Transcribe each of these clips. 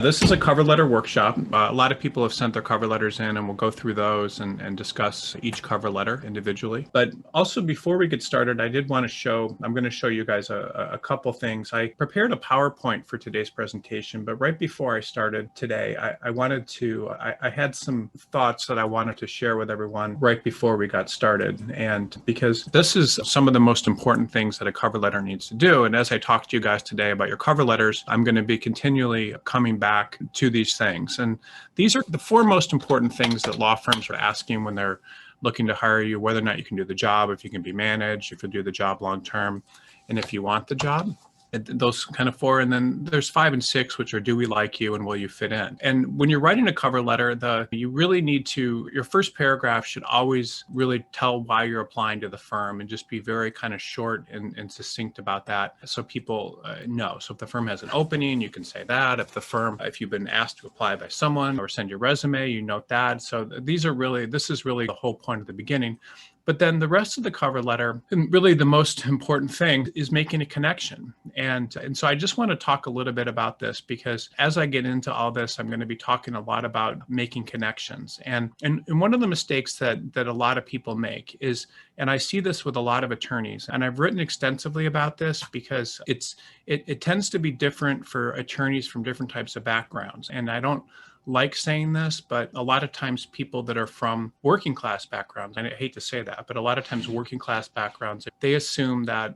This is a cover letter workshop. A lot of people have sent their cover letters in, and we'll go through those and discuss each cover letter individually. But also, before we get started, I'm going to show you guys a couple things. I prepared a PowerPoint for today's presentation, but right before I started today, I had some thoughts that I wanted to share with everyone right before we got started. And because this is some of the most important things that a cover letter needs to do. And as I talk to you guys today about your cover letters, I'm going to be continually coming back to these things. And these are the four most important things that law firms are asking when they're looking to hire you: whether or not you can do the job, if you can be managed, if you'll do the job long term, and if you want the job. Those kind of four. And then there's 5 and 6, which are, do we like you and will you fit in? And when you're writing a cover letter, you really need to, your first paragraph should always really tell why you're applying to the firm, and just be very kind of short and succinct about that, so people know. So if the firm has an opening, you can say that. If you've been asked to apply by someone or send your resume, you note that. So this is really the whole point of the beginning. But then the rest of the cover letter, and really the most important thing, is making a connection. And so I just want to talk a little bit about this, because as I get into all this, I'm going to be talking a lot about making connections. And one of the mistakes that a lot of people make is, and I see this with a lot of attorneys, and I've written extensively about this because it tends to be different for attorneys from different types of backgrounds. And I don't like saying this, but a lot of times people that are from working class backgrounds, and I hate to say that, but a lot of times working class backgrounds, they assume that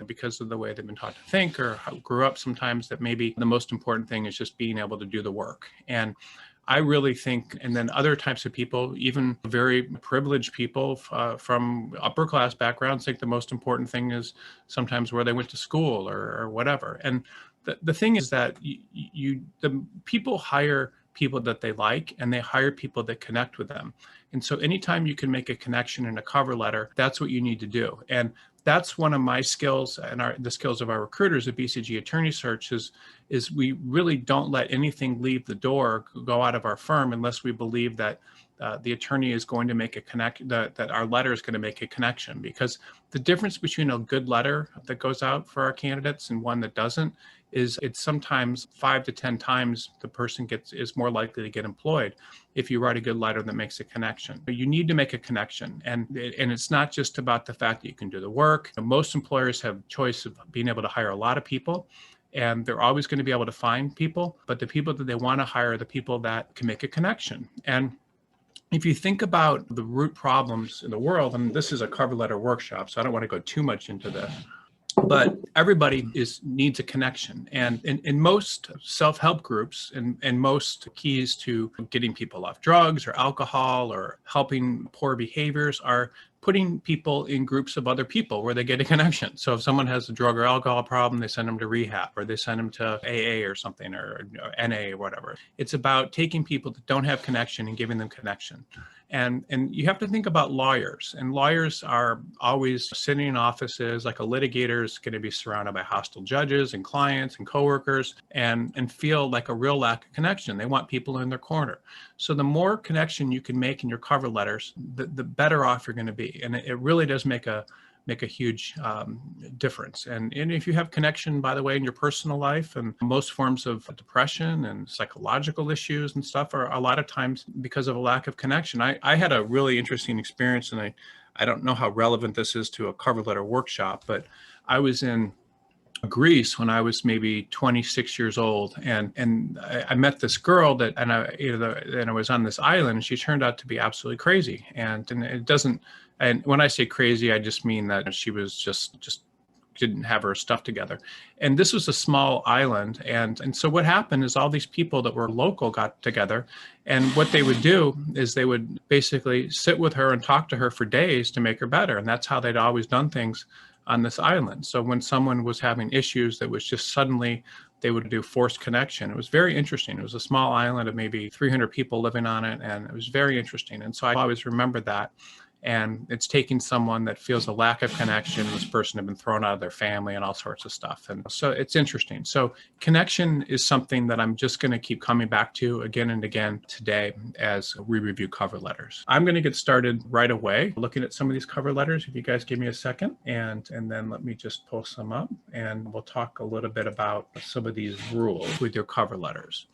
because of the way they've been taught to think or how grew up sometimes, that maybe the most important thing is just being able to do the work. And I really think, and then other types of people, even very privileged people from upper class backgrounds, think the most important thing is sometimes where they went to school or whatever. And the thing is that the people hire people that they like, and they hire people that connect with them. And so anytime you can make a connection in a cover letter, that's what you need to do. And that's one of my skills, and the skills of our recruiters at BCG Attorney Search is we really don't let anything leave the door, go out of our firm, unless we believe that the attorney is going to make a that our letter is going to make a connection. Because the difference between a good letter that goes out for our candidates and one that doesn't is it's sometimes 5 to 10 times the person is more likely to get employed if you write a good letter that makes a connection. But you need to make a connection. And it's not just about the fact that you can do the work. Most employers have choice of being able to hire a lot of people, and they're always going to be able to find people, but the people that they want to hire are the people that can make a connection. And if you think about the root problems in the world, and this is a cover letter workshop, so I don't want to go too much into this, but everybody needs a connection. And in most self-help groups, and most keys to getting people off drugs or alcohol or helping poor behaviors are putting people in groups of other people where they get a connection. So if someone has a drug or alcohol problem, they send them to rehab, or they send them to AA or something, or NA or whatever. It's about taking people that don't have connection and giving them connection. And you have to think about lawyers, and lawyers are always sitting in offices. Like a litigator is going to be surrounded by hostile judges and clients and coworkers, and feel like a real lack of connection. They want people in their corner. So the more connection you can make in your cover letters, the better off you're going to be. And it really does make a huge difference. And if you have connection, by the way, in your personal life, and most forms of depression and psychological issues and stuff are a lot of times because of a lack of connection. I had a really interesting experience, and I don't know how relevant this is to a cover letter workshop, but I was in Greece when I was maybe 26 years old, and I met this girl and I was on this island, and she turned out to be absolutely crazy. And it doesn't. And when I say crazy, I just mean that she was just didn't have her stuff together. And this was a small island. And so what happened is all these people that were local got together, and what they would do is they would basically sit with her and talk to her for days to make her better. And that's how they'd always done things on this island. So when someone was having issues, that was just suddenly they would do forced connection. It was very interesting. It was a small island of maybe 300 people living on it, and it was very interesting. And so I always remembered that. And it's taking someone that feels a lack of connection. This person had been thrown out of their family and all sorts of stuff. And so it's interesting. So connection is something that I'm just going to keep coming back to again and again today as we review cover letters. I'm going to get started right away looking at some of these cover letters. If you guys give me a second, and then let me just pull some up, and we'll talk a little bit about some of these rules with your cover letters.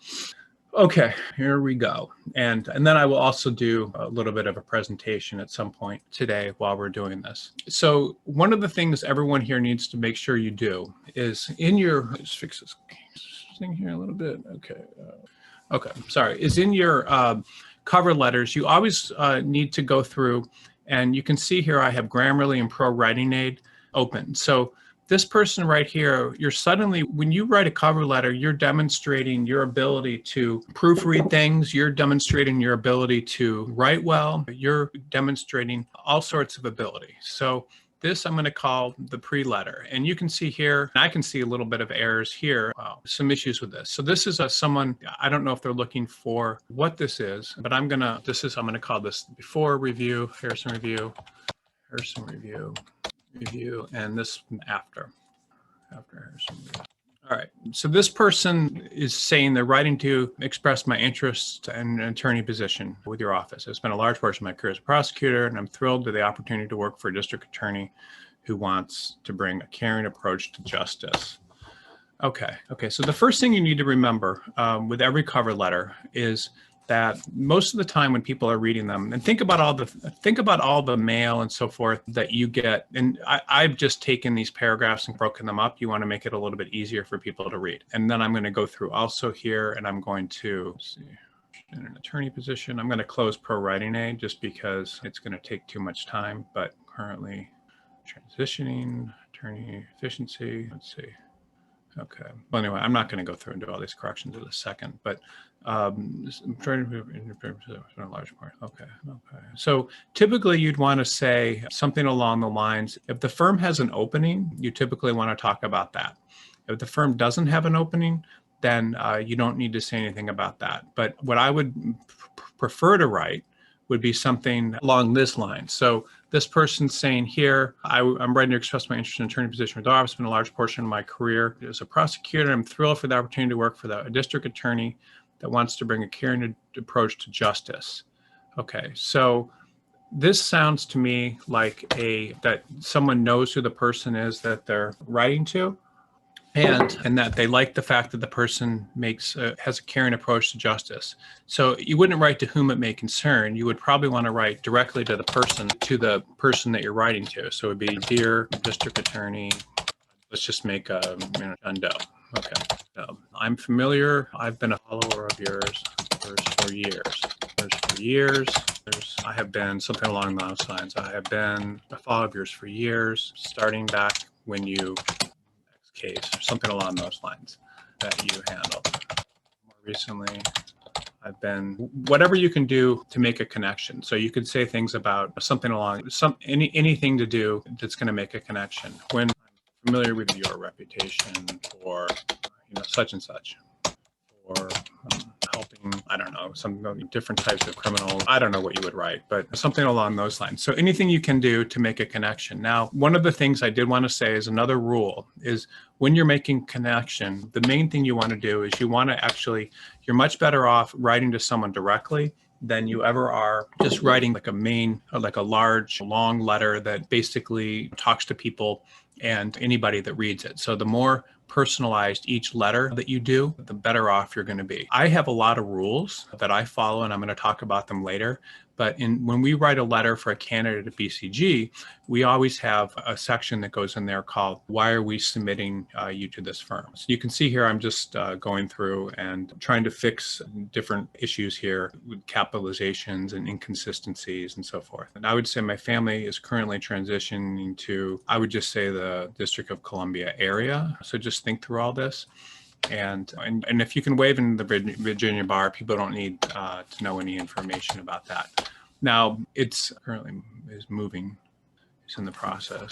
Okay, here we go. And then I will also do a little bit of a presentation at some point today while we're doing this. So one of the things everyone here needs to make sure you do is in your, let's fix this thing here a little bit. Okay. Okay, sorry, is in your cover letters, you always need to go through, and you can see here I have Grammarly and Pro Writing Aid open. So this person right here, you're suddenly, when you write a cover letter, you're demonstrating your ability to proofread things, you're demonstrating your ability to write well, you're demonstrating all sorts of ability. So this I'm going to call the pre-letter. And you can see here, I can see a little bit of errors here, some issues with this. So this is someone, I don't know if they're looking for what this is, but I'm going to call this before review, Harrison review, and this after Harrison review. All right, so this person is saying they're writing to express my interest in an attorney position with your office. I spent a large portion of my career as a prosecutor, and I'm thrilled to the opportunity to work for a district attorney who wants to bring a caring approach to justice. Okay, so the first thing you need to remember with every cover letter is that most of the time when people are reading them, and think about all the mail and so forth that you get, and I've just taken these paragraphs and broken them up. You want to make it a little bit easier for people to read. And then I'm going to go through also here, and I'm going to see in an attorney position. I'm going to close Pro Writing Aid just because it's going to take too much time, but currently transitioning, attorney efficiency, let's see. Okay. Well, anyway, I'm not going to go through and do all these corrections in a second, but I'm trying to move in a large part. Okay. So typically you'd want to say something along the lines, if the firm has an opening, you typically want to talk about that. If the firm doesn't have an opening, then you don't need to say anything about that. But what I would prefer to write would be something along this line. So this person's saying here, I'm writing to express my interest in an attorney position with the office. Spent a large portion of my career as a prosecutor. I'm thrilled for the opportunity to work for a district attorney that wants to bring a caring approach to justice. Okay, so this sounds to me like that someone knows who the person is that they're writing to, and that they like the fact that the person has a caring approach to justice. So you wouldn't write to whom it may concern. You would probably want to write directly to the person that you're writing to. So it would be, dear district attorney, let's just make John Doe. Okay. So I'm familiar. I've been a follower of yours for years. I have been something along those lines. I have been a follower of yours for years, starting back when you case or something along those lines that you handled. More recently, I've been, whatever you can do to make a connection. So you could say things about something along anything to do that's going to make a connection. When I'm familiar with your reputation for such and such, or helping, I don't know, some different types of criminals. I don't know what you would write, but something along those lines. So anything you can do to make a connection. Now, one of the things I did want to say is another rule is when you're making connection, the main thing you want to do is you want to you're much better off writing to someone directly than you ever are just writing like a large, long letter that basically talks to people and anybody that reads it. So the more personalized each letter that you do, the better off you're going to be. I have a lot of rules that I follow, and I'm going to talk about them later. But when we write a letter for a candidate at BCG, we always have a section that goes in there called, why are we submitting you to this firm? So you can see here, I'm just going through and trying to fix different issues here with capitalizations and inconsistencies and so forth. And I would say my family is currently transitioning to, I would just say, the District of Columbia area. So just think through all this. And if you can waive in the Virginia bar, people don't need to know any information about that. Now, it's currently moving. It's in the process.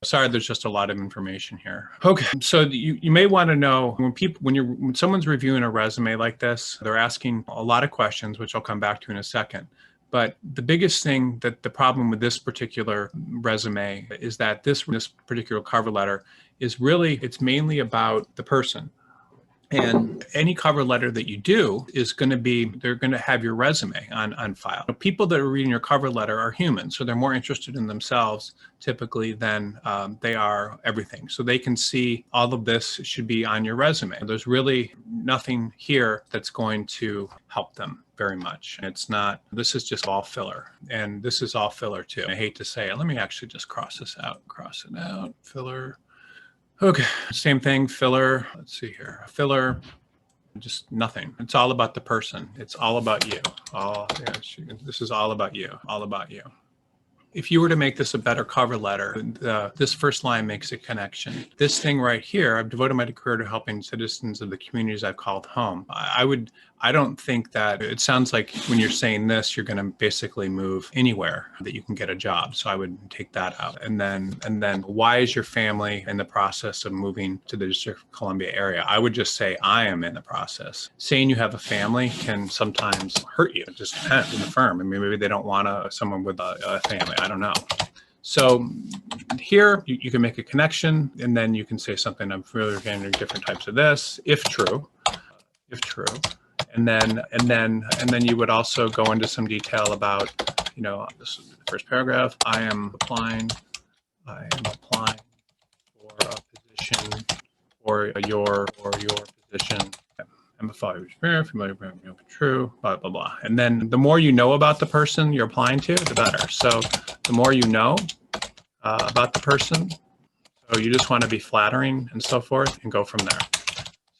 Sorry, there's just a lot of information here. Okay, so you may want to know when someone's reviewing a resume like this, they're asking a lot of questions, which I'll come back to in a second. But the biggest thing, that the problem with this particular resume is that this particular cover letter is really, it's mainly about the person. And any cover letter that you do is going to be, they're going to have your resume on file. People that are reading your cover letter are human, so they're more interested in themselves typically than they are everything. So they can see all of this should be on your resume. There's really nothing here that's going to help them very much. It's not, this is just all filler. And this is all filler too. I hate to say it. Let me actually just cross this out, cross it out, filler. Okay, same thing, filler. Let's see here, filler, just nothing. It's all about the person. It's all about you. This is all about you, all about you. If you were to make this a better cover letter, this first line makes a connection. This thing right here, I've devoted my career to helping citizens of the communities I've called home. I don't think that, it sounds like when you're saying this, you're going to basically move anywhere that you can get a job. So I would take that out. And then why is your family in the process of moving to the District of Columbia area? I would just say, I am in the process. Saying you have a family can sometimes hurt you. It just depends on the firm. I mean, maybe they don't want someone with a family. I don't know. So here you can make a connection, and then you can say something, I'm familiar with different types of this, if true. And then you would also go into some detail about, this is the first paragraph. I am applying for a position or your position. I'm a father, familiar with true, blah, blah, blah. And then the more you know about the person you're applying to, the better. So the more you know about the person, so you just want to be flattering and so forth and go from there.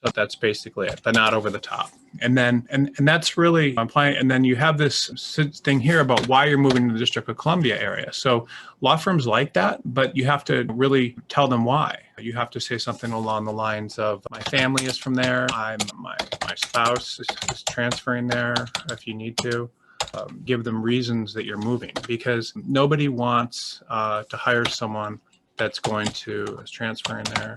So that's basically it, but not over the top. And then, and that's really applying. And then you have this thing here about why you're moving to the District of Columbia area. So law firms like that, but you have to really tell them why. You have to say something along the lines of, my family is from there. My spouse is transferring there if you need to. Give them reasons that you're moving, because nobody wants to hire someone that's going to is transferring there,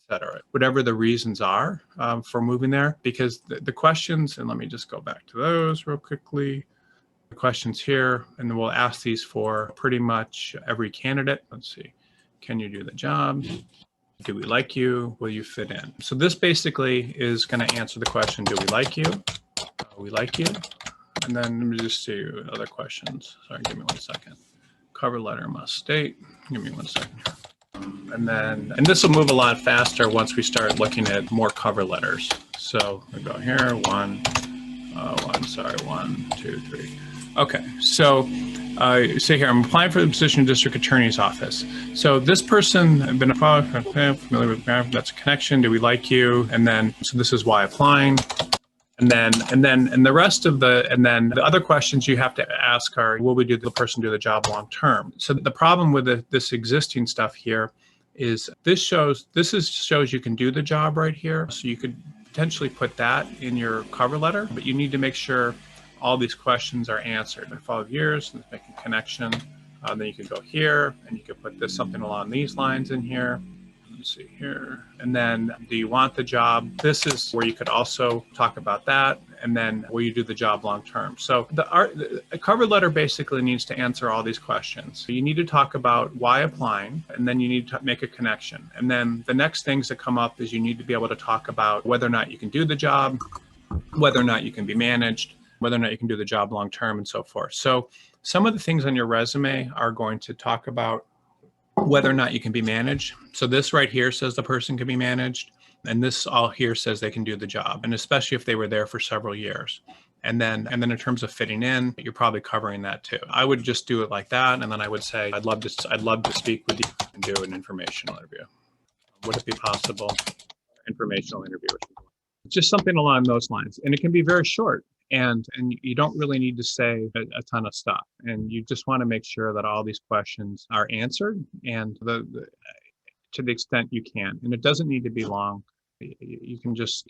etc. Whatever the reasons are for moving there, because the questions, and let me just go back to those real quickly. The questions here, and then we'll ask these for pretty much every candidate. Let's see, can you do the job? Do we like you? Will you fit in? So this basically is going to answer the question, do we like you? We like you. And then let me just see other questions. Sorry, give me 1 second. Cover letter must state. Give me 1 second here. And this will move a lot faster once we start looking at more cover letters. So we go here, 1, 2, 3. Okay, so say here, I'm applying for the position of District Attorney's Office. So this person, I've been familiar with, that's a connection, do we like you? And then, so this is why applying. And the rest of the other questions you have to ask are, will we do the person do the job long term? So the problem with this existing stuff here is this shows you can do the job right here. So you could potentially put that in your cover letter, but you need to make sure all these questions are answered. In 5 years, let's make a connection. Then you could go here and you could put this something along these lines in here. Let's see here. And then, do you want the job? This is where you could also talk about that. And then, will you do the job long term? So the cover letter basically needs to answer all these questions. So you need to talk about why applying, and then you need to make a connection. And then the next things that come up is you need to be able to talk about whether or not you can do the job, whether or not you can be managed, whether or not you can do the job long term, and so forth. So some of the things on your resume are going to talk about whether or not you can be managed. So this right here says the person can be managed, and this all here says they can do the job, and especially if they were there for several years. And then in terms of fitting in, you're probably covering that too. I would just do it like that, and then I would say, I'd love to speak with you and do an informational interview. Would it be possible? Informational interview or something. Just something along those lines, and it can be very short. And you don't really need to say a ton of stuff. And you just want to make sure that all these questions are answered, and to the extent you can. And it doesn't need to be long. You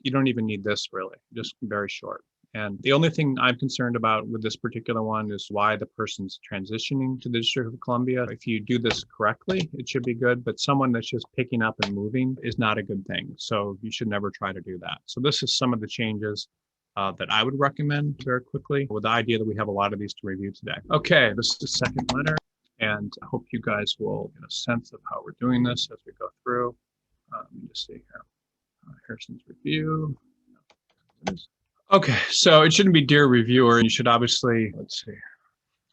don't even need this really, just very short. And the only thing I'm concerned about with this particular one is why the person's transitioning to the District of Columbia. If you do this correctly, it should be good, but someone that's just picking up and moving is not a good thing. So you should never try to do that. So this is some of the changes that I would recommend very quickly, with the idea that we have a lot of these to review today. Okay, this is the second letter, and I hope you guys will get a sense of how we're doing this as we go through. Let me just see here. Harrison's review. Okay, so it shouldn't be dear reviewer. You should obviously, let's see.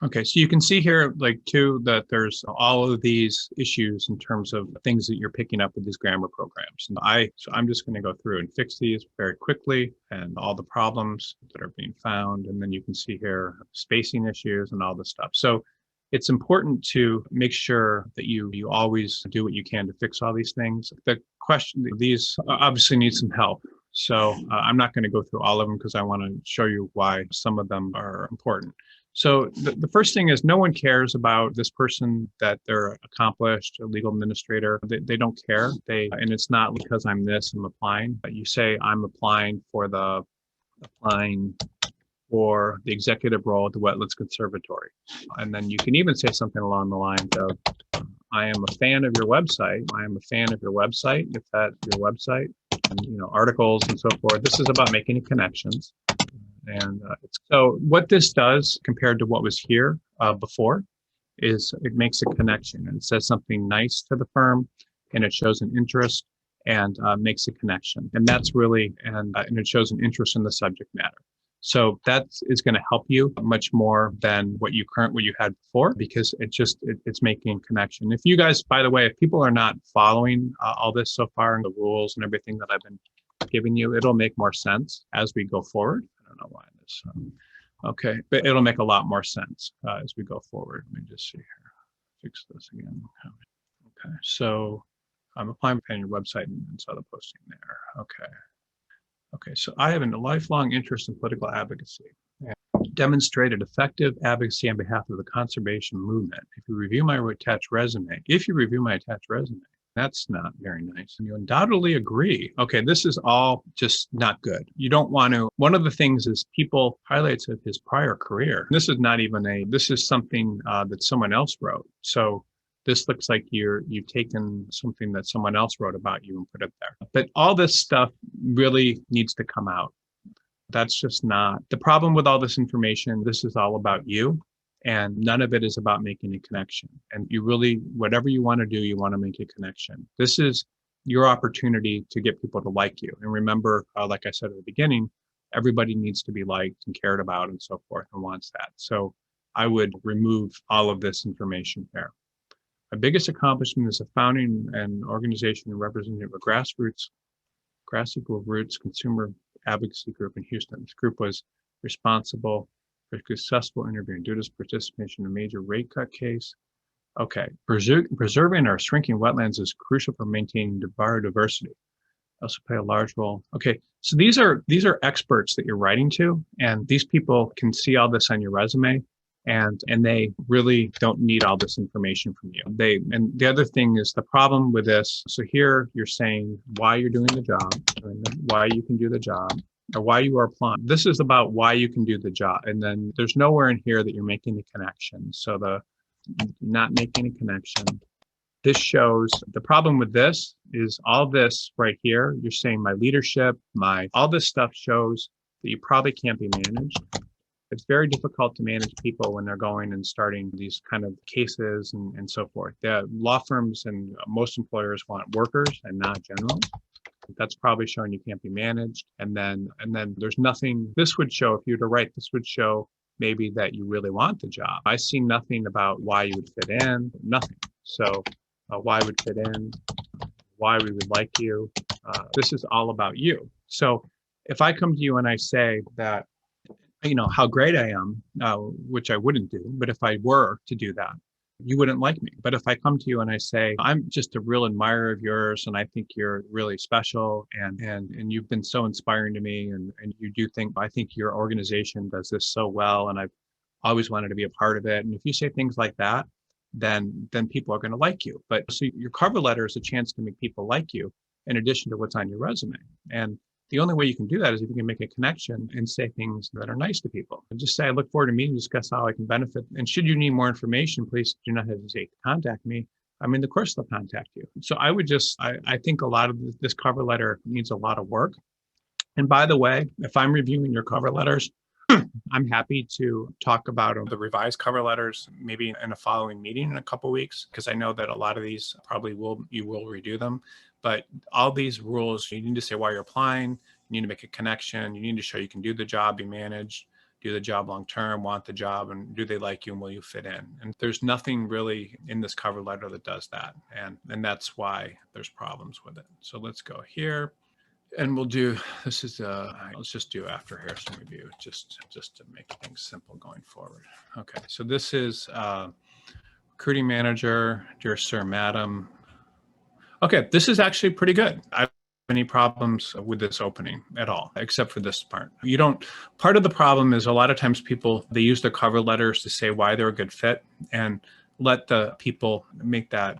Okay, so you can see here, like, too, that there's all of these issues in terms of things that you're picking up with these grammar programs. And so I'm just going to go through and fix these very quickly and all the problems that are being found. And then you can see here spacing issues and all this stuff. So it's important to make sure that you always do what you can to fix all these things. The question, these obviously need some help. So I'm not going to go through all of them because I want to show you why some of them are important. So the first thing is, no one cares about this person, that they're accomplished, a legal administrator. They don't care. And it's not because I'm this, I'm applying. You say I'm applying for the executive role at the Wetlands Conservatory. And then you can even say something along the lines of, I am a fan of your website. I am a fan of your website, if that's your website, and, articles and so forth. This is about making connections. And so what this does compared to what was here before is it makes a connection, and it says something nice to the firm, and it shows an interest and makes a connection. And that's really, and it shows an interest in the subject matter. So that is going to help you much more than what you had before, because it's making a connection. If you guys, by the way, if people are not following all this so far and the rules and everything that I've been giving you, it'll make more sense as we go forward. I don't know why this, okay, but it'll make a lot more sense as we go forward. Let me just see here, fix this again. Okay, so I'm applying on your website and saw the posting there. Okay, so I have a lifelong interest in political advocacy and demonstrated effective advocacy on behalf of the conservation movement. If you review my attached resume, that's not very nice. And you undoubtedly agree. Okay, this is all just not good. You don't want to. One of the things is people highlights of his prior career. This is not even this is something that someone else wrote. So this looks like you've taken something that someone else wrote about you and put it there. But all this stuff really needs to come out. That's just not the problem with all this information. This is all about you. And none of it is about making a connection. And you really, whatever you want to do, you want to make a connection. This is your opportunity to get people to like you. And remember, like I said at the beginning, everybody needs to be liked and cared about and so forth and wants that. So I would remove all of this information there. My biggest accomplishment is a founding an organization and representative of grassroots consumer advocacy group in Houston. This group was responsible for successful interviewing due to its participation in a major rate cut case. Okay, preserving or shrinking wetlands is crucial for maintaining biodiversity. Also play a large role. Okay, so these are experts that you're writing to, and these people can see all this on your resume, and they really don't need all this information from you. And the other thing is the problem with this. So here you're saying why you're doing the job, why you can do the job, or why you are applying. This is about why you can do the job. And then there's nowhere in here that you're making the connection. So not making a connection. This shows the problem with this is all this right here. You're saying my leadership, all this stuff shows that you probably can't be managed. It's very difficult to manage people when they're going and starting these kind of cases and so forth. The law firms and most employers want workers and not generals. That's probably showing you can't be managed. And then there's nothing. This would show, if you were to write, this would show maybe that you really want the job. I see nothing about why you would fit in, nothing. So why would fit in, why we would like you. This is all about you. So if I come to you and I say that, how great I am, which I wouldn't do, but if I were to do that, you wouldn't like me. But if I come to you and I say, I'm just a real admirer of yours, and I think you're really special, and you've been so inspiring to me, and I think your organization does this so well, and I've always wanted to be a part of it. And if you say things like that, then people are going to like you. But so your cover letter is a chance to make people like you in addition to what's on your resume. And the only way you can do that is if you can make a connection and say things that are nice to people. And just say, I look forward to meeting, discuss how I can benefit. And should you need more information, please do not hesitate to contact me. Of course they'll contact you. So I think a lot of this cover letter needs a lot of work. And by the way, if I'm reviewing your cover letters, I'm happy to talk about the revised cover letters maybe in a following meeting in a couple of weeks, because I know that a lot of these probably you will redo them. But all these rules, you need to say why you're applying, you need to make a connection, you need to show you can do the job, be managed, do the job long term, want the job, and do they like you and will you fit in? And there's nothing really in this cover letter that does that. And that's why there's problems with it. So let's go here. And we'll do, this is, let's just do after Harrison review, just to make things simple going forward. Okay, so this is recruiting manager, dear sir, madam. Okay, this is actually pretty good. I don't have any problems with this opening at all, except for this part. Part of the problem is a lot of times people, they use their cover letters to say why they're a good fit and let the people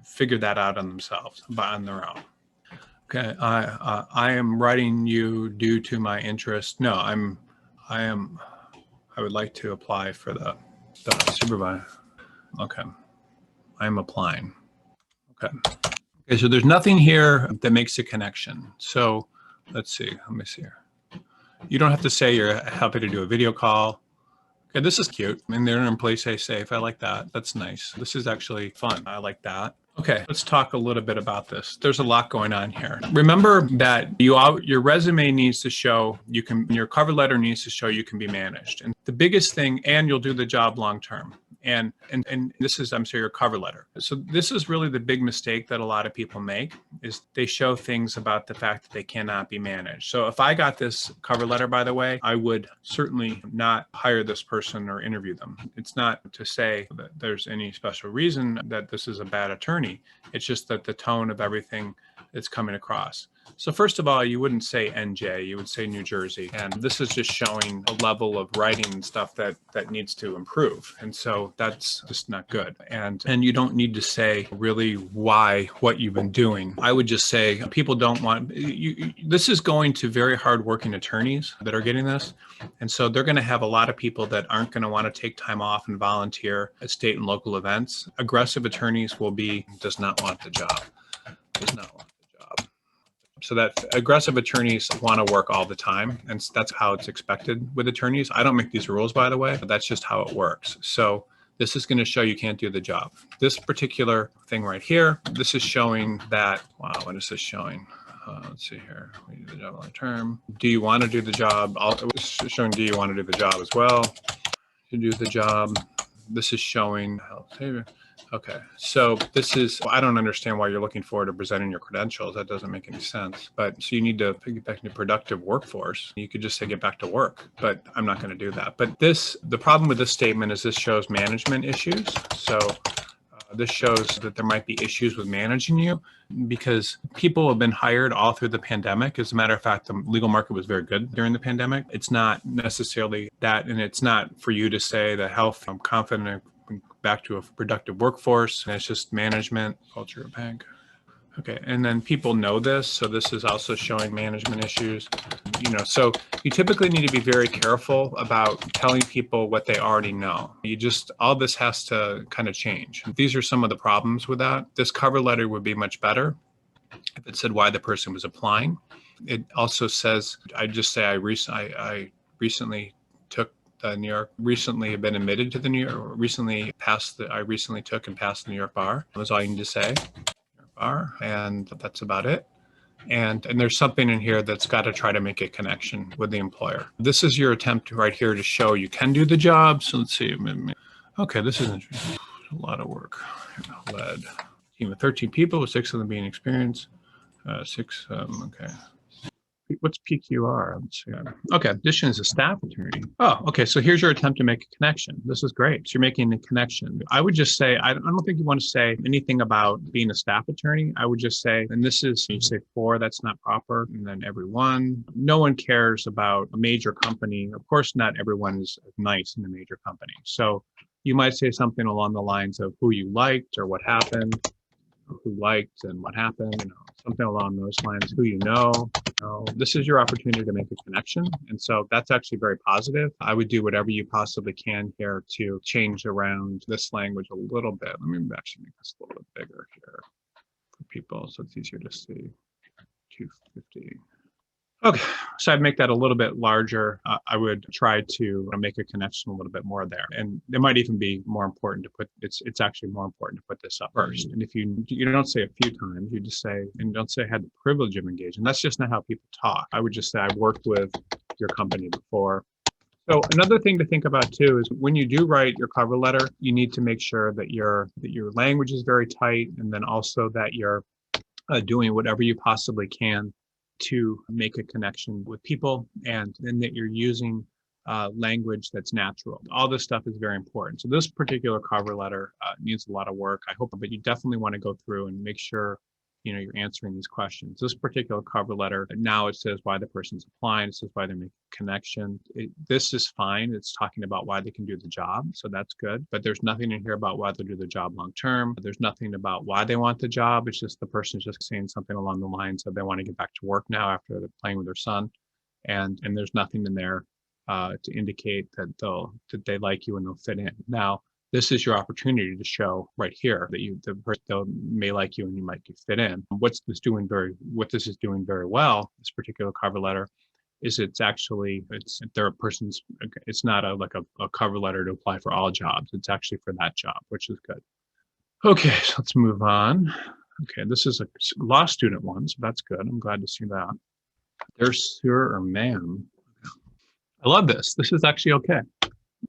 figure that out on themselves, on their own. Okay, I am writing you due to my interest. No, I would like to apply for the supervisor. Okay, I'm applying. Okay, so there's nothing here that makes a connection. So let's see, let me see here. You don't have to say you're happy to do a video call. Okay, this is cute. And they're in place, stay safe. I like that. That's nice. This is actually fun. I like that. Okay, let's talk a little bit about this. There's a lot going on here. Remember that your resume needs to show your cover letter needs to show you can be managed. And the biggest thing, and you'll do the job long term. And this is, I'm sorry, your cover letter. So this is really the big mistake that a lot of people make, is they show things about the fact that they cannot be managed. So if I got this cover letter, by the way, I would certainly not hire this person or interview them. It's not to say that there's any special reason that this is a bad attorney. It's just that the tone of everything that's coming across. So first of all, you wouldn't say NJ, you would say New Jersey. And this is just showing a level of writing and stuff that needs to improve. And so that's just not good. And you don't need to say really what you've been doing. I would just say people don't want, this is going to very hardworking attorneys that are getting this. And so they're going to have a lot of people that aren't going to want to take time off and volunteer at state and local events. Aggressive attorneys does not want the job. Does not want the job. So that aggressive attorneys want to work all the time, and that's how it's expected with attorneys. I don't make these rules, by the way, but that's just how it works. So this is going to show you can't do the job. This particular thing right here, this is showing that, wow, what is this showing? Let's see here, we do the job long term. Do you want to do the job? It's showing, do you want to do the job as well? To do the job. This is showing health saver. Okay, so this is, I don't understand why you're looking forward to presenting your credentials. That doesn't make any sense. But so you need to get back into productive workforce. You could just say get back to work, but I'm not going to do that. But the problem with this statement is this shows management issues. So this shows that there might be issues with managing you because people have been hired all through the pandemic. As a matter of fact, the legal market was very good during the pandemic. It's not necessarily that, and it's not for you to say the health, I'm confident back to a productive workforce. And it's just management, culture of bank. Okay, and then people know this, so this is also showing management issues. So you typically need to be very careful about telling people what they already know. All this has to kind of change. These are some of the problems with that. This cover letter would be much better if it said why the person was applying. It also says, I just say I recently took the New York, recently been admitted to the New York, I recently took and passed the New York bar. That's all you need to say. Bar, and that's about it. And there's something in here that's got to try to make a connection with the employer. This is your attempt right here to show you can do the job. So let's see. Okay, this is interesting. A lot of work. Led team of 13 people with 6 of them being experienced. 6. Okay. What's PQR? Let's see. Okay, addition is a staff attorney. Oh, okay. So here's your attempt to make a connection. This is great. So you're making a connection. I would just say, I don't think you want to say anything about being a staff attorney. I would just say, and this is, you say 4, that's not proper. And then everyone. No one cares about a major company. Of course, not everyone is nice in a major company. So you might say something along the lines of who you liked or what happened, who liked and what happened, something along those lines, who you know. This is your opportunity to make a connection. And so that's actually very positive. I would do whatever you possibly can here to change around this language a little bit. Let me actually make this a little bit bigger here for people so it's easier to see. 250. Okay, so I'd make that a little bit larger. I would try to make a connection a little bit more there, and it might even be more important to put. It's actually more important to put this up first. And if you don't say a few times, you just say, and don't say I had the privilege of engaging. That's just not how people talk. I would just say I've worked with your company before. So another thing to think about too is when you do write your cover letter, you need to make sure that your language is very tight, and then also that you're doing whatever you possibly can to make a connection with people, and then that you're using language that's natural. All this stuff is very important. So this particular cover letter needs a lot of work. I hope, but you definitely want to go through and make sure you're answering these questions. This particular cover letter, now it says why the person's applying, it says why they're making a connection. This is fine. It's talking about why they can do the job, so that's good. But there's nothing in here about why they do the job long term. There's nothing about why they want the job. It's just the person's just saying something along the lines of they want to get back to work now after they're playing with their son, and there's nothing in there to indicate that they like you and they'll fit in. Now, this is your opportunity to show right here that the person may like you and you might fit in. What this is doing very well, this particular cover letter, is it's not a cover letter to apply for all jobs. It's actually for that job, which is good. Okay, so let's move on. Okay, this is a law student one, so that's good. I'm glad to see that. There's sir or ma'am. I love this. This is actually okay.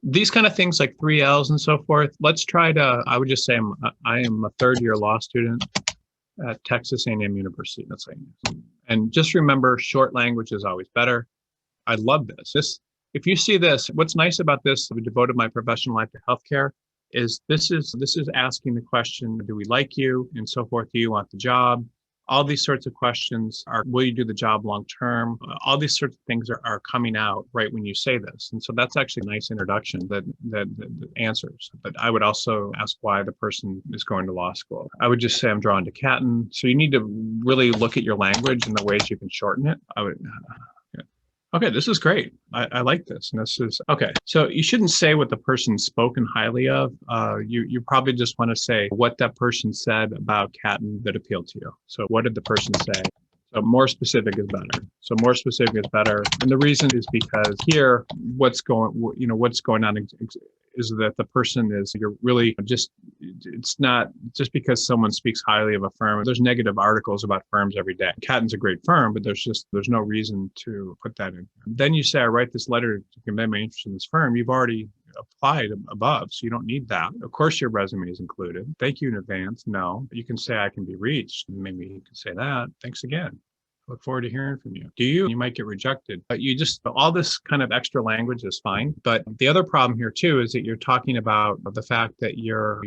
These kind of things like 3Ls and so forth, let's try to, I would just say I am a third-year law student at Texas A&M University. That's like, and just remember, short language is always better. I love this. If you see this, what's nice about this, I've devoted my professional life to healthcare, is this is asking the question, do we like you, and so forth, do you want the job? All these sorts of questions will you do the job long term? All these sorts of things are coming out right when you say this. And so that's actually a nice introduction that answers. But I would also ask why the person is going to law school. I would just say I'm drawn to Catton. So you need to really look at your language and the ways you can shorten it. Okay, this is great. I like this. And this is okay. So you shouldn't say what the person's spoken highly of. You probably just want to say what that person said about Catton that appealed to you. So what did the person say? So more specific is better. And the reason is because here, what's going on is that the person you're really just, it's not just because someone speaks highly of a firm. There's negative articles about firms every day. Catton's a great firm, but there's no reason to put that in. Then you say, I write this letter to convey my interest in this firm. You've already applied above, so you don't need that. Of course, your resume is included. Thank you in advance. No, you can say I can be reached. Maybe you can say that. Thanks again. Look forward to hearing from you. You might get rejected, but all this kind of extra language is fine. But the other problem here too is that you're talking about the fact that you're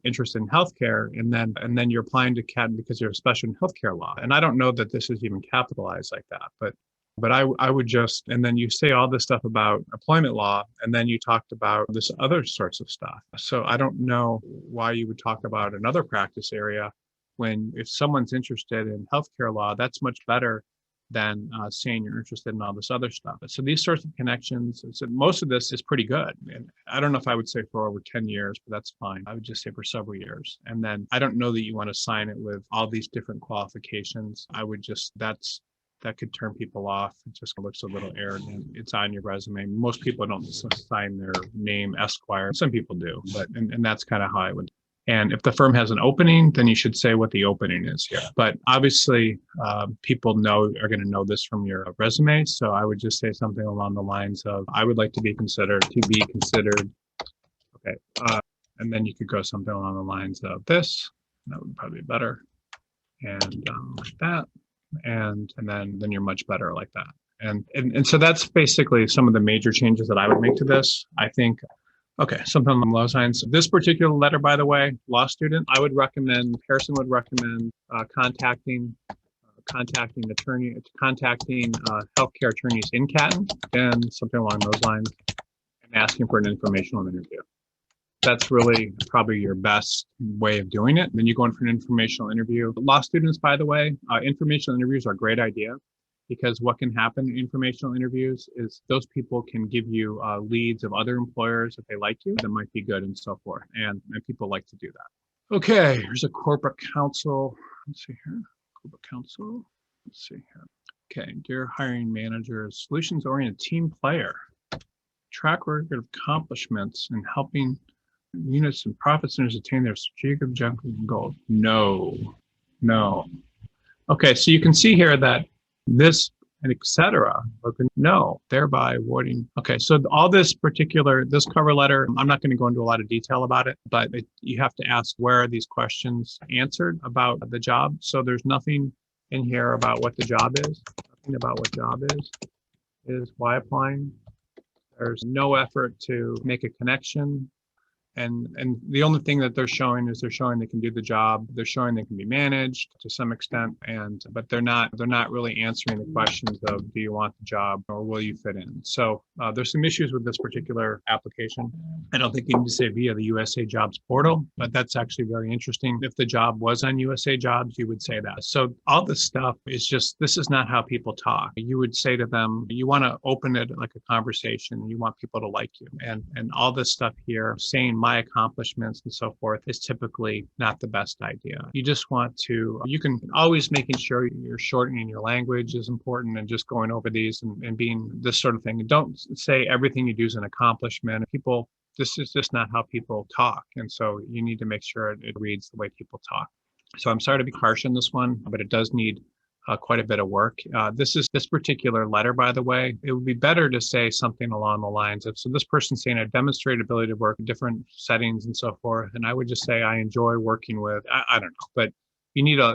interested in healthcare, and then you're applying to Catton because you're a special in healthcare law. And I don't know that this is even capitalized like that, but I would just, and then you say all this stuff about employment law, and then you talked about this other sorts of stuff. So I don't know why you would talk about another practice area if someone's interested in healthcare law, that's much better than saying you're interested in all this other stuff. So these sorts of connections, so most of this is pretty good. And I don't know if I would say for over 10 years, but that's fine. I would just say for several years. And then I don't know that you want to sign it with all these different qualifications. I would just, that could turn people off. It just looks a little arrogant. It's on your resume. Most people don't sign their name Esquire. Some people do, and that's kind of how I would. And if the firm has an opening, then you should say what the opening is here. But obviously, people are going to know this from your resume. So I would just say something along the lines of, I would like to be considered. Okay. And then you could go something along the lines of this. That would probably be better. And like that. And then you're much better like that. And so that's basically some of the major changes that I would make to this. I think, okay, something along those lines. This particular letter, by the way, law student, Harrison would recommend contacting healthcare attorneys in Catton, and something along those lines, and asking for an informational interview. That's really probably your best way of doing it. Then you go in for an informational interview. Law students, by the way, informational interviews are a great idea, because what can happen in informational interviews is those people can give you leads of other employers if they like you that might be good and so forth. And people like to do that. Okay, here's a corporate counsel. Let's see here. Corporate counsel. Let's see here. Okay, dear hiring manager, solutions-oriented team player, track record of accomplishments in helping units and profit centers attain their strategic objectives and goals. No, no. Okay, so you can see here that this and etc. No, thereby avoiding. Okay, so all this cover letter, I'm not going to go into a lot of detail about it, but you have to ask where are these questions answered about the job. So there's nothing in here about what the job is, nothing about what job is why applying. There's no effort to make a connection. And the only thing that they're showing is they're showing they can do the job. They're showing they can be managed to some extent, but they're not really answering the questions of do you want the job or will you fit in. So there's some issues with this particular application. I don't think you need to say via the USA Jobs portal, but that's actually very interesting. If the job was on USA Jobs, you would say that. So all this stuff is just, this is not how people talk. You would say to them, you want to open it like a conversation. You want people to like you, and all this stuff here saying my accomplishments and so forth is typically not the best idea. You just want to, you can always making sure you're shortening your language is important and just going over these and being this sort of thing. And don't say everything you do is an accomplishment. People, this is just not how people talk. And so you need to make sure it reads the way people talk. So I'm sorry to be harsh on this one, but it does need quite a bit of work. This particular letter, by the way, it would be better to say something along the lines of, so this person's saying I've demonstrated ability to work in different settings and so forth. And I would just say, I enjoy working with, I don't know, but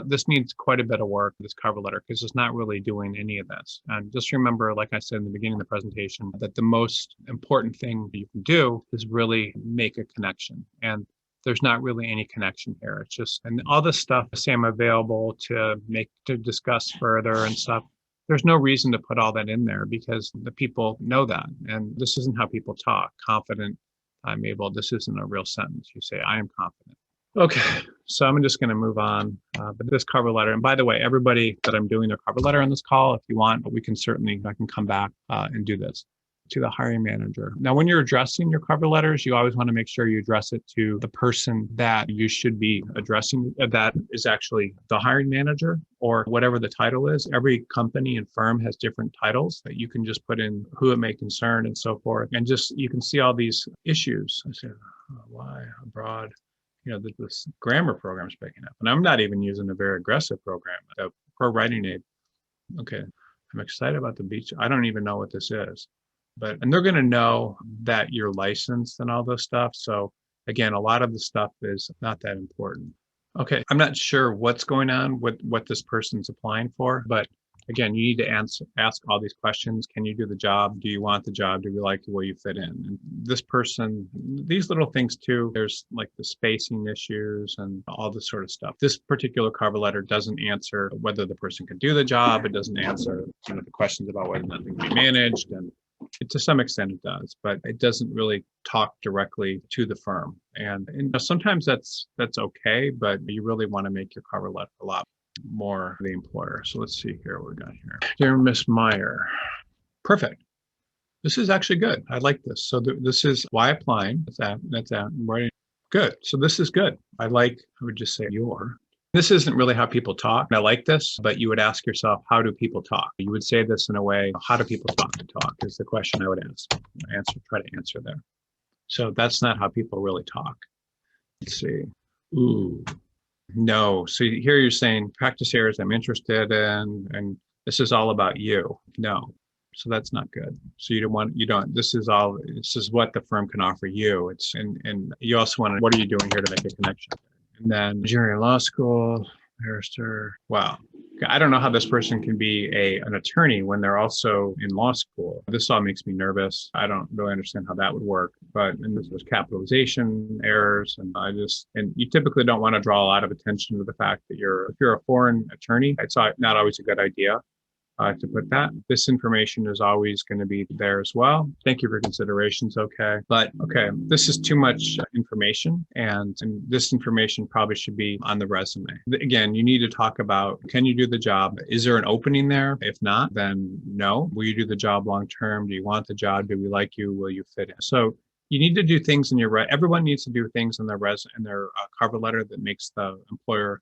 this needs quite a bit of work, this cover letter, because it's not really doing any of this. And just remember, like I said in the beginning of the presentation, that the most important thing you can do is really make a connection. And there's not really any connection here. It's just, and all this stuff, say I'm available to discuss further and stuff. There's no reason to put all that in there because the people know that. And this isn't how people talk. Confident, I'm able, this isn't a real sentence. You say, I am confident. Okay, so I'm just going to move on. But this cover letter, and by the way, everybody that I'm doing their cover letter on this call, if you want, I can come back and do this. To the hiring manager. Now, when you're addressing your cover letters, you always want to make sure you address it to the person that you should be addressing, that is actually the hiring manager or whatever the title is. Every company and firm has different titles that you can just put in who it may concern and so forth. And just, you can see all these issues. I said, why abroad? This grammar program is picking up. And I'm not even using a very aggressive program, a pro writing aid. Okay, I'm excited about the beach. I don't even know what this is. And they're going to know that you're licensed and all this stuff. So again, a lot of the stuff is not that important. Okay, I'm not sure what's going on with what this person's applying for, but again, you need to ask all these questions. Can you do the job? Do you want the job? Do you like the way you fit in? And this person, these little things too, there's like the spacing issues and all this sort of stuff. This particular cover letter doesn't answer whether the person can do the job. It doesn't answer the questions about whether nothing can be managed, and to some extent it does, but it doesn't really talk directly to the firm. And sometimes that's okay, but you really want to make your cover letter a lot more the employer. So let's see here what we got here. Dear Miss Meyer. Perfect. This is actually good. I like this. So this is why applying. That's that. Right. Good. So this is good. I would just say your. This isn't really how people talk. I like this, but you would ask yourself, how do people talk? You would say this in a way, how do people talk is the question I would try to answer there. So that's not how people really talk. Let's see. Ooh, no. So here you're saying practice areas I'm interested in, and this is all about you. No. So that's not good. So this is what the firm can offer you. And you also want to, what are you doing here to make a connection? And then junior law school, barrister. Wow. I don't know how this person can be an attorney when they're also in law school. This all makes me nervous. I don't really understand how that would work. And this was capitalization errors. And you typically don't want to draw a lot of attention to the fact that if you're a foreign attorney, it's not always a good idea to put that. This information is always going to be there as well. Thank you for considerations. Okay. But okay, this is too much information, and this information probably should be on the resume. Again, you need to talk about, can you do the job? Is there an opening there? If not, then no. Will you do the job long term? Do you want the job? Do we like you? Will you fit in? So you need to do things in everyone needs to do things in their cover letter that makes the employer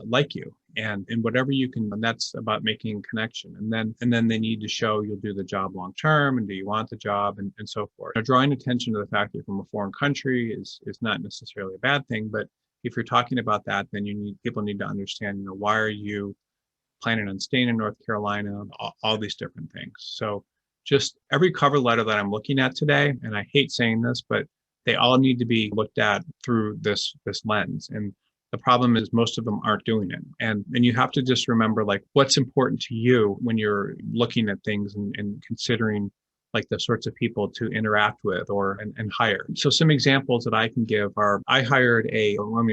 like you, and whatever you can. And that's about making a connection. And then they need to show you'll do the job long term, and do you want the job, and so forth. Now, drawing attention to the fact that you're from a foreign country is not necessarily a bad thing, but if you're talking about that, then people need to understand, why are you planning on staying in North Carolina, all these different things. So just every cover letter that I'm looking at today, and I hate saying this, but they all need to be looked at through this lens. And the problem is most of them aren't doing it. And you have to just remember, like, what's important to you when you're looking at things and considering like the sorts of people to interact with and hire. So some examples that I can give are, I hired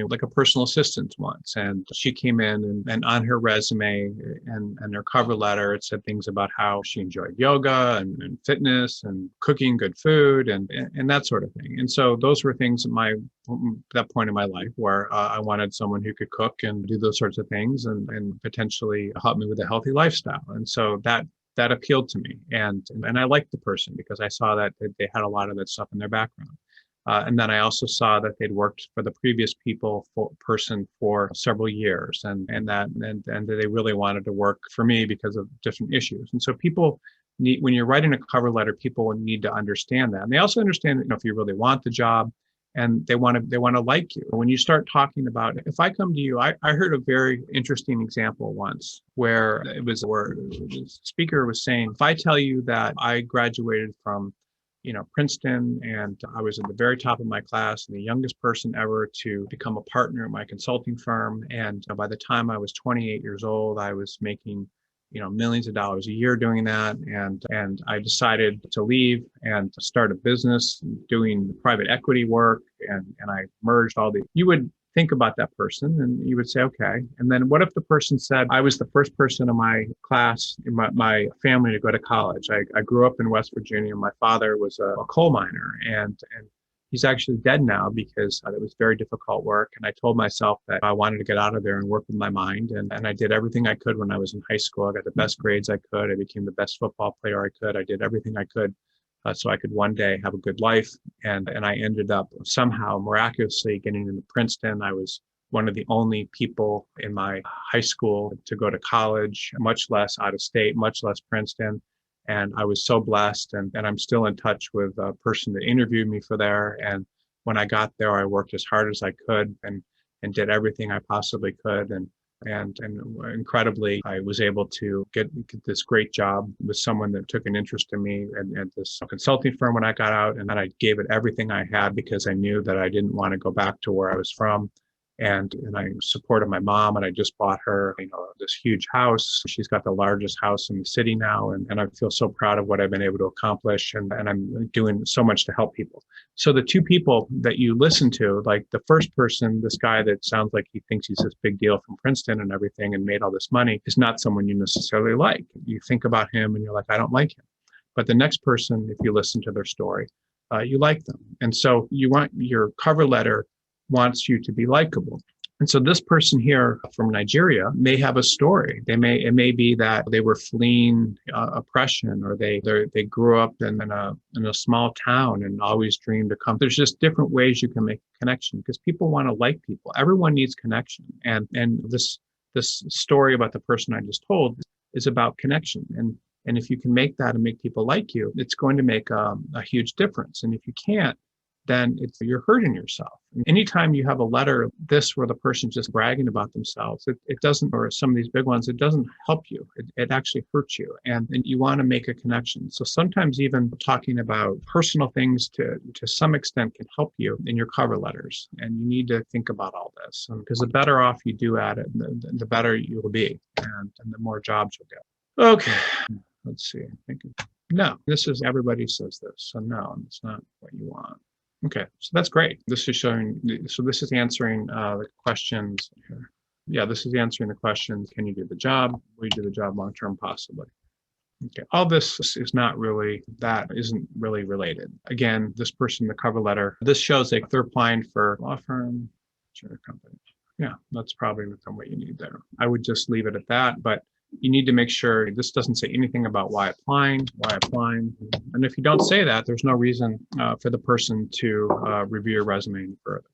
like a personal assistant once, and she came in and on her resume and her cover letter, it said things about how she enjoyed yoga and fitness and cooking good food and that sort of thing. And so those were things at that point in my life where I wanted someone who could cook and do those sorts of things and potentially help me with a healthy lifestyle. And so that appealed to me. And I liked the person because I saw that they had a lot of that stuff in their background. And then I also saw that they'd worked for the previous person for several years and that they really wanted to work for me because of different issues. And so people need, when you're writing a cover letter, people need to understand that. And they also understand, if you really want the job, and they want to like you. When you start talking about, if I come to you, I heard a very interesting example once where the speaker was saying, if I tell you that I graduated from, Princeton, and I was at the very top of my class and the youngest person ever to become a partner at my consulting firm. And by the time I was 28 years old, I was making millions of dollars a year doing that. And I decided to leave and to start a business doing private equity work. And I merged all the, you would think about that person and you would say, okay. And then what if the person said, I was the first person in my class, in my family to go to college. I grew up in West Virginia. My father was a coal miner and he's actually dead now because it was very difficult work. And I told myself that I wanted to get out of there and work with my mind. And I did everything I could when I was in high school. I got the best grades I could. I became the best football player I could. I did everything I could so I could one day have a good life. And I ended up somehow miraculously getting into Princeton. I was one of the only people in my high school to go to college, much less out of state, much less Princeton. And I was so blessed, and I'm still in touch with a person that interviewed me for there. And when I got there, I worked as hard as I could and did everything I possibly could. And incredibly, I was able to get this great job with someone that took an interest in me at this consulting firm when I got out. And then I gave it everything I had because I knew that I didn't want to go back to where I was from. And I supported my mom, and I just bought her, this huge house. She's got the largest house in the city now. And I feel so proud of what I've been able to accomplish. And I'm doing so much to help people. So the two people that you listen to, like the first person, this guy that sounds like he thinks he's this big deal from Princeton and everything and made all this money, is not someone you necessarily like. You think about him and you're like, I don't like him. But the next person, if you listen to their story, you like them. And so you want your cover letter wants you to be likable. And so this person here from Nigeria may have a story. It may be that they were fleeing oppression, or they grew up in a small town and always dreamed to come. There's just different ways you can make a connection because people want to like people. Everyone needs connection. And this story about the person I just told is about connection. And if you can make that and make people like you, it's going to make a huge difference. And if you can't, then you're hurting yourself. And anytime you have a letter where the person's just bragging about themselves, it doesn't, or some of these big ones, it doesn't help you. It actually hurts you. And you want to make a connection. So sometimes even talking about personal things to some extent can help you in your cover letters. And you need to think about all this because the better off you do at it, the better you will be and the more jobs you'll get. Okay, let's see. No, everybody says this. So no, it's not what you want. Okay, so that's great. This is answering the questions here. Yeah, this is answering the questions. Can you do the job? Will you do the job long-term? Possibly. Okay, all this isn't really related. Again, this person, the cover letter, this shows like they're applying for law firm, insurance company. Yeah, that's probably what you need there. I would just leave it at that, but you need to make sure this doesn't say anything about why applying. And if you don't say that, there's no reason for the person to review your resume any further.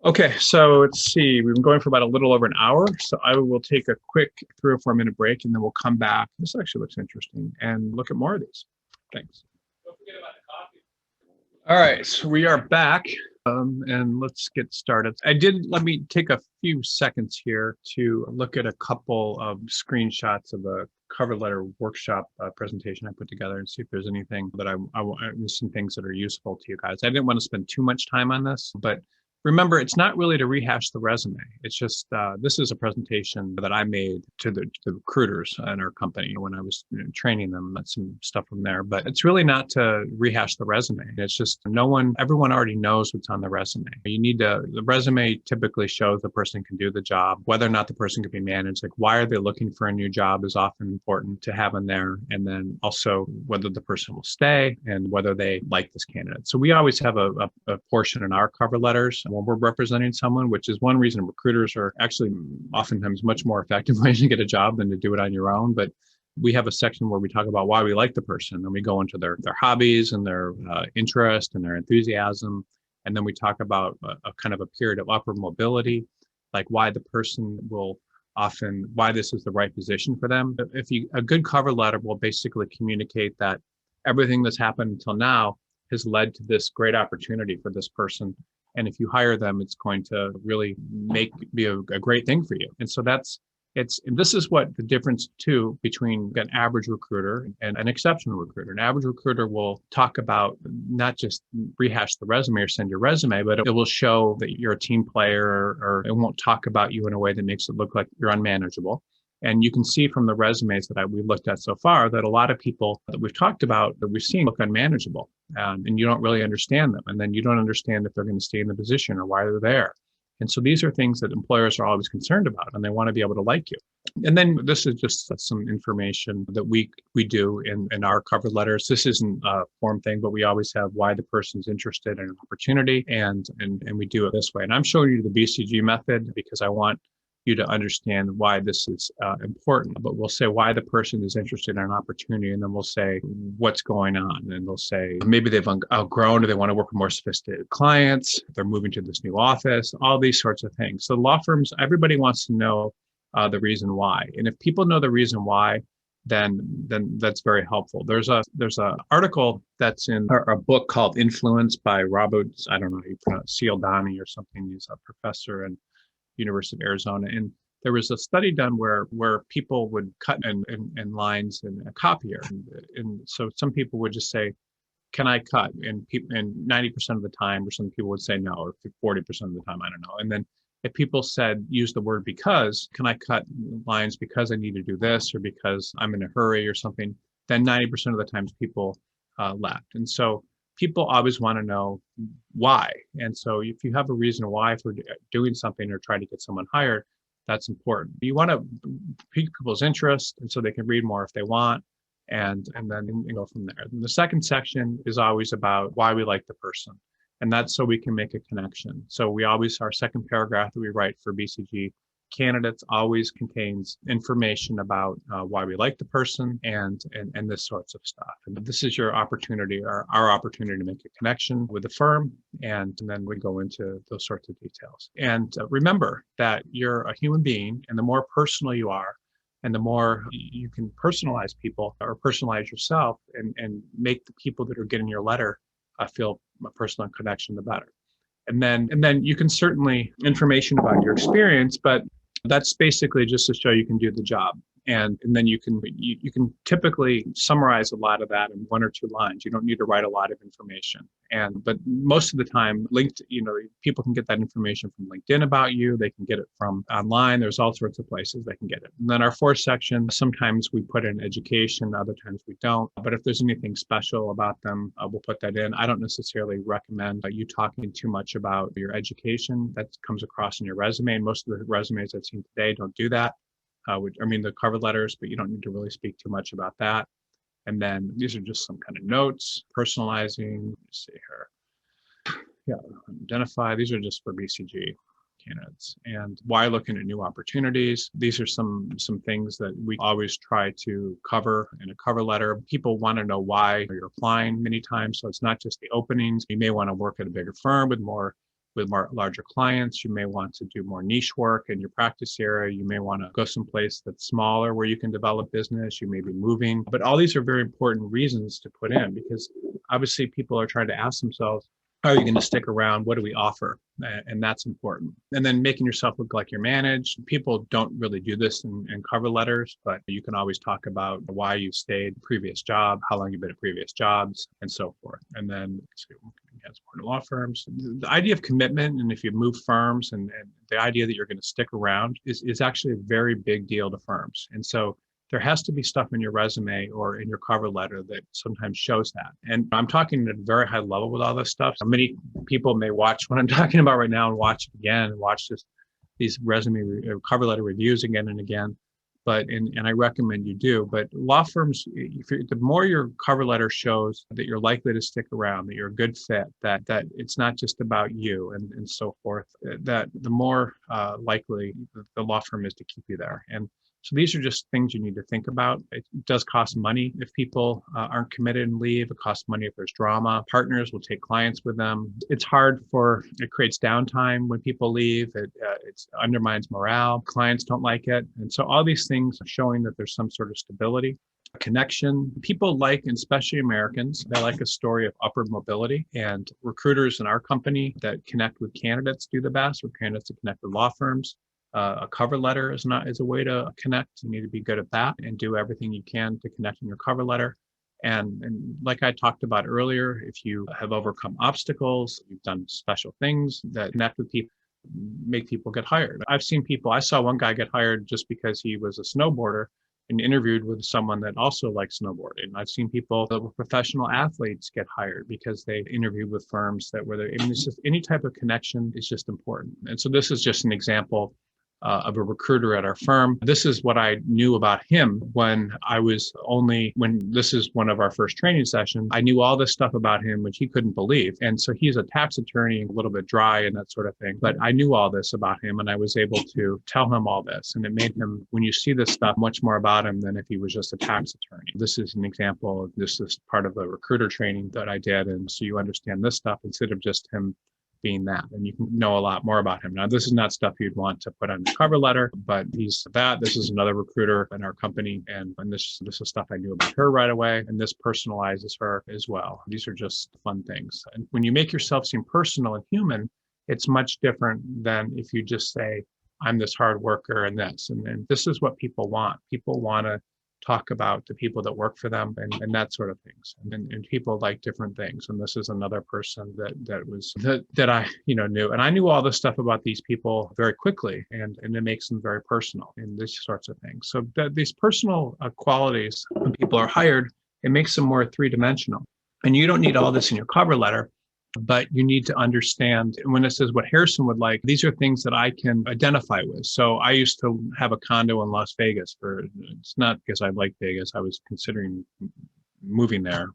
Okay, so let's see. We've been going for about a little over an hour, so I will take a quick 3 or 4 minute break, and then we'll come back. This actually looks interesting, and look at more of these. Thanks. Don't forget about the coffee. All right, so we are back, and let's get started. Let me take a few seconds here to look at a couple of screenshots of a cover letter workshop presentation I put together and see if there's anything that some things that are useful to you guys. I didn't want to spend too much time on this, but remember, it's not really to rehash the resume. It's just, this is a presentation that I made to the recruiters in our company when I was training them, some stuff from there. But it's really not to rehash the resume. It's just everyone already knows what's on the resume. The resume typically shows the person can do the job, whether or not the person can be managed. Like, why are they looking for a new job is often important to have in there. And then also whether the person will stay and whether they like this candidate. So we always have a portion in our cover letters when we're representing someone, which is one reason recruiters are actually oftentimes much more effective ways to get a job than to do it on your own. But we have a section where we talk about why we like the person, and we go into their hobbies and their interest and their enthusiasm. And then we talk about a kind of a period of upward mobility, like why the person why this is the right position for them. A good cover letter will basically communicate that everything that's happened until now has led to this great opportunity for this person. And if you hire them, it's going to really be a great thing for you. And so this is what the difference too between an average recruiter and an exceptional recruiter. An average recruiter will talk about not just rehash the resume or send your resume, but it will show that you're a team player, or it won't talk about you in a way that makes it look like you're unmanageable. And you can see from the resumes that we've looked at so far that a lot of people that we've talked about that we've seen look unmanageable, and you don't really understand them. And then you don't understand if they're going to stay in the position or why they're there. And so these are things that employers are always concerned about, and they want to be able to like you. And then this is just some information that we do in our cover letters. This isn't a form thing, but we always have why the person's interested in an opportunity, and we do it this way. And I'm showing you the BCG method because I want you to understand why this is important. But we'll say why the person is interested in an opportunity, and then we'll say what's going on. And they'll say maybe they've outgrown, or they want to work with more sophisticated clients, they're moving to this new office, all these sorts of things. So law firms, everybody wants to know the reason why. And if people know the reason why, then that's very helpful. There's a article that's in a book called Influence by Robert, I don't know how you pronounce, Cialdini or something. He's a professor in University of Arizona. And there was a study done where people would cut in lines in a copier. And so some people would just say, can I cut? And 90% of the time, or some people would say no, or 40% of the time, I don't know. And then if people use the word because, can I cut lines because I need to do this, or because I'm in a hurry or something, then 90% of the times people left. And so people always want to know why. And so if you have a reason why for doing something or trying to get someone hired, that's important. You want to pique people's interest, and so they can read more if they want, and then go from there. And the second section is always about why we like the person. And that's so we can make a connection. So our second paragraph that we write for BCG candidates always contains information about why we like the person and this sorts of stuff. And this is your opportunity, or our opportunity, to make a connection with the firm, and then we go into those sorts of details. And remember that you're a human being, and the more personal you are, and the more you can personalize people or personalize yourself and make the people that are getting your letter feel a personal connection, the better. And then you can certainly information about your experience, but that's basically just to show you can do the job. And then you can typically summarize a lot of that in 1 or 2 lines. You don't need to write a lot of information. But most of the time, people can get that information from LinkedIn about you. They can get it from online. There's all sorts of places they can get it. And then our fourth section, sometimes we put in education, other times we don't. But if there's anything special about them, we'll put that in. I don't necessarily recommend you talking too much about your education. That comes across in your resume. And most of the resumes I've seen today don't do that. The cover letters, but you don't need to really speak too much about that. And then these are just some kind of notes, personalizing. Let's see here. Yeah, identify. These are just for BCG candidates. And why looking at new opportunities. These are some things that we always try to cover in a cover letter. People want to know why you're applying many times. So it's not just the openings. You may want to work at a bigger firm with more with larger clients. You may want to do more niche work in your practice area. You may want to go someplace that's smaller where you can develop business. You may be moving. But all these are very important reasons to put in, because obviously people are trying to ask themselves, how are you going to stick around? What do we offer? And that's important. And then making yourself look like you're managed. People don't really do this in cover letters, but you can always talk about why you stayed previous job, how long you've been at previous jobs, and so forth. And then important law firms. The idea of commitment, and if you move firms, and the idea that you're going to stick around is actually a very big deal to firms. And so there has to be stuff in your resume or in your cover letter that sometimes shows that. And I'm talking at a very high level with all this stuff. So many people may watch what I'm talking about right now and watch it again and watch these cover letter reviews again and again. But and I recommend you do. But law firms, the more your cover letter shows that you're likely to stick around, that you're a good fit, that it's not just about you and so forth, that the more likely the law firm is to keep you there. And so these are just things you need to think about. It does cost money if people aren't committed and leave. It costs money if there's drama. Partners will take clients with them. It creates downtime when people leave. It undermines morale. Clients don't like it. And so all these things are showing that there's some sort of stability. Connection. People like, and especially Americans, they like a story of upward mobility, and recruiters in our company that connect with candidates do the best, with candidates that connect with law firms. A cover letter is a way to connect. You need to be good at that and do everything you can to connect in your cover letter. And like I talked about earlier, if you have overcome obstacles, you've done special things that connect with people, make people get hired. I saw one guy get hired just because he was a snowboarder and interviewed with someone that also liked snowboarding. I've seen people that were professional athletes get hired because they interviewed with firms that were there. I mean, it's just any type of connection is just important. And so this is just an example of a recruiter at our firm. This is what I knew about him when this is one of our first training sessions. I knew all this stuff about him, which he couldn't believe. And so he's a tax attorney, a little bit dry and that sort of thing. But I knew all this about him, and I was able to tell him all this. And it made him, when you see this stuff, much more about him than if he was just a tax attorney. This is an example of this is part of the recruiter training that I did. And so you understand this stuff instead of just him being that, and you can know a lot more about him. Now, this is not stuff you'd want to put on the cover letter, but he's that. This is another recruiter in our company, and this is stuff I knew about her right away, and this personalizes her as well. These are just fun things. And when you make yourself seem personal and human, it's much different than if you just say, I'm this hard worker and this. And this is what people want. People want to talk about the people that work for them and that sort of things. And people like different things. And this is another person that I knew. And I knew all this stuff about these people very quickly, and it makes them very personal in these sorts of things. So these personal qualities, when people are hired, it makes them more three-dimensional. And you don't need all this in your cover letter, but you need to understand when it says what Harrison would like, these are things that I can identify with. So I used to have a condo in Las Vegas it's not because I like Vegas. I was considering moving there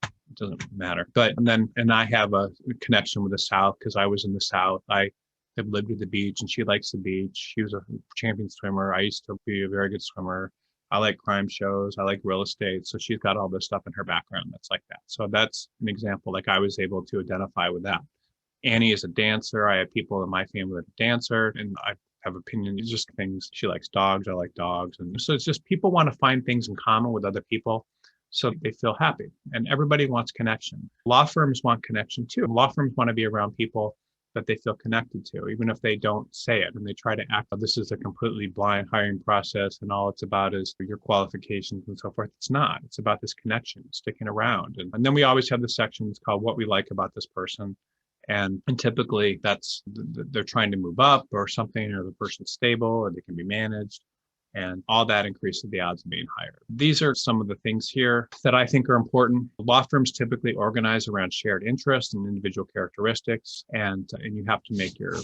it doesn't matter. And I have a connection with the South because I was in the South. I have lived at the beach, and she likes the beach. She was a champion swimmer. I used to be a very good swimmer. I like crime shows. I like real estate. So she's got all this stuff in her background that's like that. So that's an example. Like I was able to identify with that. Annie is a dancer. I have people in my family that are dancer, and I have opinions, just things. She likes dogs. I like dogs. And so it's just people want to find things in common with other people so they feel happy. And everybody wants connection. Law firms want connection too. Law firms want to be around people that they feel connected to, even if they don't say it, and they try to act like this is a completely blind hiring process and all it's about is your qualifications and so forth. It's not. It's about this connection, sticking around. And then we always have the sections called what we like about this person. And typically that's they're trying to move up or something, or the person's stable, or they can be managed. And all that increases the odds of being hired. These are some of the things here that I think are important. Law firms typically organize around shared interests and individual characteristics, and you have to make your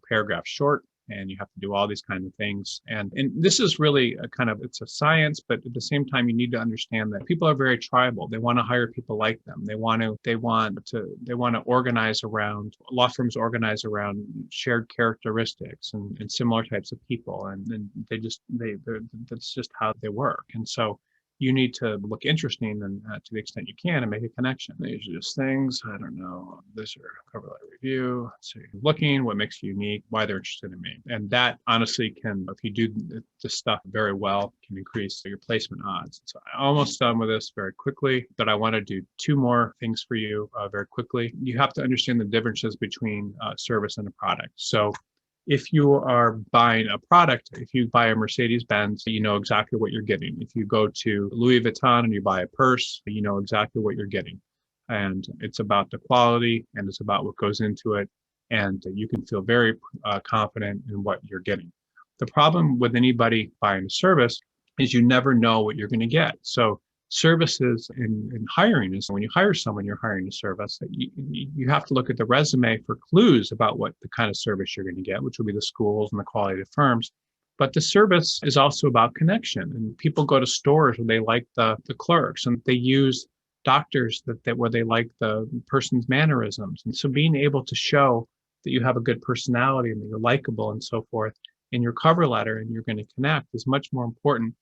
paragraph short, and you have to do all these kinds of things. And this is really it's a science, but at the same time, you need to understand that people are very tribal. They want to hire people like them. They want to organize around, law firms organize around shared characteristics and similar types of people. And that's just how they work. And so you need to look interesting and to the extent you can and make a connection. These are just things, I don't know, this or cover letter review. So you're looking, what makes you unique, why they're interested in me. And that honestly can, if you do this stuff very well, can increase your placement odds. So I'm almost done with this very quickly, but I want to do two more things for you very quickly. You have to understand the differences between service and a product. So if you are buying a product, if you buy a Mercedes-Benz, you know exactly what you're getting. If you go to Louis Vuitton and you buy a purse, you know exactly what you're getting. And it's about the quality and it's about what goes into it. And you can feel very confident in what you're getting. The problem with anybody buying a service is you never know what you're going to get. So services in hiring is when you hire someone, you're hiring a service. You have to look at the resume for clues about what the kind of service you're going to get, which will be the schools and the quality of firms. But the service is also about connection. And people go to stores where they like the clerks, and they use doctors where they like the person's mannerisms. And so being able to show that you have a good personality and that you're likable and so forth in your cover letter and you're going to connect is much more important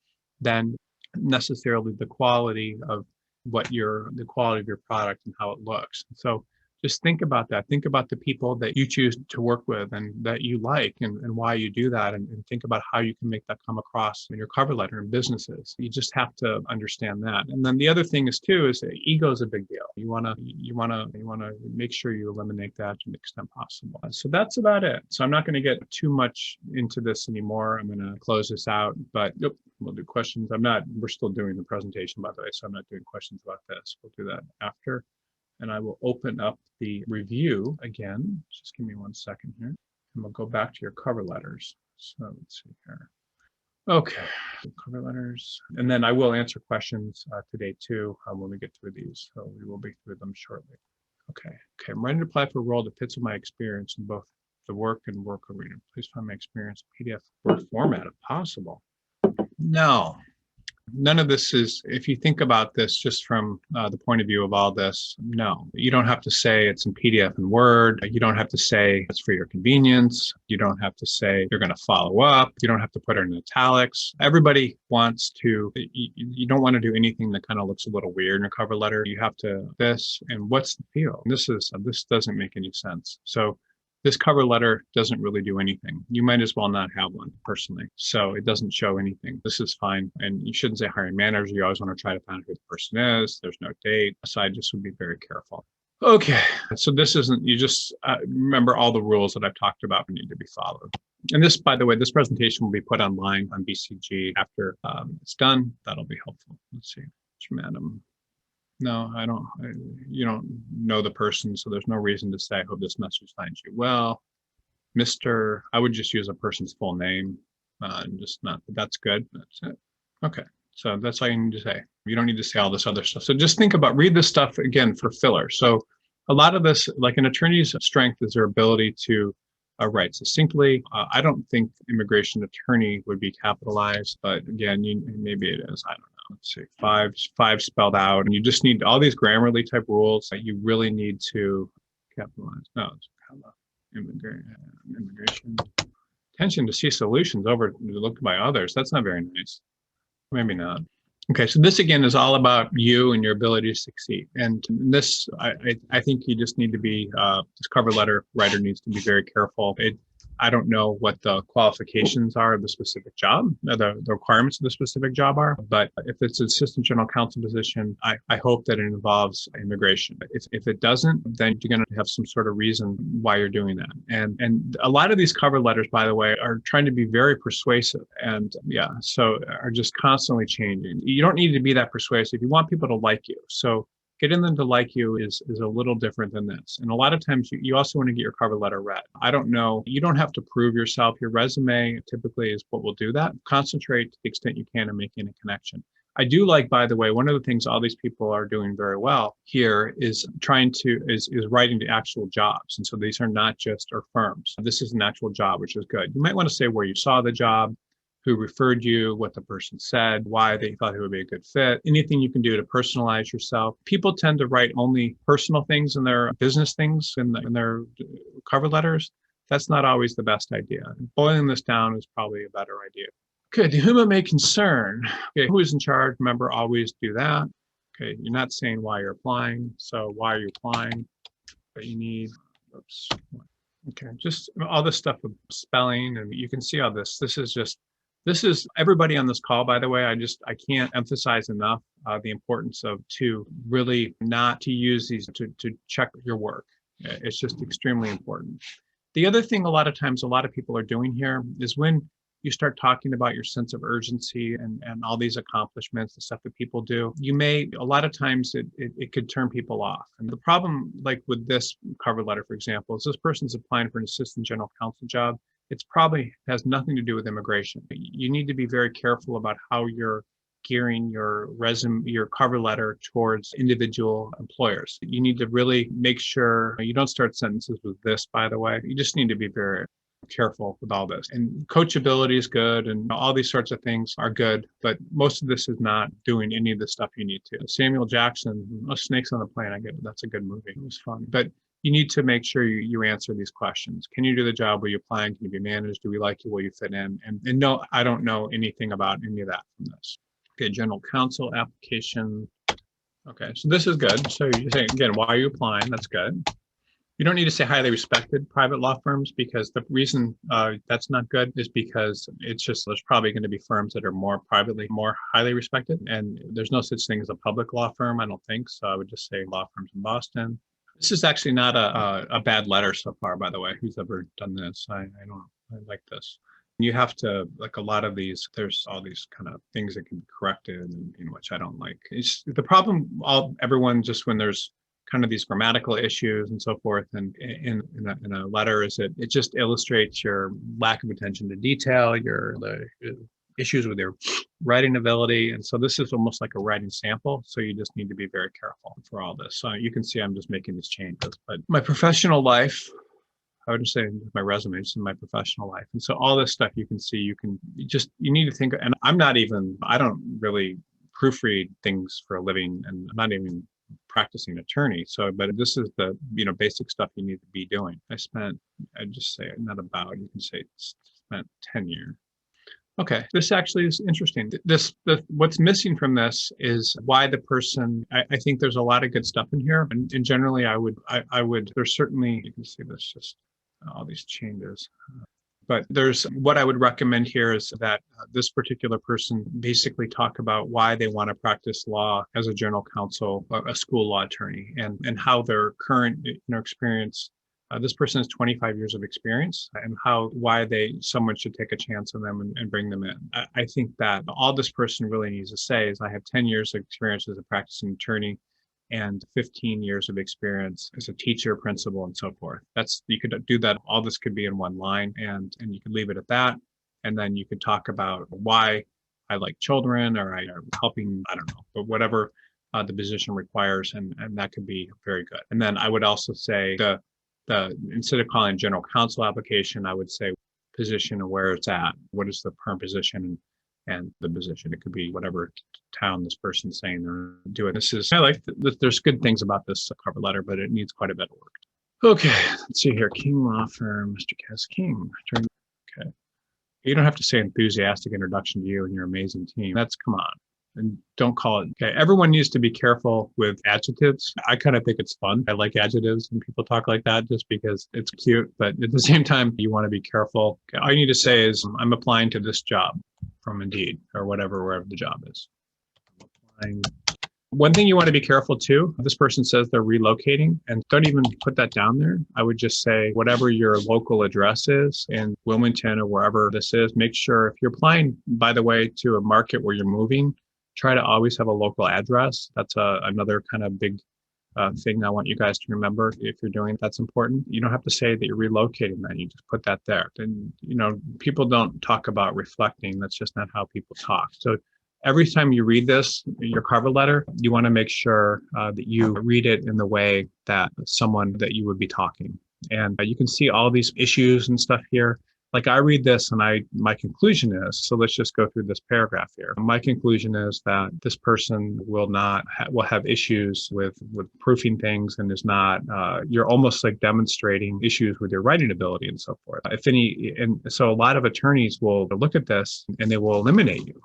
than necessarily the quality of the quality of your product and how it looks. So just think about that. Think about the people that you choose to work with and that you like and why you do that. And think about how you can make that come across in your cover letter in businesses. You just have to understand that. And then the other thing is ego is a big deal. You want to make sure you eliminate that to the extent possible. So that's about it. So I'm not going to get too much into this anymore. I'm going to close this out, but we'll do questions. We're still doing the presentation, by the way, so I'm not doing questions about this. We'll do that after. And I will open up the review again. Just give me 1 second here. And we'll go back to your cover letters. So let's see here. Okay, cover letters. And then I will answer questions today too when we get through these. So we will be through them shortly. Okay, I'm ready to apply for a role that fits with my experience in both the work and work arena. Please find my experience in PDF Word format if possible. No. None of this is, if you think about this just from the point of view of all this, no. You don't have to say it's in PDF and Word. You don't have to say it's for your convenience. You don't have to say you're going to follow up. You don't have to put it in italics. Everybody wants to, you don't want to do anything that kind of looks a little weird in a cover letter. You have to, and what's the feel? This doesn't make any sense. So this cover letter doesn't really do anything. You might as well not have one personally. So it doesn't show anything. This is fine. And you shouldn't say hiring manager. You always want to try to find out who the person is. There's no date. So I just would be very careful. Okay. So this isn't, you just remember all the rules that I've talked about need to be followed. And this, by the way, this presentation will be put online on BCG after it's done. That'll be helpful. Let's see. Madam. No, you don't know the person, so there's no reason to say, I hope this message finds you well. Mr. I would just use a person's full name, that's good. That's it. Okay, so that's all you need to say. You don't need to say all this other stuff. So just read this stuff again for filler. So a lot of this, like an attorney's strength is their ability to write succinctly. I don't think immigration attorney would be capitalized, but again, maybe it is, I don't know. Let's see, five spelled out, and you just need all these Grammarly type rules that you really need to capitalize. No, it's immigration. Attention to see solutions overlooked by others. That's not very nice. Maybe not. Okay, so this again is all about you and your ability to succeed. And this, I think you just need to be, this cover letter writer needs to be very careful. I don't know what the qualifications are of the specific job, the requirements of the specific job are, but if it's an assistant general counsel position, I hope that it involves immigration. If it doesn't, then you're going to have some sort of reason why you're doing that. And a lot of these cover letters, by the way, are trying to be very persuasive and so are just constantly changing. You don't need to be that persuasive. You want people to like you. So getting them to like you is a little different than this. And a lot of times you also want to get your cover letter read. I don't know, you don't have to prove yourself. Your resume typically is what will do that. Concentrate to the extent you can in making a connection. I do like, by the way, one of the things all these people are doing very well here is writing the actual jobs. And so these are not just our firms. This is an actual job, which is good. You might want to say where you saw the job, who referred you, what the person said, why they thought it would be a good fit, anything you can do to personalize yourself. People tend to write only personal things in their business things in their cover letters. That's not always the best idea. Boiling this down is probably a better idea. Okay, to whom it may concern. Okay, who is in charge? Remember, always do that. Okay, you're not saying why you're applying. So why are you applying? What you need. Oops. Okay, just all this stuff with spelling, and you can see all this. This is everybody on this call, by the way. I can't emphasize enough the importance of to really not to use these to check your work. It's just extremely important. The other thing a lot of times a lot of people are doing here is when you start talking about your sense of urgency and all these accomplishments, the stuff that people do, a lot of times it could turn people off. And the problem, like with this cover letter, for example, is this person's applying for an assistant general counsel job. It's probably has nothing to do with immigration. You need to be very careful about how you're gearing your resume, your cover letter towards individual employers. You need to really make sure you don't start sentences with this, by the way. You just need to be very careful with all this. And coachability is good and all these sorts of things are good, but most of this is not doing any of the stuff you need to. Samuel Jackson, Snakes on the Plane, I get it. That's a good movie. It was fun. But you need to make sure you answer these questions. Can you do the job? Will you apply? Can you be managed? Do we like you? Will you fit in? And no, I don't know anything about any of that from this. Okay, general counsel application. Okay, so this is good. So you say, again, why are you applying? That's good. You don't need to say highly respected private law firms, because the reason that's not good is because it's just there's probably going to be firms that are more highly respected, and there's no such thing as a public law firm, I don't think. So I would just say law firms in Boston. This is actually not a bad letter so far, by the way. Who's ever done this? I like this. You have to, like a lot of these, there's all these kind of things that can be corrected, and which I don't like. It's the problem. Everyone just when there's kind of these grammatical issues and so forth, and in a letter, is it just illustrates your lack of attention to detail, the issues with your writing ability, and so this is almost like a writing sample. So you just need to be very careful for all this. So you can see I'm just making these changes. But my professional life, I would just say my resume is in my professional life. And so all this stuff you can see, you need to think, and I don't really proofread things for a living, and I'm not even practicing attorney. So, but this is the, basic stuff you need to be doing. I'd just say, not about, you can say spent 10 years. Okay, this actually is interesting. What's missing from this is why the person, I think there's a lot of good stuff in here. And generally I would, there's certainly, you can see this, just all these changes. But what I would recommend here is that this particular person basically talk about why they want to practice law as a general counsel, a school law attorney, and how their current experience. This person has 25 years of experience, and why someone should take a chance on them and bring them in. I think that all this person really needs to say is, I have 10 years of experience as a practicing attorney and 15 years of experience as a teacher, principal, and so forth. You could do that. All this could be in one line, and you could leave it at that. And then you could talk about why I like children, or I'm helping, I don't know, but whatever the position requires, and that could be very good. And then I would also say instead of calling general counsel application, I would say position and where it's at. What is the current position and the position? It could be whatever town this person's saying they're doing. There's good things about this cover letter, but it needs quite a bit of work. Okay, let's see here. King Law Firm, Mr. Cass King. Okay. You don't have to say enthusiastic introduction to you and your amazing team. Come on. And don't call it. Okay, everyone needs to be careful with adjectives. I kind of think it's fun. I like adjectives when people talk like that, just because it's cute. But at the same time, you want to be careful. Okay, all you need to say is, I'm applying to this job from Indeed, or wherever the job is. One thing you want to be careful too, this person says they're relocating, and don't even put that down there. I would just say whatever your local address is in Wilmington or wherever this is, make sure if you're applying, by the way, to a market where you're moving, try to always have a local address. That's another kind of big thing I want you guys to remember. If you're doing that's important. You don't have to say that you're relocating that. You just put that there. And people don't talk about reflecting. That's just not how people talk. So every time you read your cover letter, you want to make sure that you read it in the way that someone that you would be talking. And you can see all these issues and stuff here. like I read this and my conclusion is, so let's just go through this paragraph here. My conclusion is that this person will have issues with proofing things, and is not, you're almost like demonstrating issues with your writing ability and so forth. And so a lot of attorneys will look at this and they will eliminate you,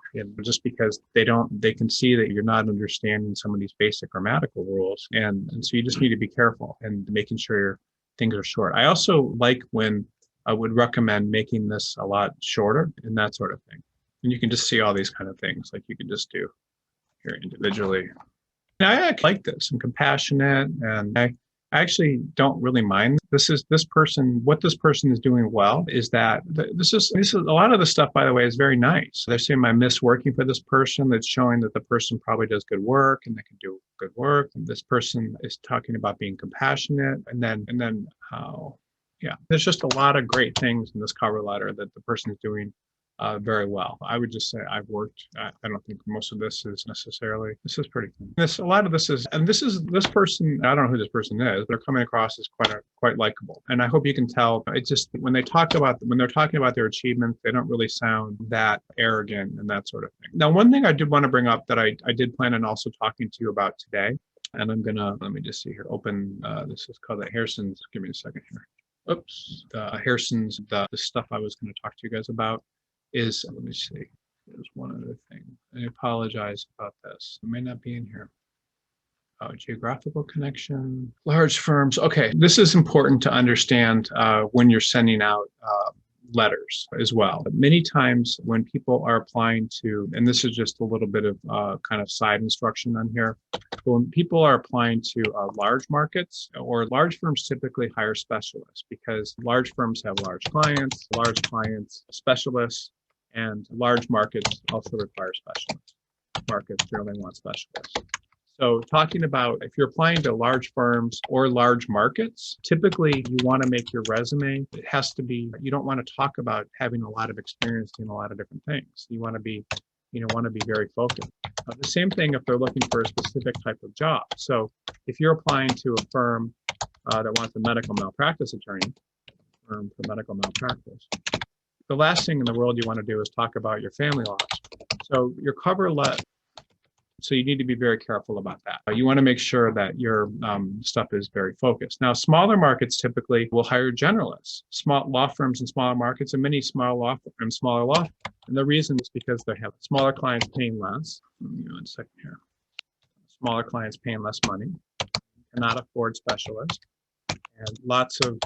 just because they can see that you're not understanding some of these basic grammatical rules. And so you just need to be careful and making sure your things are short. I also like when I would recommend making this a lot shorter and that sort of thing. And you can just see all these kind of things, like you can just do here individually. And I like this. I'm compassionate, and I actually don't really mind. What this person is doing well is that this is a lot of the stuff, by the way, is very nice. They're saying I miss working for this person. That's showing that the person probably does good work and they can do good work. And this person is talking about being compassionate, and then how. Yeah, there's just a lot of great things in this cover letter that the person is doing very well. I would just say I don't think most of this is necessarily, this is pretty cool. A lot of this is, and this person, I don't know who this person is, but they're coming across as quite likable. And I hope you can tell, it's just when they're talking about their achievements, they don't really sound that arrogant and that sort of thing. Now, one thing I did want to bring up that I did plan on also talking to you about today, and I'm gonna, let me just see here, open, this is called the Harrison's, give me a second here. Oops, the Harrison's, the stuff I was going to talk to you guys about is, let me see, there's one other thing. I apologize about this. It may not be in here. Oh, geographical connection, large firms. Okay, this is important to understand when you're sending out letters as well. But many times when people are applying to, and this is just a little bit of kind of side instruction on here, when people are applying to large markets, or large firms typically hire specialists, because large firms have large clients, specialists, and large markets also require specialists. Markets generally want specialists. So talking about, if you're applying to large firms or large markets, typically you want to make your resume, it has to be, you don't want to talk about having a lot of experience in a lot of different things. You want to be very focused. The same thing if they're looking for a specific type of job. So if you're applying to a firm that wants a medical malpractice attorney, firm for medical malpractice, the last thing in the world you want to do is talk about your family laws. So your cover letter, so you need to be very careful about that. You want to make sure that your stuff is very focused. Now, smaller markets typically will hire generalists, small law firms in smaller markets, and many smaller law firms. And the reason is because they have smaller clients paying less. Give me 1 second here. Smaller clients paying less money, cannot afford specialists, and lots of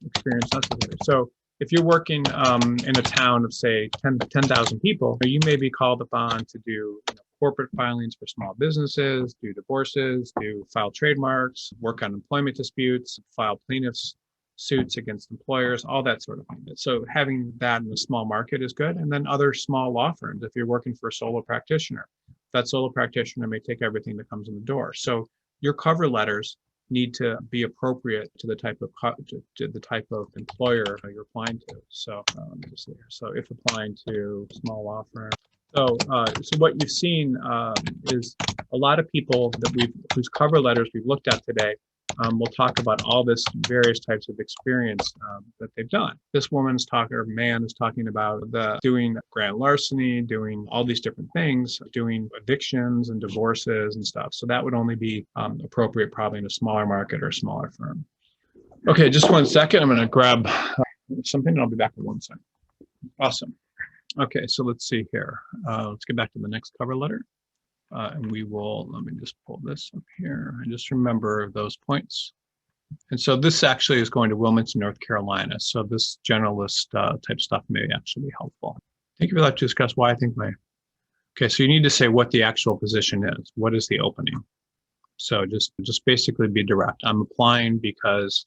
experience necessary. So if you're working in a town of, say, 10,000 people, you may be called upon to do corporate filings for small businesses, do divorces, file trademarks, work on employment disputes, file plaintiffs' suits against employers, all that sort of thing. So having that in a small market is good. And then other small law firms, if you're working for a solo practitioner, that solo practitioner may take everything that comes in the door. So your cover letters need to be appropriate to the type of employer you're applying to. So if applying to small law firm. So what you've seen is a lot of people whose cover letters we've looked at today will talk about all this various types of experience that they've done. This man is talking about doing grand larceny, doing all these different things, doing evictions and divorces and stuff. So that would only be appropriate probably in a smaller market or a smaller firm. Okay, just 1 second. I'm going to grab something and I'll be back in 1 second. Awesome. Okay, so let's see here. Let's get back to the next cover letter. And let me just pull this up here. I just remember those points. And so this actually is going to Wilmington, North Carolina. So this generalist type stuff may actually be helpful. Thank you for that to discuss why I think okay, so you need to say what the actual position is. What is the opening? So just basically be direct. I'm applying because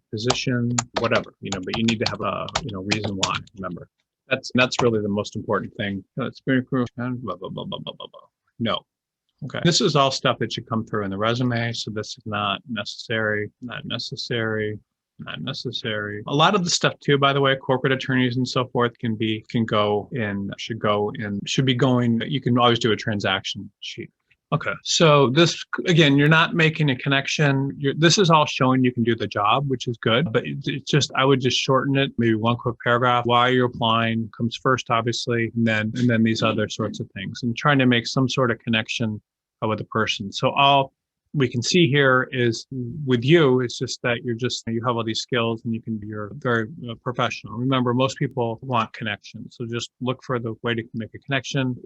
position, whatever, but you need to have a reason why, remember. That's really the most important thing. It's very crucial. Blah, blah, blah, blah, blah, blah, blah. No. Okay. This is all stuff that should come through in the resume. So this is not necessary, not necessary, not necessary. A lot of the stuff too, by the way, corporate attorneys and so forth should be going, you can always do a transaction sheet. Okay, so this, again, you're not making a connection. This is all showing you can do the job, which is good, but it's just, I would just shorten it, maybe one quick paragraph. Why you're applying comes first, obviously, and then these other sorts of things, and trying to make some sort of connection with the person. So all we can see here is with you, it's just that you have all these skills and you're very professional. Remember, most people want connection. So just look for the way to make a connection.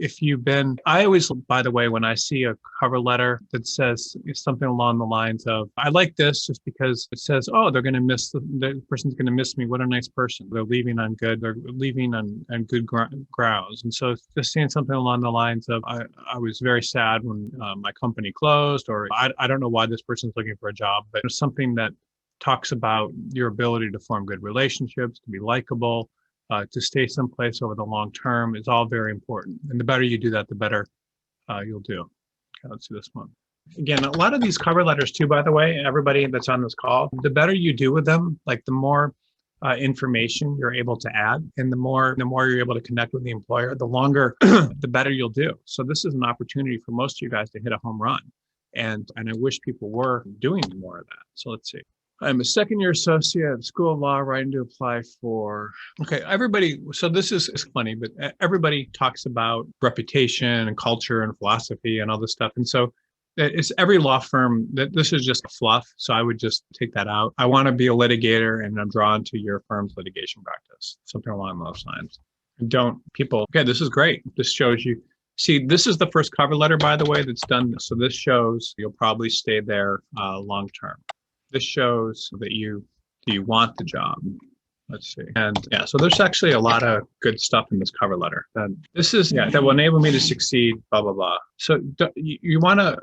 I always, by the way, when I see a cover letter that says something along the lines of, I like this just because it says, oh, the person's going to miss me. What a nice person. They're leaving on good grounds. And so just saying something along the lines of, I was very sad when my company closed, or I don't know why this person's looking for a job, but it's something that talks about your ability to form good relationships, to be likable, to stay someplace over the long term is all very important. And the better you do that, the better you'll do. Okay, let's do this one. Again, a lot of these cover letters too, by the way, everybody that's on this call, the better you do with them, like the more information you're able to add, and the more you're able to connect with the employer, the longer, the better you'll do. So this is an opportunity for most of you guys to hit a home run. And I wish people were doing more of that. So let's see. I'm a second-year associate at the School of Law, writing to apply for, okay, everybody, so this is funny, but everybody talks about reputation and culture and philosophy and all this stuff. And so it's every law firm that this is just fluff. So I would just take that out. I want to be a litigator and I'm drawn to your firm's litigation practice, something along those lines. Okay, this is great. This shows you. See, this is the first cover letter, by the way, that's done. So this shows you'll probably stay there long term. This shows that you want the job. Let's see. And yeah, so there's actually a lot of good stuff in this cover letter. That will enable me to succeed, blah, blah, blah. So you want to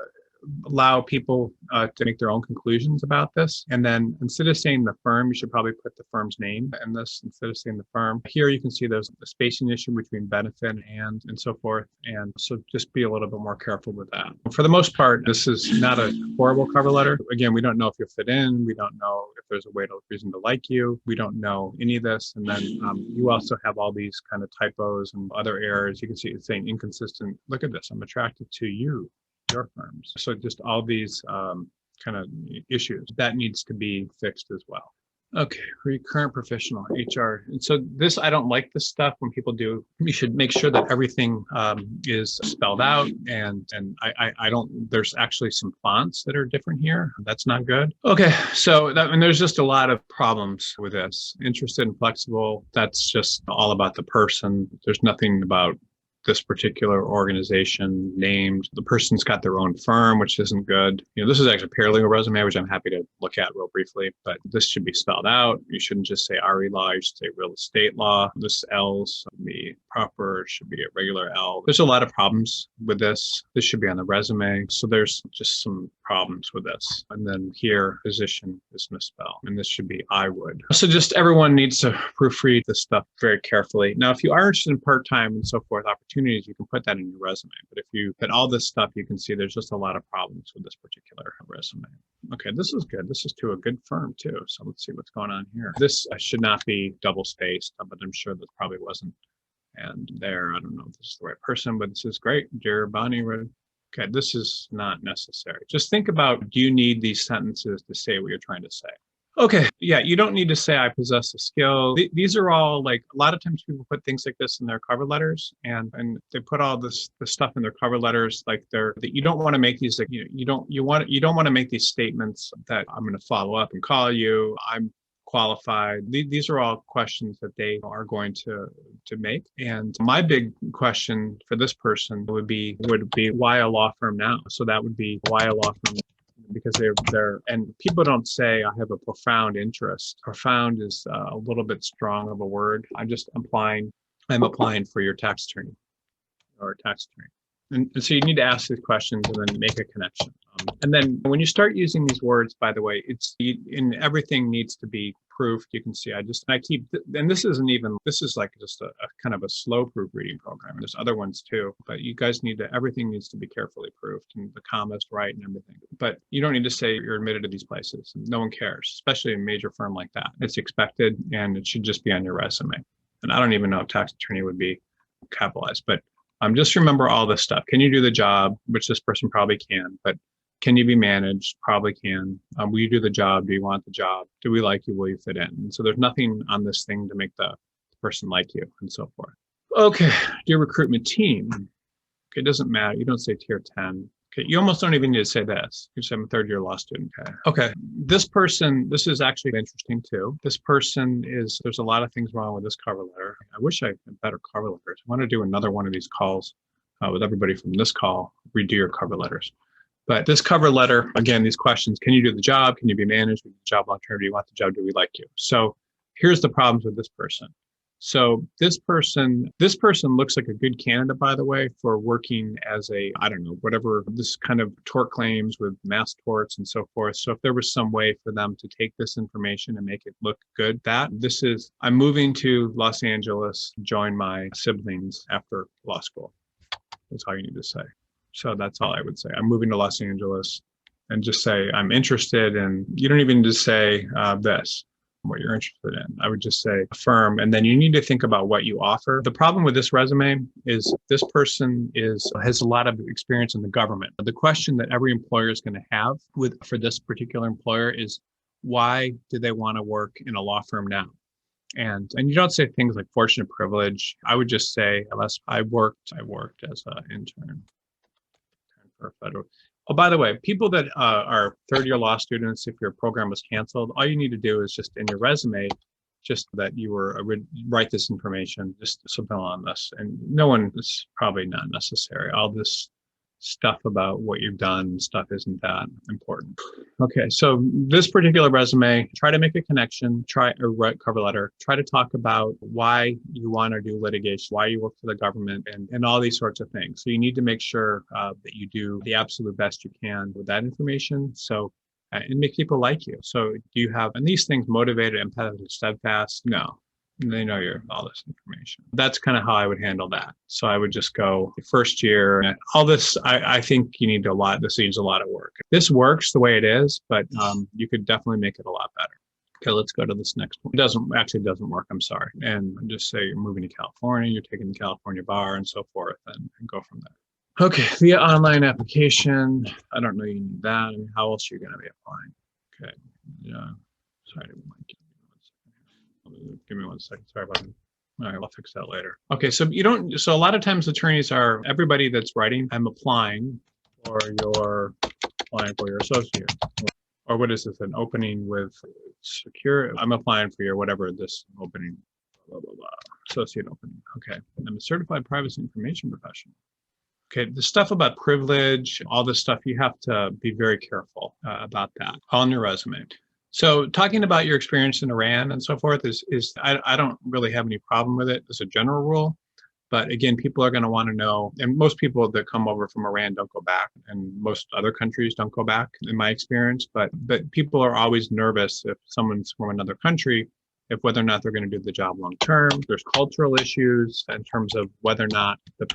allow people to make their own conclusions about this. And then instead of saying the firm, you should probably put the firm's name in this instead of saying the firm. Here you can see there's a spacing issue between benefit and so forth. And so just be a little bit more careful with that. For the most part, this is not a horrible cover letter. Again, we don't know if you'll fit in. We don't know if there's a reason to like you. We don't know any of this. And then you also have all these kind of typos and other errors. You can see it's saying inconsistent. Look at this. I'm attracted to you. Your firms. So just all these kind of issues that needs to be fixed as well. Okay, current professional HR. And so this, I don't like this stuff when people do. You should make sure that everything is spelled out. And I don't. There's actually some fonts that are different here. That's not good. Okay, so there's just a lot of problems with this. Interested and flexible. That's just all about the person. There's nothing about this particular organization named. The person's got their own firm, which isn't good. This is actually a paralegal resume, which I'm happy to look at real briefly, but this should be spelled out. You shouldn't just say RE law, you should say real estate law. This L's should be proper, it should be a regular L. There's a lot of problems with this. This should be on the resume. So there's just some problems with this. And then here, position is misspelled, and this should be I would. So just everyone needs to proofread this stuff very carefully. Now, if you are interested in part-time and so forth, opportunities, you can put that in your resume. But if you put all this stuff, you can see there's just a lot of problems with this particular resume. Okay, this is good. This is to a good firm too. So let's see what's going on here. This should not be double spaced, but I'm sure this probably wasn't. And there, I don't know if this is the right person, but this is great. Dear Bonnie, okay, this is not necessary. Just think about, do you need these sentences to say what you're trying to say? Okay, yeah, you don't need to say I possess a skill. These are all like, a lot of times people put things like this in their cover letters, and they put all this stuff in their cover letters like you don't want to make these, like you don't want to make these statements that I'm going to follow up and call you, I'm qualified. These are all questions that they are going to make. And my big question for this person would be why a law firm now? So that would be why a law firm, because they're and people don't say I have a profound interest. Profound is a little bit strong of a word. I'm applying for your tax attorney or tax attorney. And so you need to ask these questions and then make a connection. And then when you start using these words, by the way, everything needs to be proofed. You can see and this is like just a kind of a slow proofreading program. There's other ones too, but you guys everything needs to be carefully proofed and the commas right and everything. But you don't need to say you're admitted to these places. No one cares, especially a major firm like that. It's expected and it should just be on your resume. And I don't even know if tax attorney would be capitalized, but Just remember all this stuff. Can you do the job? Which this person probably can, but can you be managed? Probably can. Will you do the job? Do you want the job? Do we like you? Will you fit in? And so there's nothing on this thing to make the person like you and so forth. Okay, your recruitment team. Okay, it doesn't matter. You don't say tier 10. Okay, you almost don't even need to say this. You say I'm a third-year law student. Okay, this person, this is actually interesting too. This person is, there's a lot of things wrong with this cover letter. I wish I had better cover letters. I want to do another one of these calls with everybody from this call, redo your cover letters. But this cover letter, again, these questions, can you do the job? Can you be managed? With the job long term? Do you want the job? Do we like you? So here's the problems with this person. So this person looks like a good candidate, by the way, for working as a, I don't know, whatever, this kind of tort claims with mass torts and so forth. So if there was some way for them to take this information and make it look good, I'm moving to Los Angeles, join my siblings after law school. That's all you need to say. So that's all I would say. I'm moving to Los Angeles, and just say, I'm interested in, you don't even just say this, what you're interested in. I would just say affirm, and then you need to think about what you offer. The problem with this resume is this person has a lot of experience in the government. The question that every employer is going to have for this particular employer is, why do they want to work in a law firm now? And you don't say things like fortune and privilege. I would just say, unless I worked as an intern for federal. Oh, by the way, people that are third-year law students, if your program was canceled, all you need to do is just in your resume, just that you were write this information, just something on this. And it's probably not necessary. All this stuff about what you've done, stuff isn't that important. Okay, so this particular resume, try to make a connection, write cover letter, try to talk about why you want to do litigation, why you work for the government, and all these sorts of things. So you need to make sure that you do the absolute best you can with that information. So and make people like you. So do you have, and these things, motivated, empathetic, steadfast? No. They know all this information. That's kind of how I would handle that. So I would just go the first year, and all this, I think you need this needs a lot of work. This works the way it is, but you could definitely make it a lot better. Okay, let's go to this next one. It doesn't work, I'm sorry. And just say you're moving to California, you're taking the California bar and so forth, and go from there. Okay, the online application. I don't know you need that. I mean, how else are you going to be applying? Okay, yeah, sorry, give me 1 second. Sorry about that. All right, I'll fix that later. Okay, so so a lot of times attorneys everybody that's writing, I'm applying, or you're applying for your associate. Or what is this, an opening with secure? I'm applying for your whatever this opening, blah, blah, blah, associate opening. Okay, I'm a certified privacy information professional. Okay, the stuff about privilege, all this stuff, you have to be very careful about that on your resume. So talking about your experience in Iran and so forth I don't really have any problem with it as a general rule. But again, people are going to want to know, and most people that come over from Iran don't go back, and most other countries don't go back, in my experience. But people are always nervous if someone's from another country, whether or not they're going to do the job long term. There's cultural issues in terms of whether or not the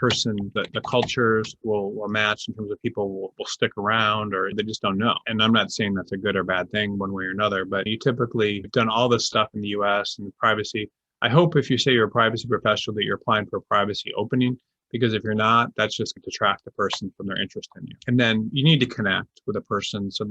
cultures will match, in terms of people will stick around, or they just don't know. And I'm not saying that's a good or bad thing one way or another, but you typically have done all this stuff in the US and privacy. I hope if you say you're a privacy professional that you're applying for a privacy opening, because if you're not, that's just going to detract the person from their interest in you. And then you need to connect with a person. So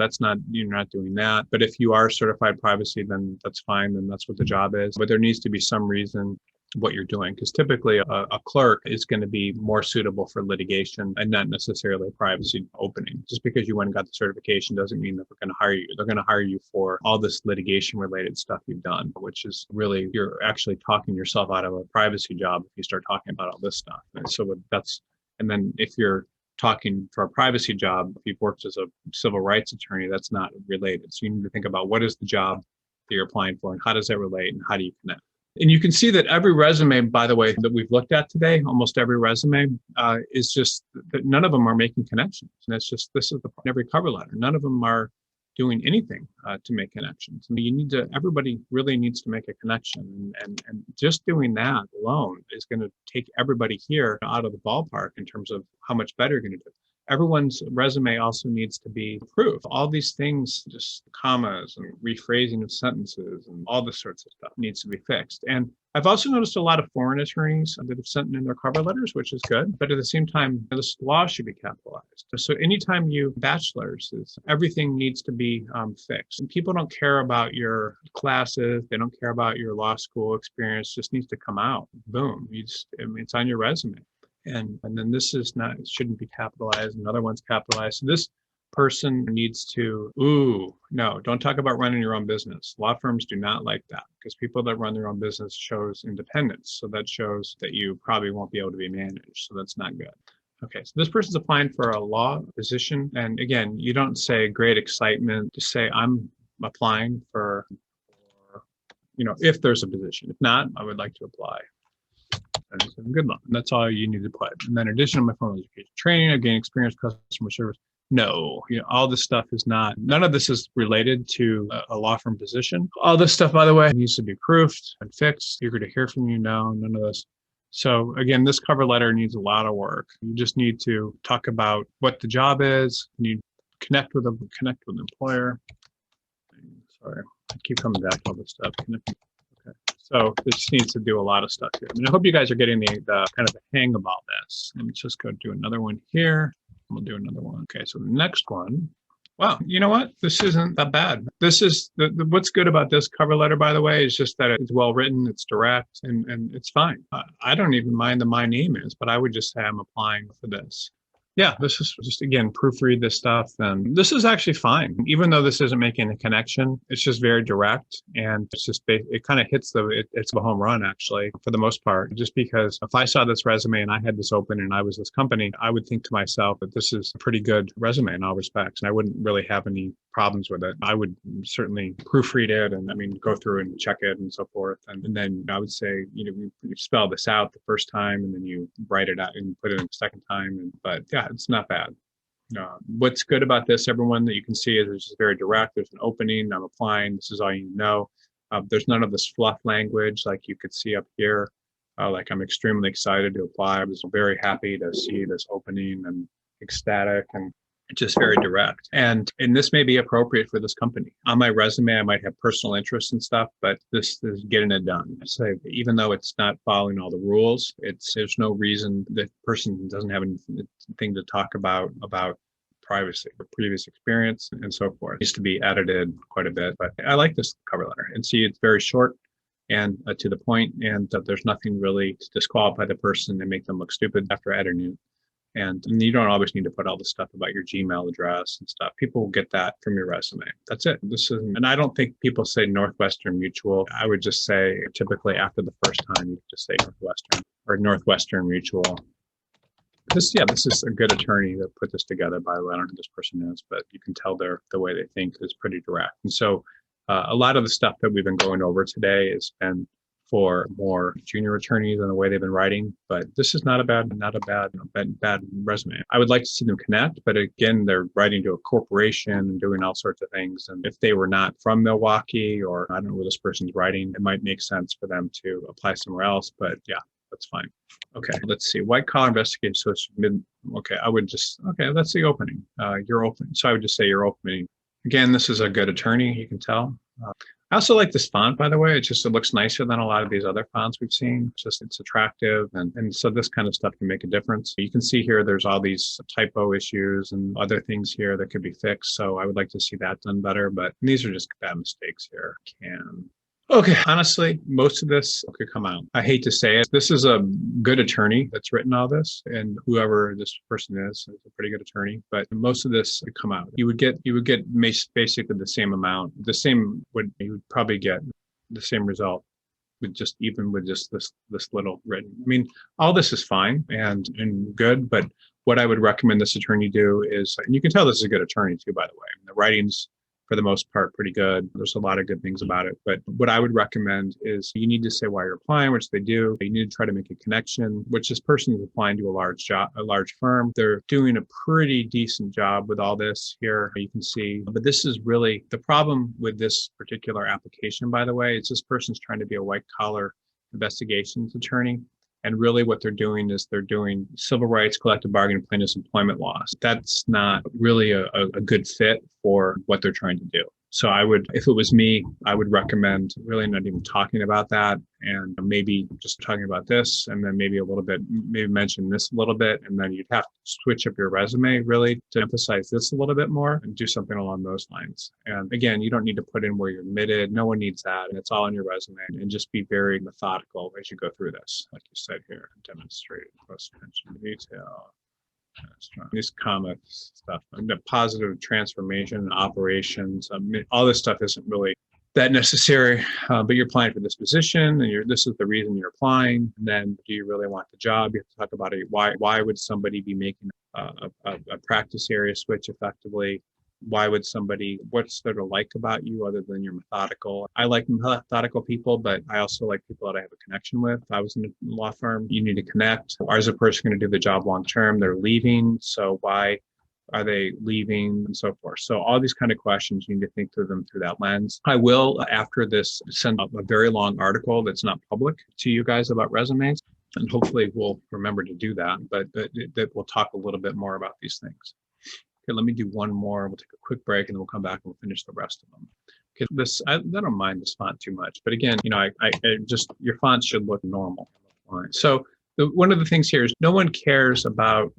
you're not doing that. But if you are certified privacy, then that's fine. Then that's what the job is. But there needs to be some reason what you're doing, because typically a clerk is going to be more suitable for litigation and not necessarily a privacy opening. Just because you went and got the certification doesn't mean that they're going to hire you. They're going to hire you for all this litigation related stuff you've done, which is really, you're actually talking yourself out of a privacy job if you start talking about all this stuff. And then if you're talking for a privacy job, if you've worked as a civil rights attorney, that's not related. So you need to think about what is the job that you're applying for and how does that relate and how do you connect? And you can see that every resume, by the way, that we've looked at today, almost every resume is just that none of them are making connections. And this is every cover letter. None of them are doing anything to make connections. And everybody really needs to make a connection. And just doing that alone is going to take everybody here out of the ballpark in terms of how much better you're going to do. everyone's resume also needs to be proof. All these things, just commas and rephrasing of sentences and all this sorts of stuff needs to be fixed. And I've also noticed a lot of foreign attorneys that have sent in their cover letters, which is good. But at the same time, this law should be capitalized. So anytime you bachelor's, everything needs to be fixed. And people don't care about your classes. They don't care about your law school experience. It just needs to come out. Boom. It's on your resume. And then this is not, it shouldn't be capitalized. Another one's capitalized. So this person needs to, no, don't talk about running your own business. Law firms do not like that because people that run their own business shows independence. So that shows that you probably won't be able to be managed. So that's not good. Okay, so this person's applying for a law position. And again, you don't say great excitement, just say I'm applying for, if there's a position. If not, I would like to apply. And so good luck. And that's all you need to put. And then in addition to my formal education training, I've gained experience customer service. No, all this stuff is not, none of this is related to a law firm position. All this stuff, by the way, needs to be proofed and fixed. Eager to hear from you. No, none of this. So again, this cover letter needs a lot of work. You just need to talk about what the job is. You need to connect with the employer. Sorry, I keep coming back to all this stuff. Okay. So this needs to do a lot of stuff here. I hope you guys are getting the kind of the hang of all this. Let me just go do another one here. We'll do another one. Okay, so the next one. Wow, you know what? This isn't that bad. This is what's good about this cover letter, by the way, is just that it's well written, it's direct, and it's fine. I don't even mind my name is, but I would just say I'm applying for this. Yeah, this is just, again, proofread this stuff. And this is actually fine. Even though this isn't making a connection, it's just very direct. And it's just, it kind of hits it's a home run, actually, for the most part. Just because if I saw this resume and I had this open and I was this company, I would think to myself that this is a pretty good resume in all respects. And I wouldn't really have any problems with it. I would certainly proofread it and go through and check it and so forth. And then I would say, you spell this out the first time and then you write it out and put it in the second time. But yeah, it's not bad. What's good about this, everyone, that you can see is it's just very direct. There's an opening. I'm applying. This is all you know. There's none of this fluff language like you could see up here. Like I'm extremely excited to apply. I was very happy to see this opening and ecstatic and just very direct. And this may be appropriate for this company. On my resume, I might have personal interests and stuff, but this is getting it done. So even though it's not following all the rules, there's no reason that person doesn't have anything to talk about privacy or previous experience and so forth. It needs to be edited quite a bit, but I like this cover letter. And see, it's very short and to the point, and there's nothing really to disqualify the person and make them look stupid after editing it. And you don't always need to put all the stuff about your Gmail address and stuff. People will get that from your resume. That's it. And I don't think people say Northwestern Mutual. I would just say typically after the first time, you just say Northwestern or Northwestern Mutual. This is a good attorney that put this together, by the way. I don't know who this person is, but you can tell the way they think is pretty direct. And so a lot of the stuff that we've been going over today has been for more junior attorneys and the way they've been writing, but this is not a bad resume. I would like to see them connect, but again, they're writing to a corporation and doing all sorts of things. And if they were not from Milwaukee, or I don't know where this person's writing, it might make sense for them to apply somewhere else. But yeah, that's fine. Okay, let's see. White collar investigation. So it's that's the opening. You're open. So I would just say you're opening. Again, this is a good attorney. You can tell. I also like this font, by the way. It looks nicer than a lot of these other fonts we've seen. It's attractive. And so this kind of stuff can make a difference. You can see here, there's all these typo issues and other things here that could be fixed. So I would like to see that done better, but these are just bad mistakes here. Okay, honestly, most of this could come out. I hate to say it. This is a good attorney that's written all this, and whoever this person is a pretty good attorney, but most of this could come out. You would get basically the same amount. You would probably get the same result with just this little written. I mean, all this is fine and good, but what I would recommend this attorney do is, and you can tell this is a good attorney too, by the way. The writing's for the most part pretty good. There's a lot of good things about it. But what I would recommend is you need to say why you're applying, which they do. You need to try to make a connection, which this person is applying to a large firm. They're doing a pretty decent job with all this here, you can see. But this is really the problem with this particular application, by the way. It's this person's trying to be a white collar investigations attorney. And really what they're doing is they're doing civil rights, collective bargaining, plaintiffs' employment laws. That's not really a good fit for what they're trying to do. So I would, if it was me, I would recommend really not even talking about that, and maybe just talking about this, and then maybe a little bit, maybe mention this a little bit, and then you'd have to switch up your resume really to emphasize this a little bit more and do something along those lines. And again, you don't need to put in where you're admitted. No one needs that. And it's all on your resume, and just be very methodical as you go through this. Like you said here, demonstrated close attention to detail. These comics stuff, the positive transformation and operations. I mean, all this stuff isn't really that necessary, but you're applying for this position, and this is the reason you're applying. And then, do you really want the job? You have to talk about it. Why would somebody be making a practice area switch effectively? Why would somebody, what's there to like about you other than you're methodical? I like methodical people, but I also like people that I have a connection with. If I was in a law firm, you need to connect. Or is a person going to do the job long term? They're leaving, so why are they leaving, and so forth. So all these kind of questions, you need to think through them through that lens. I will, after this, send out a very long article that's not public to you guys about resumes, and hopefully we'll remember to do that, but that we'll talk a little bit more about these things. Okay, let me do one more. We'll take a quick break, and then we'll come back and we'll finish the rest of them. Okay, I don't mind this font too much, but again, I just, your fonts should look normal. So one of the things here is no one cares about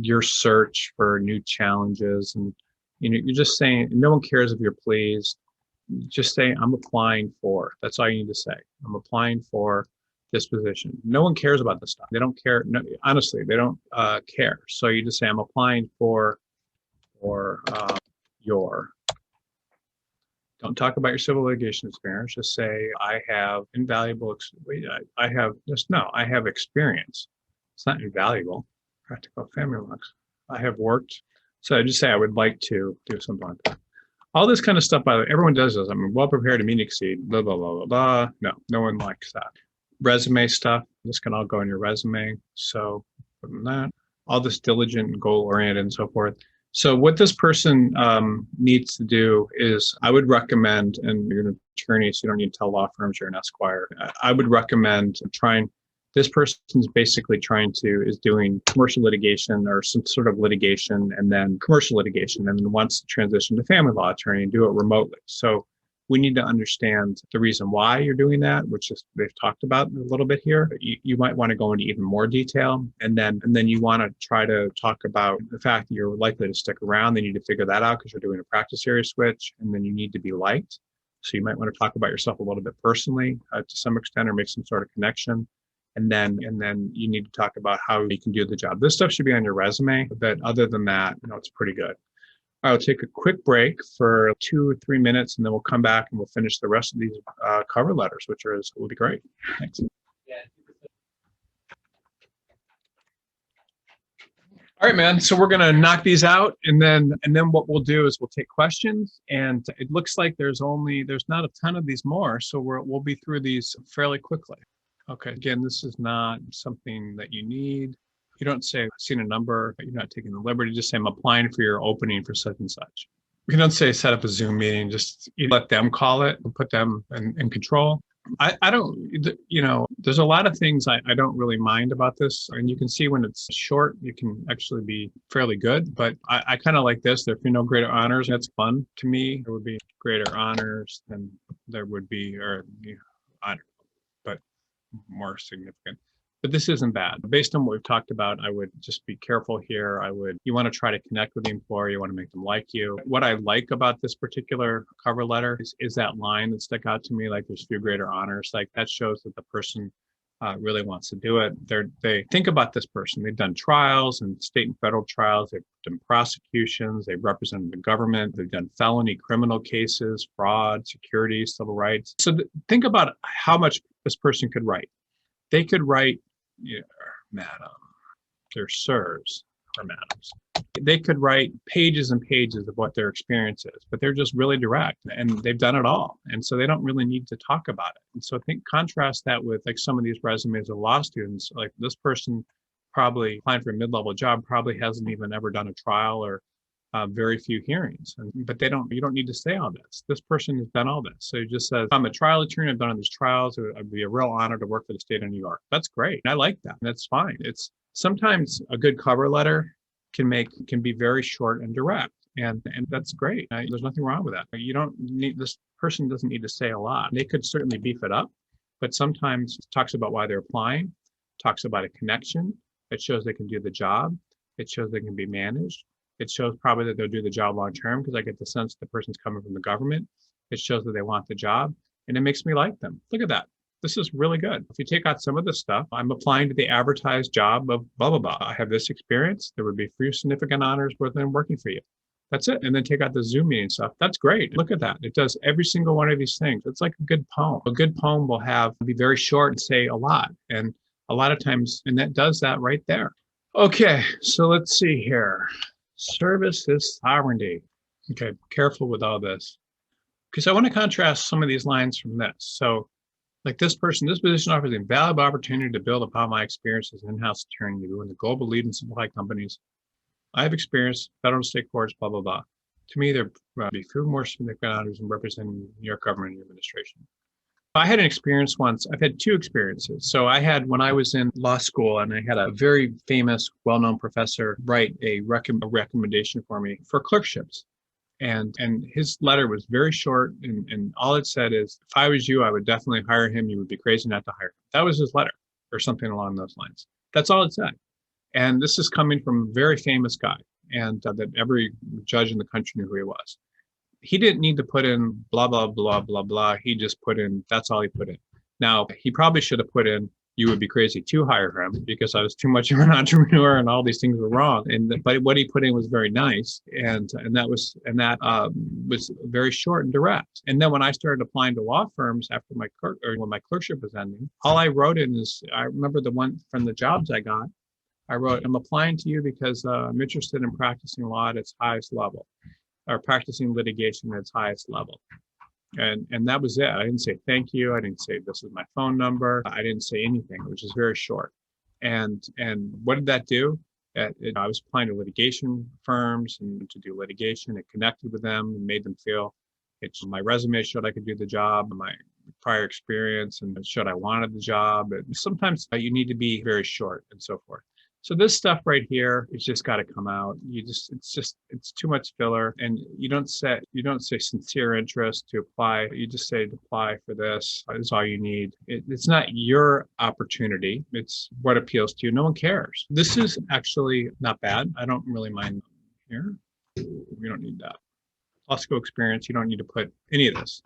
your search for new challenges, and you're just saying, no one cares if you're pleased. Just say, I'm applying for. That's all you need to say. I'm applying for this position. No one cares about this stuff. They don't care. No, honestly, they don't care. So you just say, I'm applying for your. Don't talk about your civil litigation experience. Just say, I have invaluable. I have experience. It's not invaluable. Practical family laws. I have worked. So I just say, I would like to do something like that. All this kind of stuff, by the way, everyone does this. I'm well prepared to meet and exceed, blah, blah, blah, blah, blah. No one likes that. Resume stuff, this can all go in your resume. So from that, all this diligent and goal-oriented and so forth. So what this person needs to do is, I would recommend, and you're an attorney, so you don't need to tell law firms you're an esquire. I would recommend this person's basically is doing commercial litigation or some sort of litigation, and then commercial litigation, and then wants to transition to family law attorney and do it remotely. So we need to understand the reason why you're doing that, which is they've talked about a little bit here. You might want to go into even more detail, and then you want to try to talk about the fact that you're likely to stick around. They need to figure that out because you're doing a practice area switch, and then you need to be liked. So you might want to talk about yourself a little bit personally to some extent, or make some sort of connection. And then you need to talk about how you can do the job. This stuff should be on your resume, but other than that, it's pretty good. I'll take a quick break for 2 or 3 minutes, and then we'll come back and we'll finish the rest of these cover letters, which will be great. Thanks. All right, man. So we're gonna knock these out, and then what we'll do is we'll take questions. And it looks like there's not a ton of these more, so we'll be through these fairly quickly. Okay. Again, this is not something that you need. You don't say, I've seen a number, but you're not taking the liberty. Just say, I'm applying for your opening for such and such. You don't say, set up a Zoom meeting. Just let them call it and put them in control. I don't, there's a lot of things I don't really mind about this. And you can see when it's short, you can actually be fairly good. But I kind of like this. There would be no greater honors. That's fun to me. There would be greater honors than there would be, or I don't know, but more significant. But this isn't bad. Based on what we've talked about, I would just be careful here. You want to try to connect with the employer. You want to make them like you. What I like about this particular cover letter is that line that stuck out to me, like there's few greater honors. Like that shows that the person really wants to do it. They think about this person. They've done trials and state and federal trials. They've done prosecutions. They've represented the government. They've done felony criminal cases, fraud, security, civil rights. So think about how much this person could write. They could write, madam, they're sirs or madams. They could write pages and pages of what their experience is, but they're just really direct and they've done it all. And so they don't really need to talk about it. And so I think contrast that with like some of these resumes of law students, like this person probably applying for a mid-level job, probably hasn't even ever done a trial or, very few hearings, but you don't need to say all this. This person has done all this. So it just says, I'm a trial attorney, I've done all these trials. It would be a real honor to work for the state of New York. That's great. I like that. That's fine. It's sometimes a good cover letter can be very short and direct. And that's great. There's nothing wrong with that. You don't need, this person doesn't need to say a lot. They could certainly beef it up, but sometimes it talks about why they're applying, talks about a connection. It shows they can do the job. It shows they can be managed. It shows probably that they'll do the job long term, because I get the sense the person's coming from the government. It shows that they want the job, and it makes me like them. Look at that. This is really good. If you take out some of the stuff, I'm applying to the advertised job of blah, blah, blah. I have this experience. There would be few significant honors within working for you. That's it. And then take out the Zoom meeting stuff. That's great. Look at that. It does every single one of these things. It's like a good poem. A good poem will be very short and say a lot. And a lot of times, and that does that right there. Okay, so let's see here. Service is sovereignty. Okay, careful with all this, because I want to contrast some of these lines from this. So like this position offers a valuable opportunity to build upon my experience as an in-house attorney in the global lead and supply companies. I have experience, federal and state courts, blah, blah, blah. To me, there will be few more significant honors in representing New York government and administration. I had an experience once. I've had two experiences. So I had, when I was in law school, and I had a very famous, well-known professor write a recommendation for me for clerkships. And his letter was very short, and all it said is, if I was you, I would definitely hire him. You would be crazy not to hire him. That was his letter, or something along those lines. That's all it said. And this is coming from a very famous guy, and that every judge in the country knew who he was. He didn't need to put in blah, blah, blah, blah, blah. He just put in, that's all he put in. Now, he probably should have put in, you would be crazy to hire him, because I was too much of an entrepreneur and all these things were wrong. But what he put in was very nice. And that was very short and direct. And then when I started applying to law firms after when my clerkship was ending, all I wrote in is, I remember the one from the jobs I got, I wrote, I'm applying to you because I'm interested in practicing law at its highest level, or practicing litigation at its highest level. And that was it. I didn't say thank you. I didn't say this is my phone number. I didn't say anything, which is very short. And what did that do? I was applying to litigation firms and to do litigation. It connected with them and made them feel my resume showed I could do the job, my prior experience, and it showed I wanted the job. And sometimes you need to be very short and so forth. So this stuff right here, it's just got to come out. It's too much filler. And you don't say sincere interest to apply. You just say to apply for this is all you need. It's not your opportunity. It's what appeals to you. No one cares. This is actually not bad. I don't really mind here. We don't need that. Law school experience, you don't need to put any of this.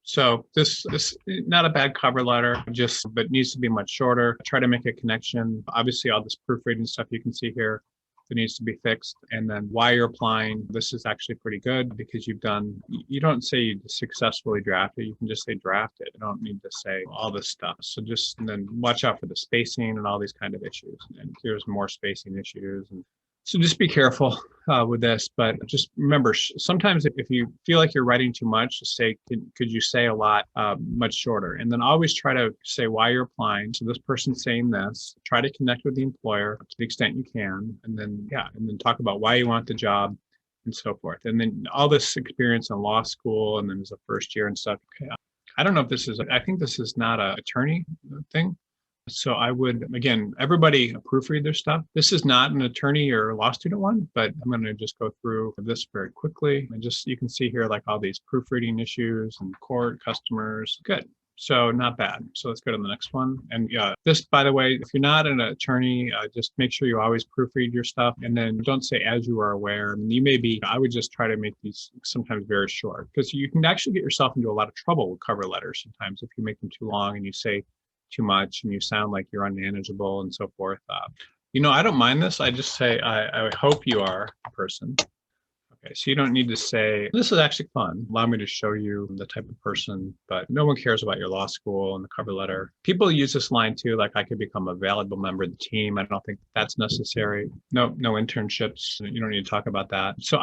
So this not a bad cover letter, but needs to be much shorter. Try to make a connection. Obviously, all this proofreading stuff you can see here, that needs to be fixed. And then why you're applying, this is actually pretty good, because you don't say you successfully drafted. You can just say drafted. You don't need to say all this stuff. So and then watch out for the spacing and all these kind of issues. And here's more spacing issues. And so just be careful with this, but just remember, sometimes if you feel like you're writing too much, just say, could you say a lot much shorter? And then always try to say why you're applying. So this person's saying this, try to connect with the employer to the extent you can. And then talk about why you want the job and so forth. And then all this experience in law school, and then as a first year and stuff. Okay. I don't know if I think this is not an attorney thing. So I would, again, everybody proofread their stuff. This is not an attorney or law student one, but I'm going to just go through this very quickly. And you can see here, like all these proofreading issues and court customers. Good. So not bad. So let's go to the next one. And this, by the way, if you're not an attorney, just make sure you always proofread your stuff. And then don't say, as you are aware. I mean, I would just try to make these sometimes very short, because you can actually get yourself into a lot of trouble with cover letters sometimes if you make them too long and you say too much and you sound like you're unmanageable and so forth. I don't mind this. I just say, I hope you are a person. Okay, so you don't need to say, this is actually fun. Allow me to show you the type of person, but no one cares about your law school and the cover letter. People use this line too, like I could become a valuable member of the team. I don't think that's necessary. No internships. You don't need to talk about that. So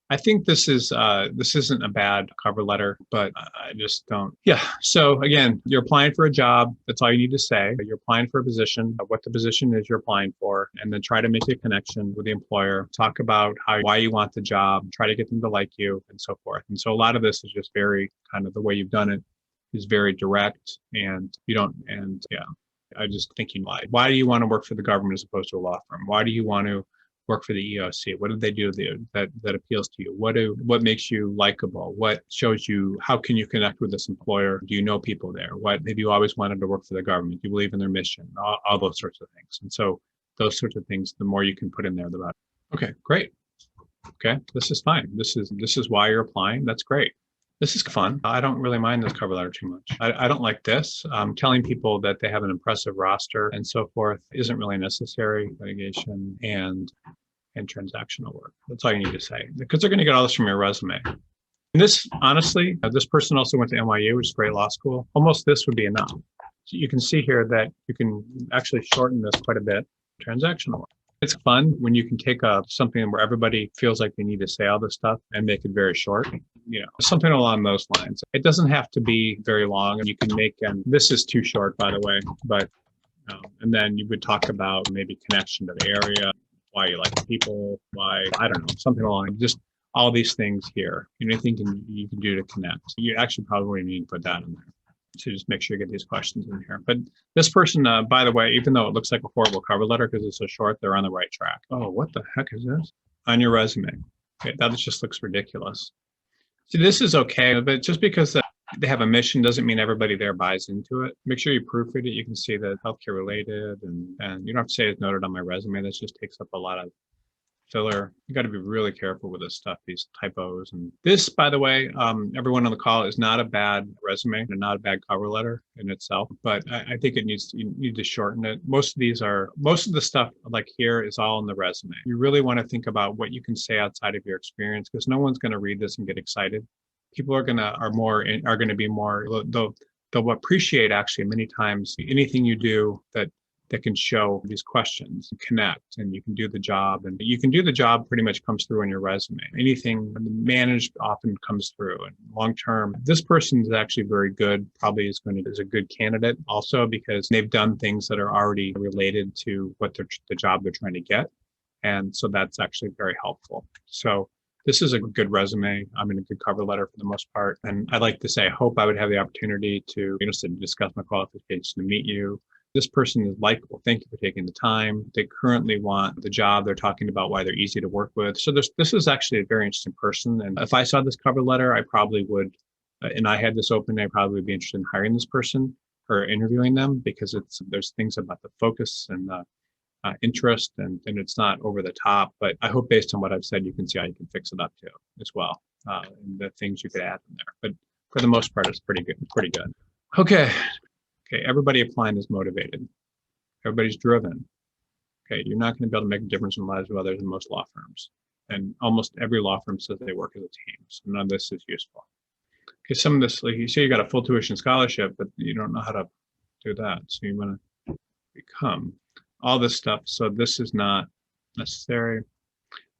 I think this isn't a bad cover letter, but I just don't. Yeah. So again, you're applying for a job. That's all you need to say. You're applying for a position, what the position is you're applying for, and then try to make a connection with the employer. Talk about why you want the job. Try to get them to like you, and so forth. And so a lot of this is just very kind of the way you've done it is very direct, and you don't. And yeah, I just think you lie. Why do you want to work for the government as opposed to a law firm? Why do you want to work for the EOC? What did they do that appeals to you? What makes you likable? What shows you, how can you connect with this employer? Do you know people there? What have you always wanted to work for the government? Do you believe in their mission? All those sorts of things. And so those sorts of things, the more you can put in there, the better. Okay, great. Okay, this is fine. This is why you're applying. That's great. This is fun. I don't really mind this cover letter too much. I don't like this. Telling people that they have an impressive roster and so forth isn't really necessary. Litigation and transactional work. That's all you need to say, because they're going to get all this from your resume. And this, honestly, this person also went to NYU, which is a great law school. Almost this would be enough. So you can see here that you can actually shorten this quite a bit. Transactional work. It's fun when you can take something where everybody feels like they need to say all this stuff and make it very short. Something along those lines. It doesn't have to be very long. You can make, and this is too short, by the way, but, and then you would talk about maybe connection to the area, why you like the people, why, I don't know, something along, just all these things here. Anything you can do to connect. You actually probably need to put that in there. So just make sure you get these questions in here. But this person, by the way, even though it looks like a horrible cover letter because it's so short, they're on the right track. Oh, what the heck is this? On your resume. Okay, that just looks ridiculous. See, this is okay, but just because they have a mission doesn't mean everybody there buys into it. Make sure you proofread it. You can see that healthcare related, and you don't have to say it's noted on my resume. That just takes up a lot of filler. You got to be really careful with this stuff, these typos. And this, by the way, everyone on the call, is not a bad resume and not a bad cover letter in itself, but I think you need to shorten it. Most of the stuff like here is all in the resume. You really want to think about what you can say outside of your experience, because no one's going to read this and get excited. People are going to be more, they'll appreciate actually many times anything you do that can show these questions, connect, and you can do the job. And you can do the job pretty much comes through on your resume. Anything managed often comes through. And long term, this person is actually very good, probably is a good candidate also because they've done things that are already related to what the job they're trying to get. And so that's actually very helpful. So this is a good resume. I'm in a good cover letter for the most part. And I'd like to say, I hope I would have the opportunity to discuss my qualifications, to meet you. This person is likable. Thank you for taking the time. They currently want the job. They're talking about why they're easy to work with. So this is actually a very interesting person. And if I saw this cover letter, I probably would, and I had this open, I probably would be interested in hiring this person or interviewing them, because there's things about the focus and the interest, and it's not over the top. But I hope based on what I've said, you can see how you can fix it up too as well, and the things you could add in there. But for the most part, it's pretty good. Okay, everybody applying is motivated. Everybody's driven. Okay, you're not going to be able to make a difference in the lives of others in most law firms. And almost every law firm says they work as a team. So none of this is useful. Okay, some of this, like you say you got a full tuition scholarship, but you don't know how to do that. So you want to become all this stuff. So this is not necessary.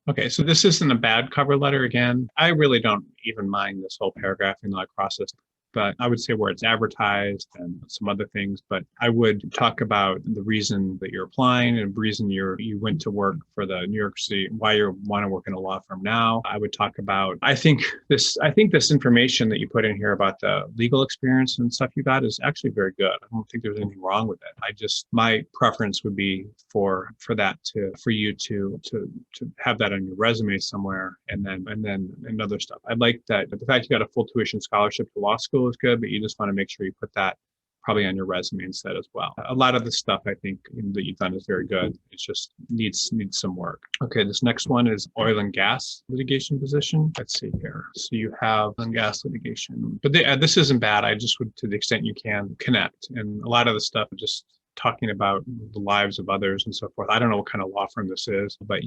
Okay, so this isn't a bad cover letter again. I really don't even mind this whole paragraph in the process, but I would say where it's advertised and some other things. But I would talk about the reason that you're applying and the reason you went to work for the New York City, why you want to work in a law firm now. I would talk about, I think this information that you put in here about the legal experience and stuff you got is actually very good. I don't think there's anything wrong with it. My preference would be for you to have that on your resume somewhere, and then other stuff. I like that the fact you got a full tuition scholarship to law school is good, but you just want to make sure you put that probably on your resume instead as well. A lot of the stuff I think that you've done is very good. It just needs some work. Okay, this next one is oil and gas litigation position. Let's see here. So you have oil and gas litigation, but this isn't bad. I just would, to the extent you can, connect. And a lot of the stuff just talking about the lives of others and so forth. I don't know what kind of law firm this is, but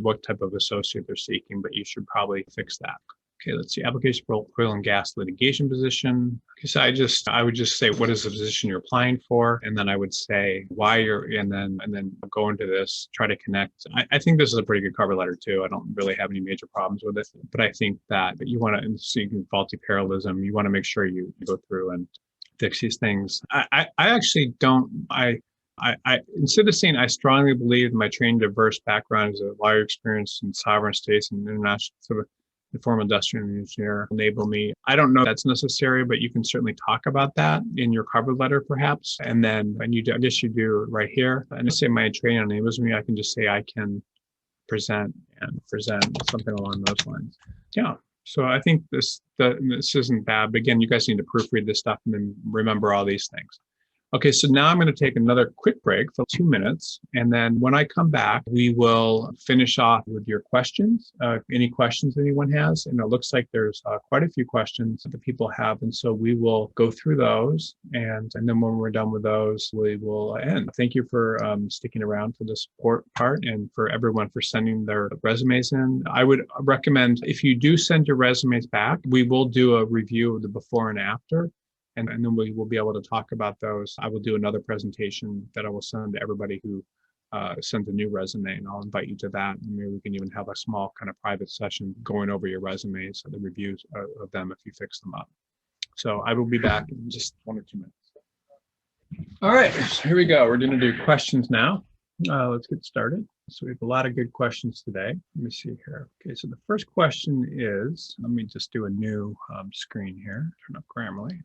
what type of associate they're seeking, but you should probably fix that. Okay, let's see. Application for oil and gas litigation position. Okay, so I would just say what is the position you're applying for, and then I would say why you're, and then go into this, try to connect. I think this is a pretty good cover letter too. I don't really have any major problems with it, but I think that you want to, so you can faulty parallelism. You want to make sure you go through and fix these things. I actually don't. Instead of saying I strongly believe my trained diverse background as a lawyer experience in sovereign states and international sort of the former industrial engineer enable me. I don't know if that's necessary, but you can certainly talk about that in your cover letter, perhaps. And then, I guess you do right here. And I say my training enables me. I can just say I can present something along those lines. Yeah. So I think this isn't bad. But again, you guys need to proofread this stuff and then remember all these things. Okay, so now I'm going to take another quick break for 2 minutes. And then when I come back, we will finish off with your questions, any questions anyone has. And it looks like there's quite a few questions that people have. And so we will go through those. And then when we're done with those, we will end. Thank you for sticking around for the support part and for everyone for sending their resumes in. I would recommend if you do send your resumes back, we will do a review of the before and after. And then we will be able to talk about those. I will do another presentation that I will send to everybody who sends a new resume, and I'll invite you to that. And maybe we can even have a small kind of private session going over your resumes and the reviews of them if you fix them up. So I will be back in just 1 or 2 minutes. All right, so here we go. We're going to do questions now. Let's get started. So we have a lot of good questions today. Let me see here. Okay, so the first question is, let me just do a new screen here. Turn up Grammarly.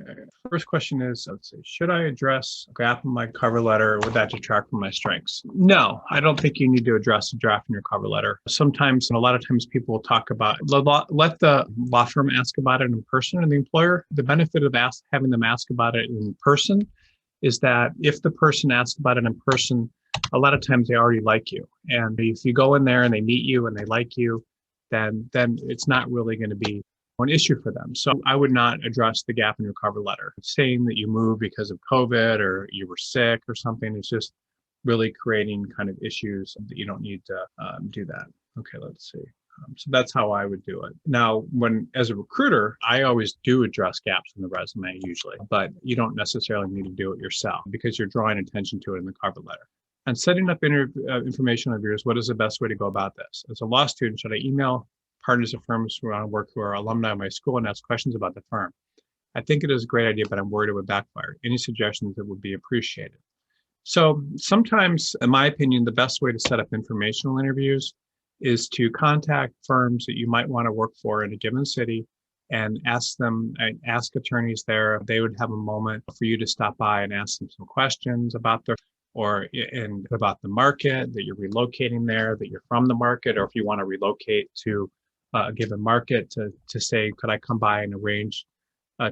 Okay. First question is, let's see, should I address a gap in my cover letter? Would that detract from my strengths? No, I don't think you need to address a draft in your cover letter. Sometimes, and a lot of times people will talk about, let the law firm ask about it in person and the employer. The benefit of having them ask about it in person is that if the person asks about it in person, a lot of times they already like you. And if you go in there and they meet you and they like you, then it's not really going to be an issue for them. So I would not address the gap in your cover letter. Saying that you moved because of COVID or you were sick or something, it's just really creating kind of issues that you don't need to do that. Okay, let's see. So that's how I would do it. Now, as a recruiter, I always do address gaps in the resume usually, but you don't necessarily need to do it yourself because you're drawing attention to it in the cover letter. And setting up information interviews, what is the best way to go about this? As a law student, should I email partners of firms who are alumni of my school and ask questions about the firm? I think it is a great idea, but I'm worried it would backfire. Any suggestions that would be appreciated? So sometimes, in my opinion, the best way to set up informational interviews is to contact firms that you might want to work for in a given city and ask attorneys there if they would have a moment for you to stop by and ask them some questions about about the market, that you're relocating there, that you're from the market, or if you want to relocate to a given market to say, could I come by and arrange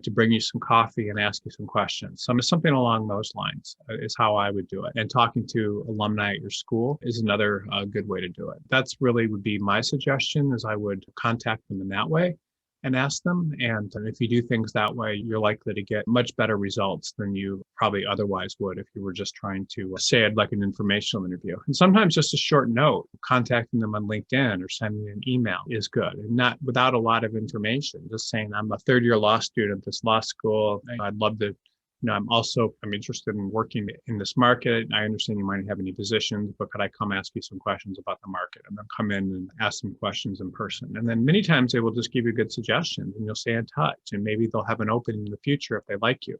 to bring you some coffee and ask you some questions? Something along those lines is how I would do it. And talking to alumni at your school is another good way to do it. That's really would be my suggestion, is I would contact them in that way and ask them. And if you do things that way, you're likely to get much better results than you probably otherwise would if you were just trying to say I'd like an informational interview. And sometimes just a short note, contacting them on LinkedIn or sending an email is good, and not without a lot of information. Just saying, I'm a third-year law student at this law school. I'd love to, I'm interested in working in this market. I understand you might have any positions, but could I come ask you some questions about the market? And then come in and ask some questions in person. And then many times they will just give you good suggestions and you'll stay in touch, and maybe they'll have an opening in the future if they like you.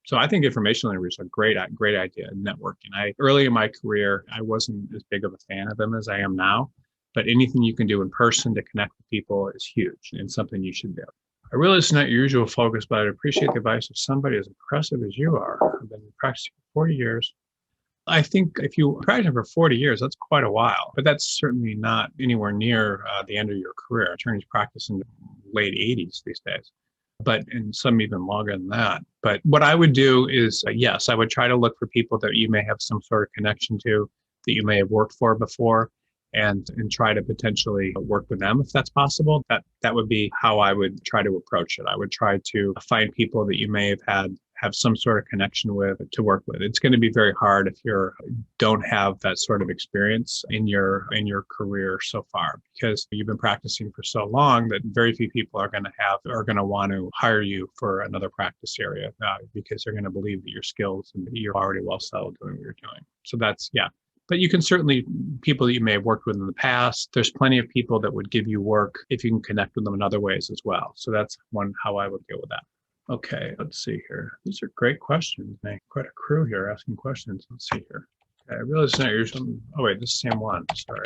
So I think informational interviews are a great idea in networking. Early in my career, I wasn't as big of a fan of them as I am now, but anything you can do in person to connect with people is huge and something you should do. I realize it's not your usual focus, but I'd appreciate the advice of somebody as impressive as you are. I've been practicing for 40 years. I think if you practice for 40 years, that's quite a while, but that's certainly not anywhere near the end of your career. Attorneys practice in the late 80s these days, and some even longer than that. But what I would do is, yes, I would try to look for people that you may have some sort of connection to, that you may have worked for before, and try to potentially work with them if that's possible. That would be how I would try to approach it. I would try to find people that you may have have some sort of connection with to work with. It's going to be very hard if you don't have that sort of experience in your career so far, because you've been practicing for so long that very few people are going to want to hire you for another practice area because they're going to believe that your skills and that you're already well settled doing what you're doing. So that's, yeah. But you can certainly, people that you may have worked with in the past, there's plenty of people that would give you work if you can connect with them in other ways as well. So that's how I would deal with that. Okay, let's see here. These are great questions. Quite a crew here asking questions. Let's see here. Okay, I realize it's not usually, oh wait, this is the same one, sorry.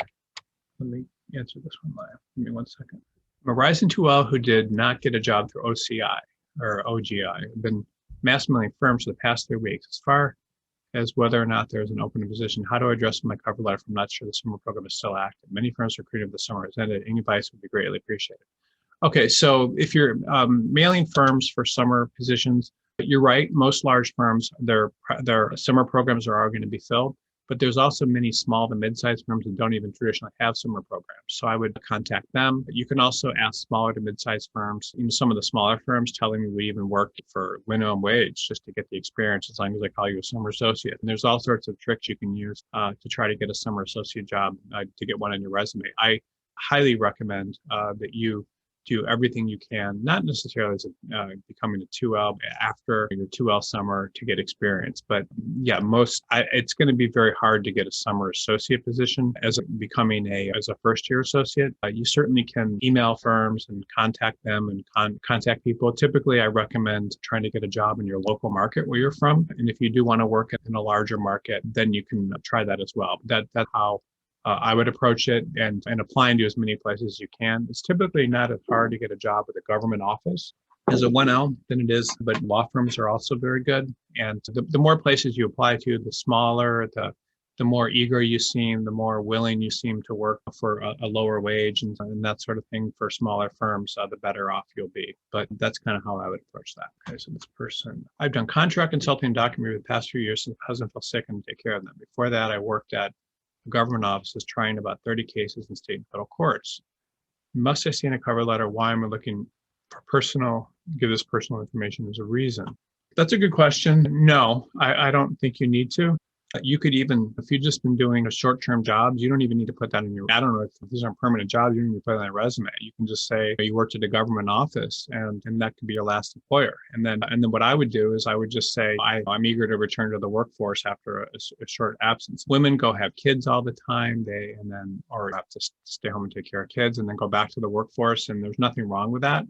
Let me answer this one live. Give me 1 second. I'm a rising 2L who did not get a job through OCI or OGI. I've been mass mailing firms for the past 3 weeks. As far as whether or not there's an open position, how do I address my cover letter if I'm not sure the summer program is still active? Many firms are creative the summer has ended. Any advice would be greatly appreciated. Okay, so if you're mailing firms for summer positions, you're right. Most large firms, their summer programs are all going to be filled, but there's also many small to mid-sized firms that don't even traditionally have summer programs. So I would contact them. You can also ask smaller to mid-sized firms, even some of the smaller firms telling me we even worked for minimum wage just to get the experience, as long as they call you a summer associate. And there's all sorts of tricks you can use to try to get a summer associate job, to get one on your resume. I highly recommend that you do everything you can, not necessarily as becoming a 2L after your 2L summer to get experience, but yeah, it's going to be very hard to get a summer associate position as a first year associate. You certainly can email firms and contact them and contact people. Typically, I recommend trying to get a job in your local market where you're from, and if you do want to work in a larger market, then you can try that as well. That's how I would approach it, and applying to as many places as you can. It's typically not as hard to get a job at a government office as a 1L than it is, but law firms are also very good. And the more places you apply to, the smaller, the more eager you seem, the more willing you seem to work for a lower wage and that sort of thing for smaller firms, the better off you'll be. But that's kind of how I would approach that. Okay, so this person, I've done contract consulting and documentary for the past few years since my husband fell sick and take care of them. Before that, I worked at government offices trying about 30 cases in state and federal courts. Must I see in a cover letter why am I looking for give this personal information as a reason? That's a good question. No, I don't think you need to. You could even, if you've just been doing a short-term jobs, you don't even need to put that in I don't know if these are permanent jobs, you don't need to put that on a resume. You can just say you worked at a government office and that could be your last employer. And then what I would do is I would just say, I'm eager to return to the workforce after a short absence. Women go have kids all the time, or have to stay home and take care of kids and then go back to the workforce. And there's nothing wrong with that.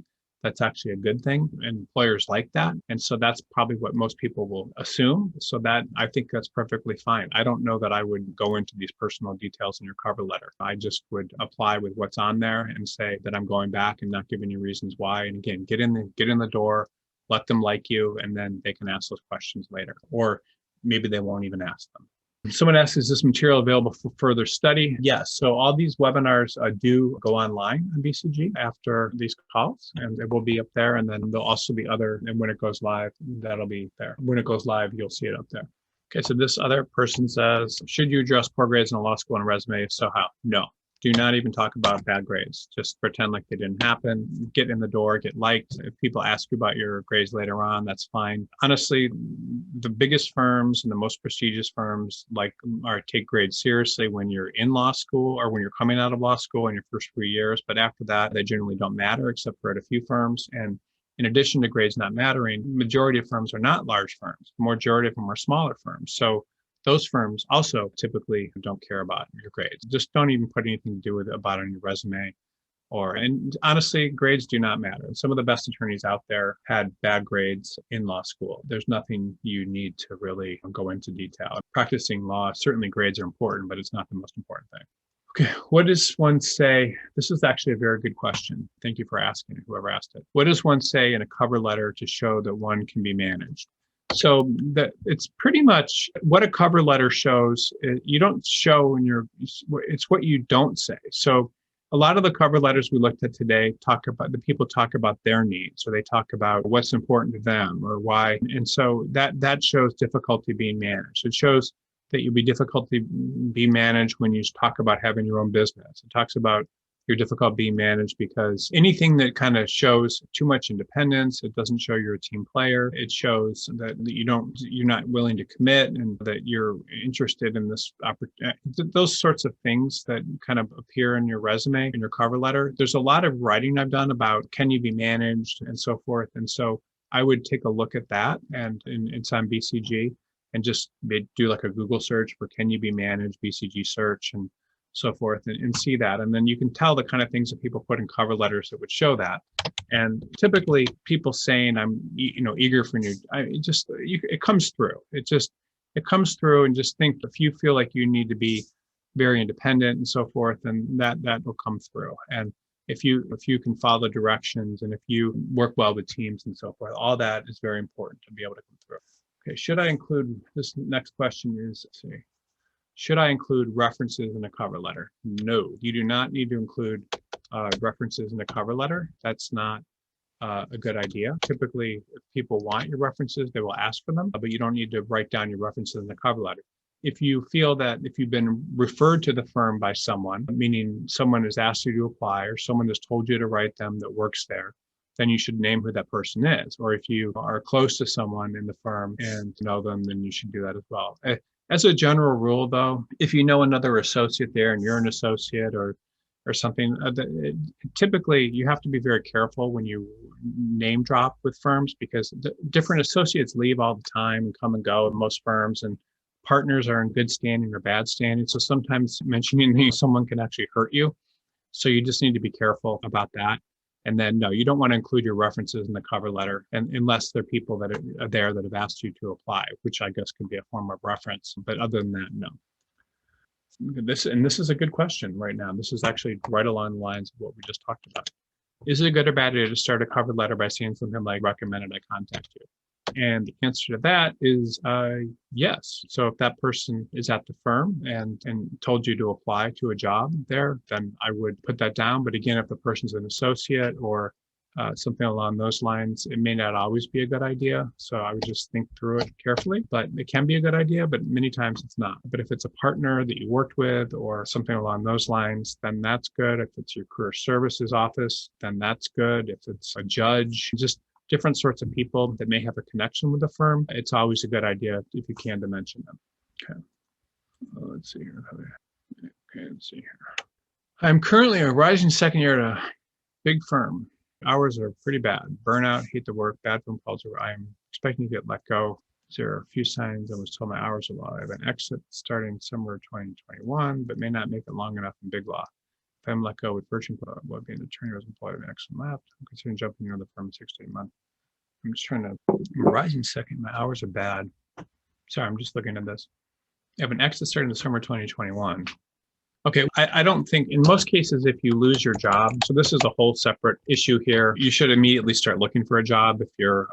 That's actually a good thing. And employers like that. And so that's probably what most people will assume. So that I think that's perfectly fine. I don't know that I would go into these personal details in your cover letter. I just would apply with what's on there and say that I'm going back and not giving you reasons why. And again, get in the door, let them like you, and then they can ask those questions later. Or maybe they won't even ask them. Someone asks, is this material available for further study? Yes. So all these webinars do go online on BCG after these calls, and it will be up there. And then there'll also be and when it goes live, that'll be there. When it goes live, you'll see it up there. Okay, so this other person says, should you address poor grades in a law school on a resume? If so, how? No. Do not even talk about bad grades. Just pretend like they didn't happen. Get in the door, get liked. If people ask you about your grades later on, that's fine. Honestly, the biggest firms and the most prestigious firms take grades seriously when you're in law school or when you're coming out of law school in your first 3 years. But after that, they generally don't matter except for at a few firms. And in addition to grades not mattering, majority of firms are not large firms. The majority of them are smaller firms. So those firms also typically don't care about your grades. Just don't even put anything to do with about it on your resume. And honestly, grades do not matter. Some of the best attorneys out there had bad grades in law school. There's nothing you need to really go into detail. Practicing law, certainly grades are important, but it's not the most important thing. Okay, what does one say? This is actually a very good question. Thank you for asking, whoever asked it. What does one say in a cover letter to show that one can be managed? So it's pretty much what a cover letter shows. You don't show it's what you don't say. So a lot of the cover letters we looked at today talk about their needs, or they talk about what's important to them or why. And so that shows difficulty being managed. It shows that you'll be difficult to be managed when you talk about having your own business. It talks about you're difficult being managed because anything that kind of shows too much independence, it doesn't show you're a team player. It shows that you're not willing to commit and that you're interested in this opportunity. Those sorts of things that kind of appear in your resume, in your cover letter. There's a lot of writing I've done about can you be managed and so forth. And so I would take a look at that and it's on BCG and just do like a Google search for can you be managed, BCG search and so forth and see that. And then you can tell the kind of things that people put in cover letters that would show that. And typically people saying I'm, eager for new, it comes through. It comes through and just think if you feel like you need to be very independent and so forth, and that will come through. And if you can follow directions and if you work well with teams and so forth, all that is very important to be able to come through. Okay, should I include, this next question is, let's see. Should I include references in a cover letter? No, you do not need to include references in a cover letter. That's not a good idea. Typically, if people want your references, they will ask for them, but you don't need to write down your references in the cover letter. If you feel that if you've been referred to the firm by someone, meaning someone has asked you to apply or someone has told you to write them that works there, then you should name who that person is. Or if you are close to someone in the firm and know them, then you should do that as well. As a general rule, though, if you know another associate there and you're an associate or something, typically you have to be very careful when you name drop with firms because different associates leave all the time and come and go in most firms, and partners are in good standing or bad standing. So sometimes mentioning someone can actually hurt you. So you just need to be careful about that. And then, no, you don't want to include your references in the cover letter, and unless they're people that are there that have asked you to apply, which I guess can be a form of reference. But other than that, no. This is a good question right now. This is actually right along the lines of what we just talked about. Is it a good or bad idea to start a cover letter by saying something like recommended I contact you? And the answer to that is yes. So if that person is at the firm and told you to apply to a job there, then I would put that down. But again, if the person's an associate or something along those lines, it may not always be a good idea. So I would just think through it carefully, but it can be a good idea, but many times it's not. But if it's a partner that you worked with or something along those lines, then that's good. If it's your career services office, then that's good. If it's a judge, just different sorts of people that may have a connection with the firm, it's always a good idea if you can to mention them. Okay. Let's see here. Okay, let's see here. I'm currently a rising second year at a big firm. Hours are pretty bad. Burnout, hate the work, bad firm culture. I'm expecting to get let go. There are a few signs I was told my hours are low. I have an exit starting summer 2021, but may not make it long enough in big law. If I'm let go with Virgin, what being an attorney was employed of an excellent left. I'm considering jumping into the firm in 6 to 8 months. I'm just trying to, I'm rising second. My hours are bad. Sorry, I'm just looking at this. I have an exit starting in the summer 2021. Okay, I don't think, in most cases, if you lose your job, so this is a whole separate issue here, you should immediately start looking for a job. If you're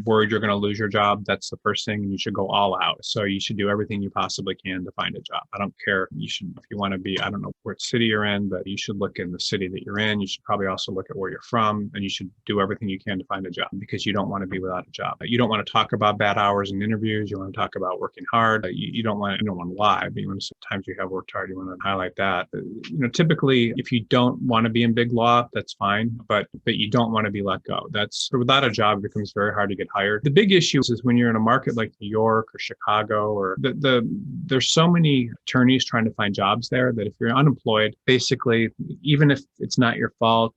worried you're going to lose your job, that's the first thing, and you should go all out. So you should do everything you possibly can to find a job. I don't care. You should, if you want to be, I don't know what city you're in, but you should look in the city that you're in. You should probably also look at where you're from, and you should do everything you can to find a job because you don't want to be without a job. You don't want to talk about bad hours in interviews. You want to talk about working hard. You don't want to lie, but you want to say times you have worked hard. You want to highlight that. Typically, if you don't want to be in big law, that's fine, but you don't want to be let go. That's without a job, it becomes very hard to get hired. The big issue is when you're in a market like New York or Chicago, or there's so many attorneys trying to find jobs there that if you're unemployed, basically, even if it's not your fault,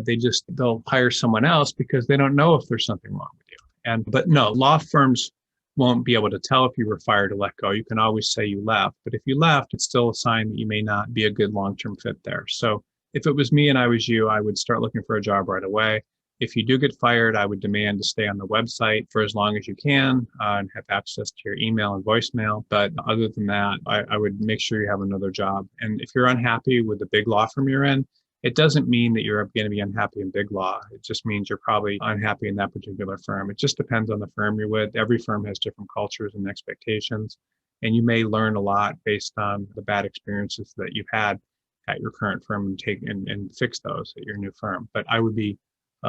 they'll hire someone else because they don't know if there's something wrong with you. But no, law firms won't be able to tell if you were fired or let go. You can always say you left, but if you left, it's still a sign that you may not be a good long-term fit there. So if it was me and I was you, I would start looking for a job right away. If you do get fired, I would demand to stay on the website for as long as you can and have access to your email and voicemail. But other than that, I would make sure you have another job. And if you're unhappy with the big law firm you're in, it doesn't mean that you're going to be unhappy in big law. It just means you're probably unhappy in that particular firm. It just depends on the firm you're with. Every firm has different cultures and expectations, and you may learn a lot based on the bad experiences that you've had at your current firm and take and fix those at your new firm. But I would be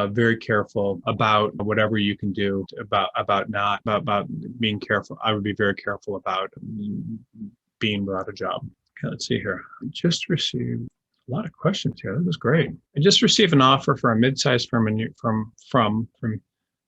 very careful about whatever you can do about being careful. I would be very careful about being without a job. Okay, let's see here. I just received A lot of questions here. That was great. I just received an offer for a mid-sized firm from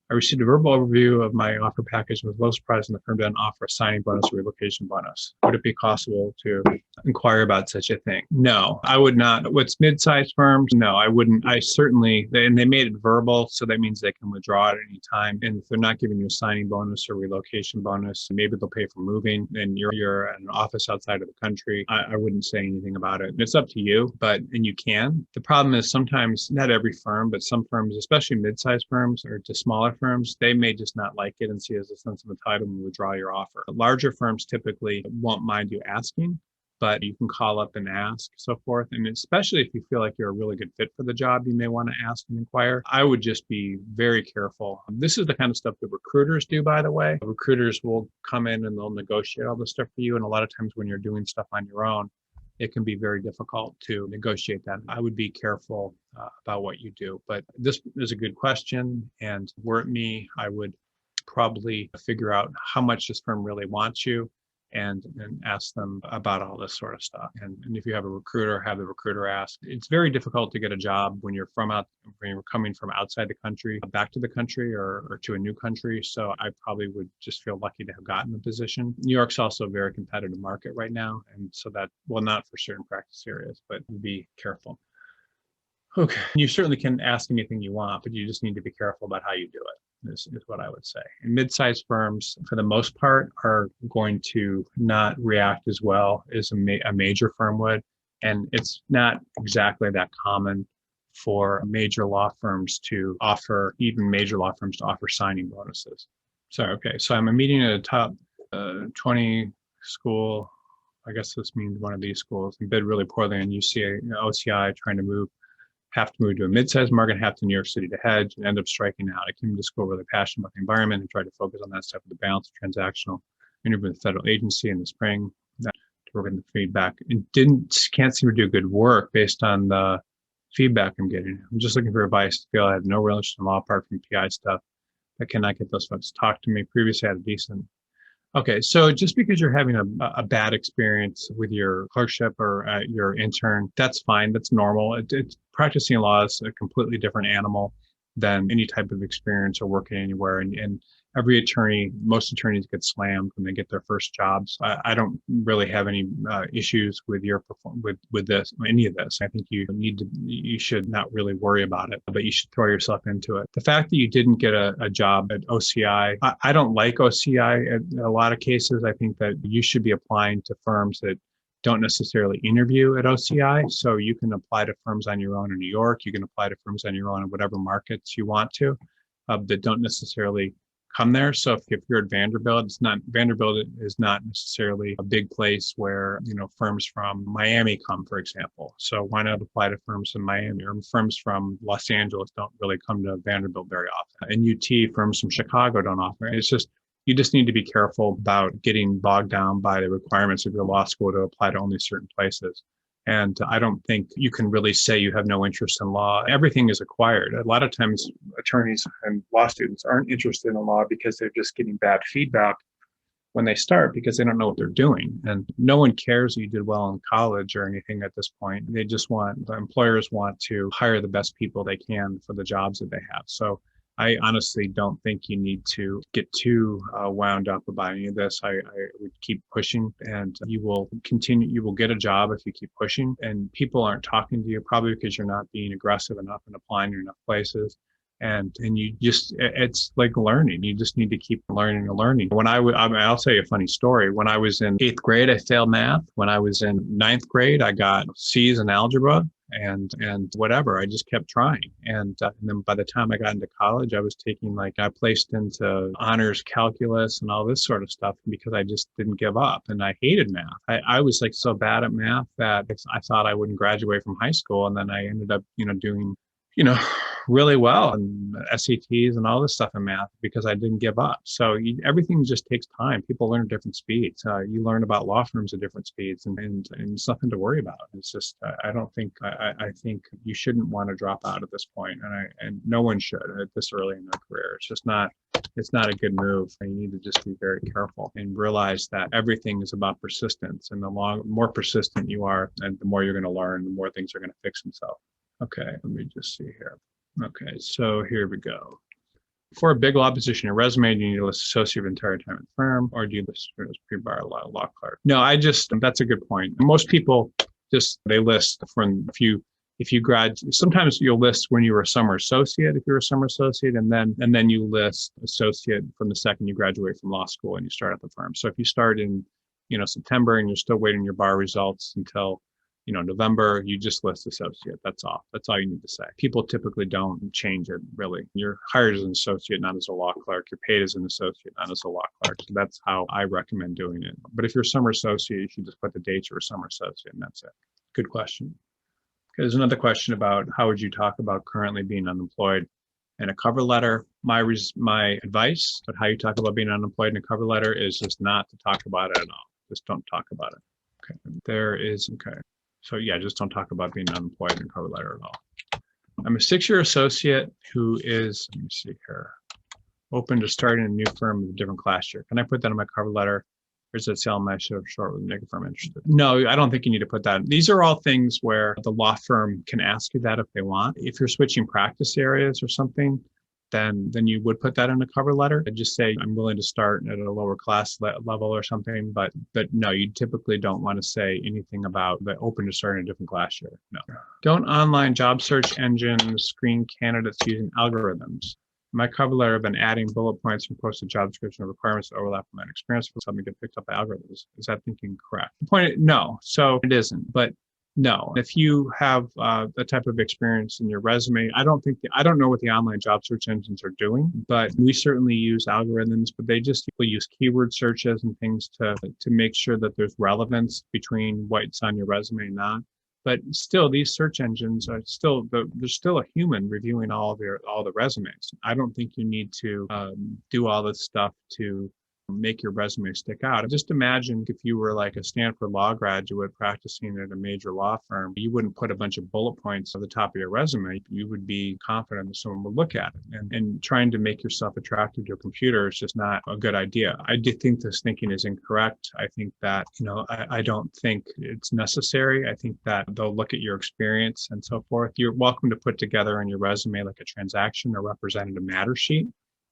I received a verbal overview of my offer package and was a little surprised when the firm didn't offer a signing bonus or relocation bonus. Would it be possible to inquire about such a thing? No, I would not. What's mid-sized firms? No, I wouldn't. I certainly, and they made it verbal, so that means they can withdraw at any time. And if they're not giving you a signing bonus or relocation bonus, maybe they'll pay for moving and you're at an office outside of the country. I wouldn't say anything about it. It's up to you, and you can. The problem is sometimes, not every firm, but some firms, especially mid-sized firms or to smaller firms, they may just not like it and see it as a sense of entitlement and withdraw your offer. Larger firms typically won't mind you asking, but you can call up and ask, so forth. And especially if you feel like you're a really good fit for the job, you may want to ask and inquire. I would just be very careful. This is the kind of stuff that recruiters do, by the way. Recruiters will come in and they'll negotiate all this stuff for you. And a lot of times when you're doing stuff on your own, it can be very difficult to negotiate that. I would be careful about what you do. But this is a good question. And were it me, I would probably figure out how much this firm really wants you and ask them about all this sort of stuff. And if you have a recruiter, have the recruiter ask. It's very difficult to get a job when you're coming from outside the country, back to the country or to a new country. So I probably would just feel lucky to have gotten the position. New York's also a very competitive market right now. And so that, well, not for certain practice areas, but be careful. Okay. You certainly can ask anything you want, but you just need to be careful about how you do it, is what I would say. And mid-sized firms, for the most part, are going to not react as well as a major firm would. And it's not exactly that common for major law firms to offer, even major law firms to offer signing bonuses. So, okay. So I'm a meeting at a top 20 school. I guess this means one of these schools, and bid really poorly on OCI, trying to have to move to a mid-sized market, have to New York City to hedge, and end up striking out. I came to school really passionate about the environment and tried to focus on that stuff with the balance of transactional. Interviewed with the federal agency in the spring to work in the feedback, and can't seem to do good work based on the feedback I'm getting. I'm just looking for advice to feel I have no relish in law apart from PI stuff. I cannot get those folks to talk to me. Previously, I had a decent. Okay, so just because you're having a bad experience with your clerkship or your intern, that's fine. That's normal. Practicing law is a completely different animal than any type of experience or working anywhere. And most attorneys get slammed when they get their first jobs. I don't really have any issues with any of this. I think you should not really worry about it, but you should throw yourself into it. The fact that you didn't get a job at OCI, I don't like OCI in a lot of cases. I think that you should be applying to firms that don't necessarily interview at OCI. So you can apply to firms on your own in New York. You can apply to firms on your own in whatever markets you want to, that don't necessarily come there. So if you're at Vanderbilt, Vanderbilt is not necessarily a big place where, firms from Miami come, for example. So why not apply to firms in Miami, or firms from Los Angeles don't really come to Vanderbilt very often. And UT, firms from Chicago don't offer. You just need to be careful about getting bogged down by the requirements of your law school to apply to only certain places. And I don't think you can really say you have no interest in law. Everything is acquired. A lot of times attorneys and law students aren't interested in law because they're just getting bad feedback when they start because they don't know what they're doing. And no one cares that you did well in college or anything at this point. The employers want to hire the best people they can for the jobs that they have. So I honestly don't think you need to get too wound up about any of this. I would keep pushing, and you will get a job if you keep pushing. And people aren't talking to you probably because you're not being aggressive enough and applying to enough places. And it's like learning. You just need to keep learning and learning. I'll tell you a funny story. When I was in 8th grade, I failed math. When I was in 9th grade, I got C's in algebra and whatever. I just kept trying. And then by the time I got into college, I placed into honors calculus and all this sort of stuff because I just didn't give up. And I hated math. I was so bad at math that I thought I wouldn't graduate from high school. And then I ended up, doing really well and SATs and all this stuff in math because I didn't give up. So everything just takes time. People learn at different speeds. You learn about law firms at different speeds, and it's nothing to worry about. It's just I don't think I think you shouldn't want to drop out at this point, and no one should at this early in their career. It's not a good move. And you need to just be very careful and realize that everything is about persistence. And the more persistent you are, and the more you're going to learn, the more things are going to fix themselves. Okay, let me just see here. Okay, so here we go. For a big law position, your resume, do you need to list associate of entire time at the firm, or do you list as pre-bar law clerk? No, that's a good point. Most people they list from if you grad, sometimes you'll list when you were a summer associate, if you're a summer associate, and then you list associate from the second you graduate from law school and you start at the firm. So if you start in, September and you're still waiting your bar results until November, you just list associate. That's all. That's all you need to say. People typically don't change it, really. You're hired as an associate, not as a law clerk. You're paid as an associate, not as a law clerk. So that's how I recommend doing it. But if you're a summer associate, you should just put the dates you're a summer associate, and that's it. Good question. Okay, there's another question about how would you talk about currently being unemployed in a cover letter. My advice about how you talk about being unemployed in a cover letter is just not to talk about it at all. Just don't talk about it. Okay. So yeah, just don't talk about being unemployed in a cover letter at all. I'm a 6-year associate who is, let me see here, open to starting a new firm with a different class year. Can I put that in my cover letter? Or is it sell my show short with a negative firm interested? No, I don't think you need to put that. These are all things where the law firm can ask you that if they want. If you're switching practice areas or something, then you would put that in a cover letter and just say, I'm willing to start at a lower class level or something. But no, you typically don't want to say anything about the open to starting a different class year. No. Don't online job search engines screen candidates using algorithms. My cover letter, have been adding bullet points from posted job description of requirements that overlap with my experience for something to get picked up by algorithms. Is that thinking correct? The point, no. So it isn't. But no, if you have the type of experience in your resume, I don't know what the online job search engines are doing, but we certainly use algorithms, but they just use keyword searches and things to make sure that there's relevance between what's on your resume and not. But still, these search engines are there's still a human reviewing all the resumes. I don't think you need to do all this stuff to make your resume stick out. Just imagine if you were like a Stanford law graduate practicing at a major law firm, you wouldn't put a bunch of bullet points at the top of your resume. You would be confident that someone would look at it. And trying to make yourself attractive to a computer is just not a good idea. I do think this thinking is incorrect. I think that, I don't think it's necessary. I think that they'll look at your experience and so forth. You're welcome to put together on your resume like a transaction or representative matter sheet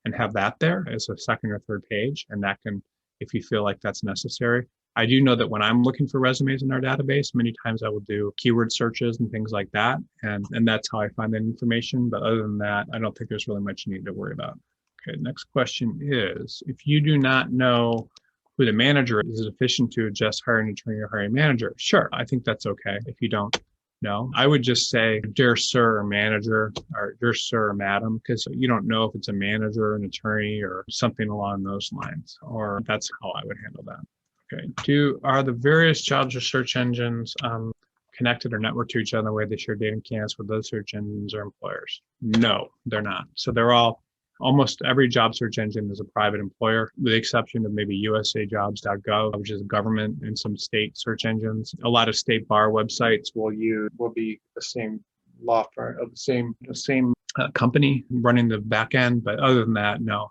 and have that there as a second or third page. And that can, if you feel like that's necessary. I do know that when I'm looking for resumes in our database, many times I will do keyword searches and things like that. And that's how I find that information. But other than that, I don't think there's really much you need to worry about. Okay, next question is, if you do not know who the manager is it efficient to just hire an attorney or hire a manager? Sure, I think that's okay if you don't. No, I would just say, dear sir or manager, or dear sir or madam, because you don't know if it's a manager, an attorney, or something along those lines. Or that's how I would handle that. Okay. Are the various job search engines connected or networked to each other in the way they share data and candidates with those search engines or employers? No, they're not. So they're almost every job search engine is a private employer, with the exception of maybe usajobs.gov, which is government, and some state search engines. A lot of state bar websites will be the same law firm, of the same company running the back end. But other than that, no,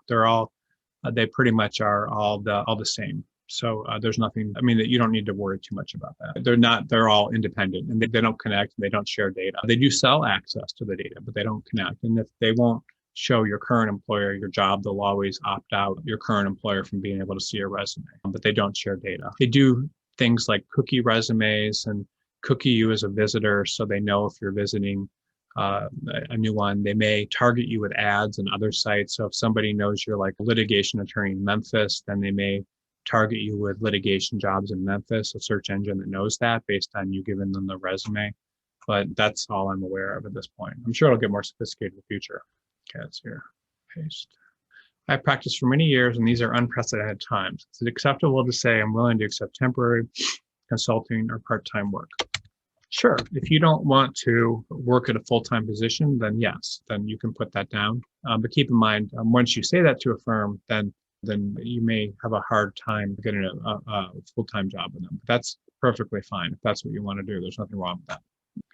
they pretty much are all the same. So there's nothing, you don't need to worry too much about that. They're all independent, and they don't connect, and they don't share data. They do sell access to the data, but they don't connect. And if they won't show your current employer your job, they'll always opt out your current employer from being able to see your resume, but they don't share data. They do things like cookie resumes and cookie you as a visitor, so they know if you're visiting a new one. They may target you with ads and other sites. So if somebody knows you're like a litigation attorney in Memphis, then they may target you with litigation jobs in Memphis, a search engine that knows that based on you giving them the resume. But that's all I'm aware of at this point. I'm sure it'll get more sophisticated in the future. Okay, let's here. Paste. I've practiced for many years, and these are unprecedented times. Is it acceptable to say I'm willing to accept temporary consulting or part-time work? Sure. If you don't want to work at a full-time position, then yes, then you can put that down. But keep in mind, once you say that to a firm, then you may have a hard time getting a full-time job with them. But that's perfectly fine if that's what you want to do. There's nothing wrong with that.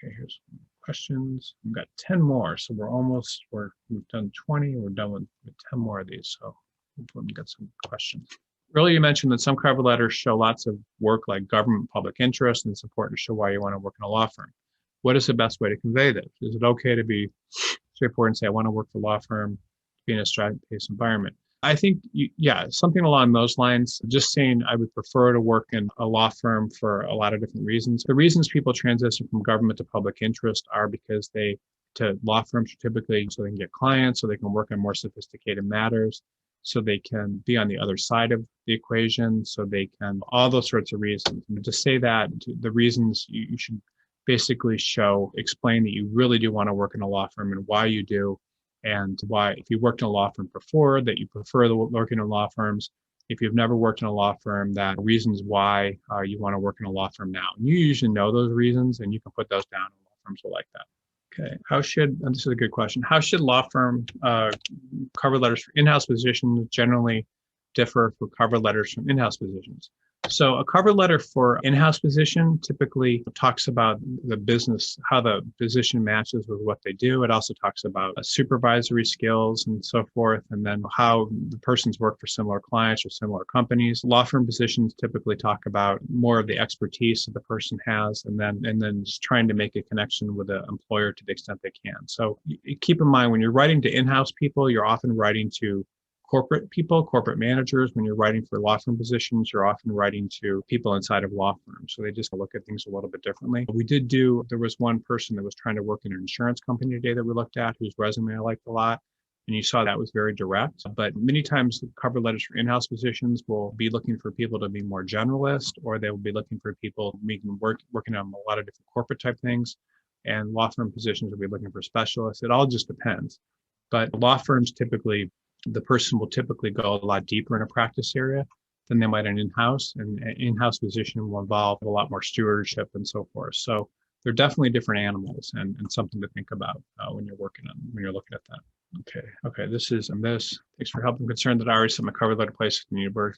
Okay, here's some questions. We've got 10 more, so we've done 20. We're done with 10 more of these. So hopefully we get some questions. Earlier, you mentioned that some cover letters show lots of work like government public interest, and it's important to show why you want to work in a law firm. What is the best way to convey this? Is it okay to be straightforward and say, I want to work for a law firm, be in a straight-paced environment? I think, something along those lines, just saying I would prefer to work in a law firm for a lot of different reasons. The reasons people transition from government to public interest are because law firms are typically so they can get clients, so they can work on more sophisticated matters, so they can be on the other side of the equation, so they can, all those sorts of reasons. And to say that, the reasons you should basically explain that you really do want to work in a law firm and why you do, and why, if you worked in a law firm before, that you prefer working in law firms. If you've never worked in a law firm, that reasons why you want to work in a law firm now. And you usually know those reasons, and you can put those down, and law firms will like that. Okay, and this is a good question. How should law firm cover letters for in-house positions generally differ from cover letters from in-house positions? So a cover letter for in-house position typically talks about the business, how the position matches with what they do. It also talks about supervisory skills and so forth, and then how the person's worked for similar clients or similar companies. Law firm positions typically talk about more of the expertise that the person has, and then just trying to make a connection with the employer to the extent they can. So keep in mind, when you're writing to in-house people, you're often writing to corporate people, corporate managers. When you're writing for law firm positions, you're often writing to people inside of law firms. So they just look at things a little bit differently. There was one person that was trying to work in an insurance company today that we looked at, whose resume I liked a lot. And you saw that was very direct. But many times cover letters for in-house positions will be looking for people to be more generalist, or they will be looking for people working on a lot of different corporate type things. And law firm positions will be looking for specialists. It all just depends. But law firms the person will typically go a lot deeper in a practice area than they might in in-house, and an in-house position will involve a lot more stewardship and so forth. So they're definitely different animals, and something to think about when you're looking at that. Okay, this is this. Thanks for help. I'm concerned that I already sent my cover letter placed in Newburgh.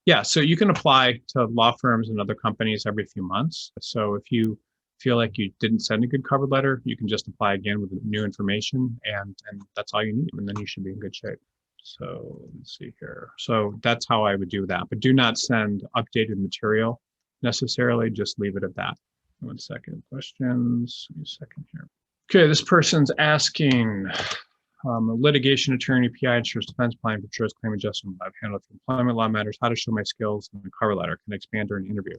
Yeah, so you can apply to law firms and other companies every few months. So if you feel like you didn't send a good cover letter, you can just apply again with new information, and that's all you need, and then you should be in good shape. So let's see here. So that's how I would do that, but do not send updated material necessarily, just leave it at that. 1 second, questions, give me a second here. Okay, this person's asking, a litigation attorney, PI, insurance defense, applying for insurance claim adjustment. I've handled employment law matters, how to show my skills in a cover letter, can I expand during an interview.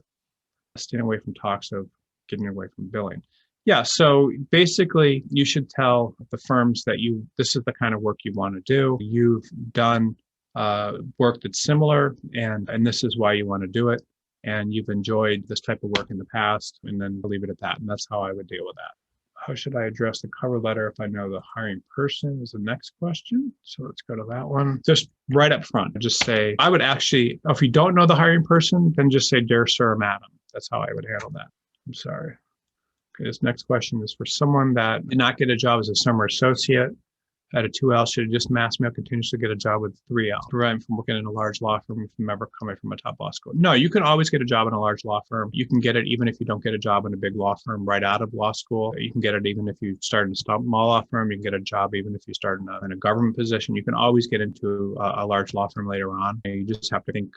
Staying away from talks of getting away from billing. Yeah, so basically you should tell the firms that this is the kind of work you want to do. You've done work that's similar, and this is why you want to do it. And you've enjoyed this type of work in the past, and then leave it at that. And that's how I would deal with that. How should I address the cover letter if I know the hiring person is the next question. So let's go to that one. Just right up front, just say, I would actually, if you don't know the hiring person, then just say, dear sir or madam. That's how I would handle that. I'm sorry. Okay, this next question is for someone that did not get a job as a summer associate at a 2L, should have just mass mail continues to get a job with 3L. Right, from working in a large law firm, from ever coming from a top law school. No, you can always get a job in a large law firm. You can get it even if you don't get a job in a big law firm right out of law school. You can get it even if you start in a small law firm. You can get a job even if you start in a government position. You can always get into a large law firm later on. You just have to think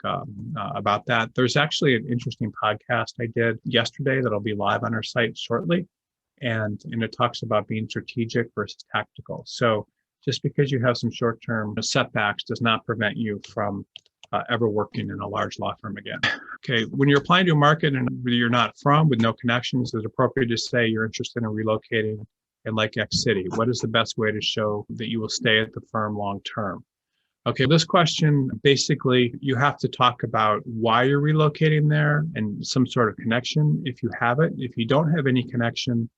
about that. There's actually an interesting podcast I did yesterday that'll be live on our site shortly. And it talks about being strategic versus tactical. So just because you have some short-term setbacks does not prevent you from ever working in a large law firm again. Okay, when you're applying to a market and you're not from, with no connections, it's appropriate to say you're interested in relocating in Lake X City. What is the best way to show that you will stay at the firm long-term? Okay, this question, basically, you have to talk about why you're relocating there and some sort of connection if you have it. If you don't have any connection,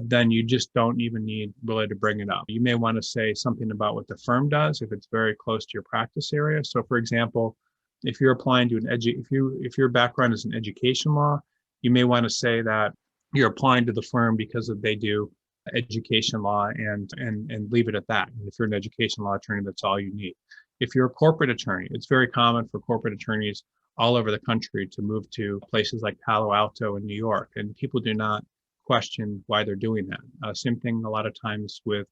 then you just don't even need really to bring it up. You may want to say something about what the firm does if it's very close to your practice area. So for example, if you're applying to if your background is in education law, you may want to say that you're applying to the firm because they do education law and leave it at that. And if you're an education law attorney, that's all you need. If you're a corporate attorney, it's very common for corporate attorneys all over the country to move to places like Palo Alto and New York, and people do not question why they're doing that. Same thing a lot of times with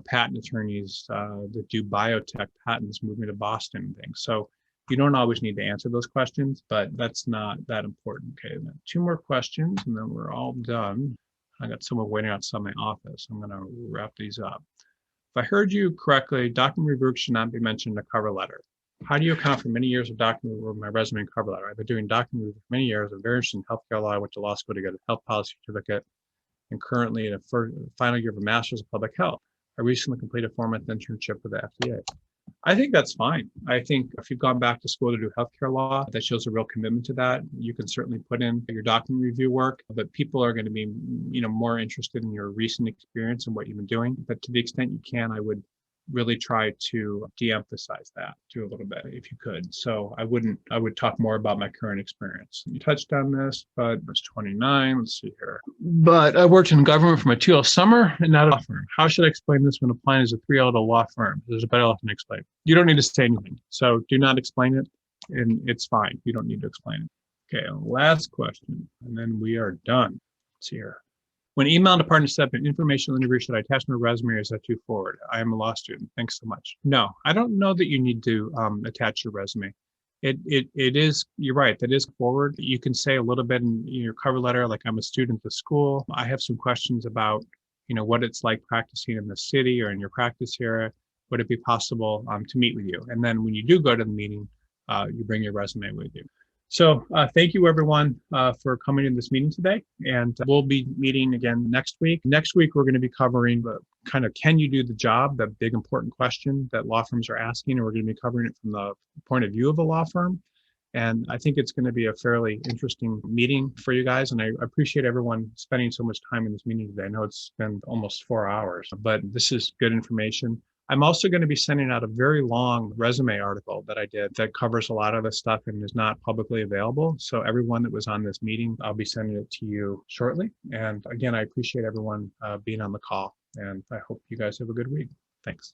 patent attorneys that do biotech patents moving to Boston and things. So you don't always need to answer those questions, but that's not that important. Okay, then 2 more questions and then we're all done. I got someone waiting outside my office. I'm gonna wrap these up. If I heard you correctly, document review should not be mentioned in a cover letter. How do you account for many years of document review in my resume and cover letter? I've been doing document review for many years. I'm very interested in healthcare law. I went to law school to get a health policy certificate and currently in a final year of a master's of public health. I recently completed a 4-month internship with the FDA. I think that's fine. I think if you've gone back to school to do healthcare law, that shows a real commitment to that. You can certainly put in your document review work, but people are going to be, more interested in your recent experience and what you've been doing. But to the extent you can, I would really try to de-emphasize that too a little bit if you could. So I would talk more about my current experience. You touched on this, but verse 29, let's see here. But I worked in government from a 2L summer and not a law firm. How should I explain this when applying as a 3L at a law firm? There's a better way to explain. You don't need to say anything. So do not explain it and it's fine. You don't need to explain it. Okay, last question, and then we are done. Let's see here. When email to partner set up an informational interview, should I attach my resume or is that too forward? I am a law student. Thanks so much. No, I don't know that you need to attach your resume. It is, you're right, that is forward. You can say a little bit in your cover letter, like I'm a student at school. I have some questions about, what it's like practicing in the city or in your practice area. Would it be possible to meet with you? And then when you do go to the meeting, you bring your resume with you. So thank you, everyone, for coming to this meeting today. And we'll be meeting again next week. Next week, we're going to be covering the kind of, can you do the job? That big, important question that law firms are asking. And we're going to be covering it from the point of view of a law firm. And I think it's going to be a fairly interesting meeting for you guys. And I appreciate everyone spending so much time in this meeting today. I know it's been almost 4 hours, but this is good information. I'm also going to be sending out a very long resume article that I did that covers a lot of this stuff and is not publicly available. So everyone that was on this meeting, I'll be sending it to you shortly. And again, I appreciate everyone being on the call and I hope you guys have a good week. Thanks.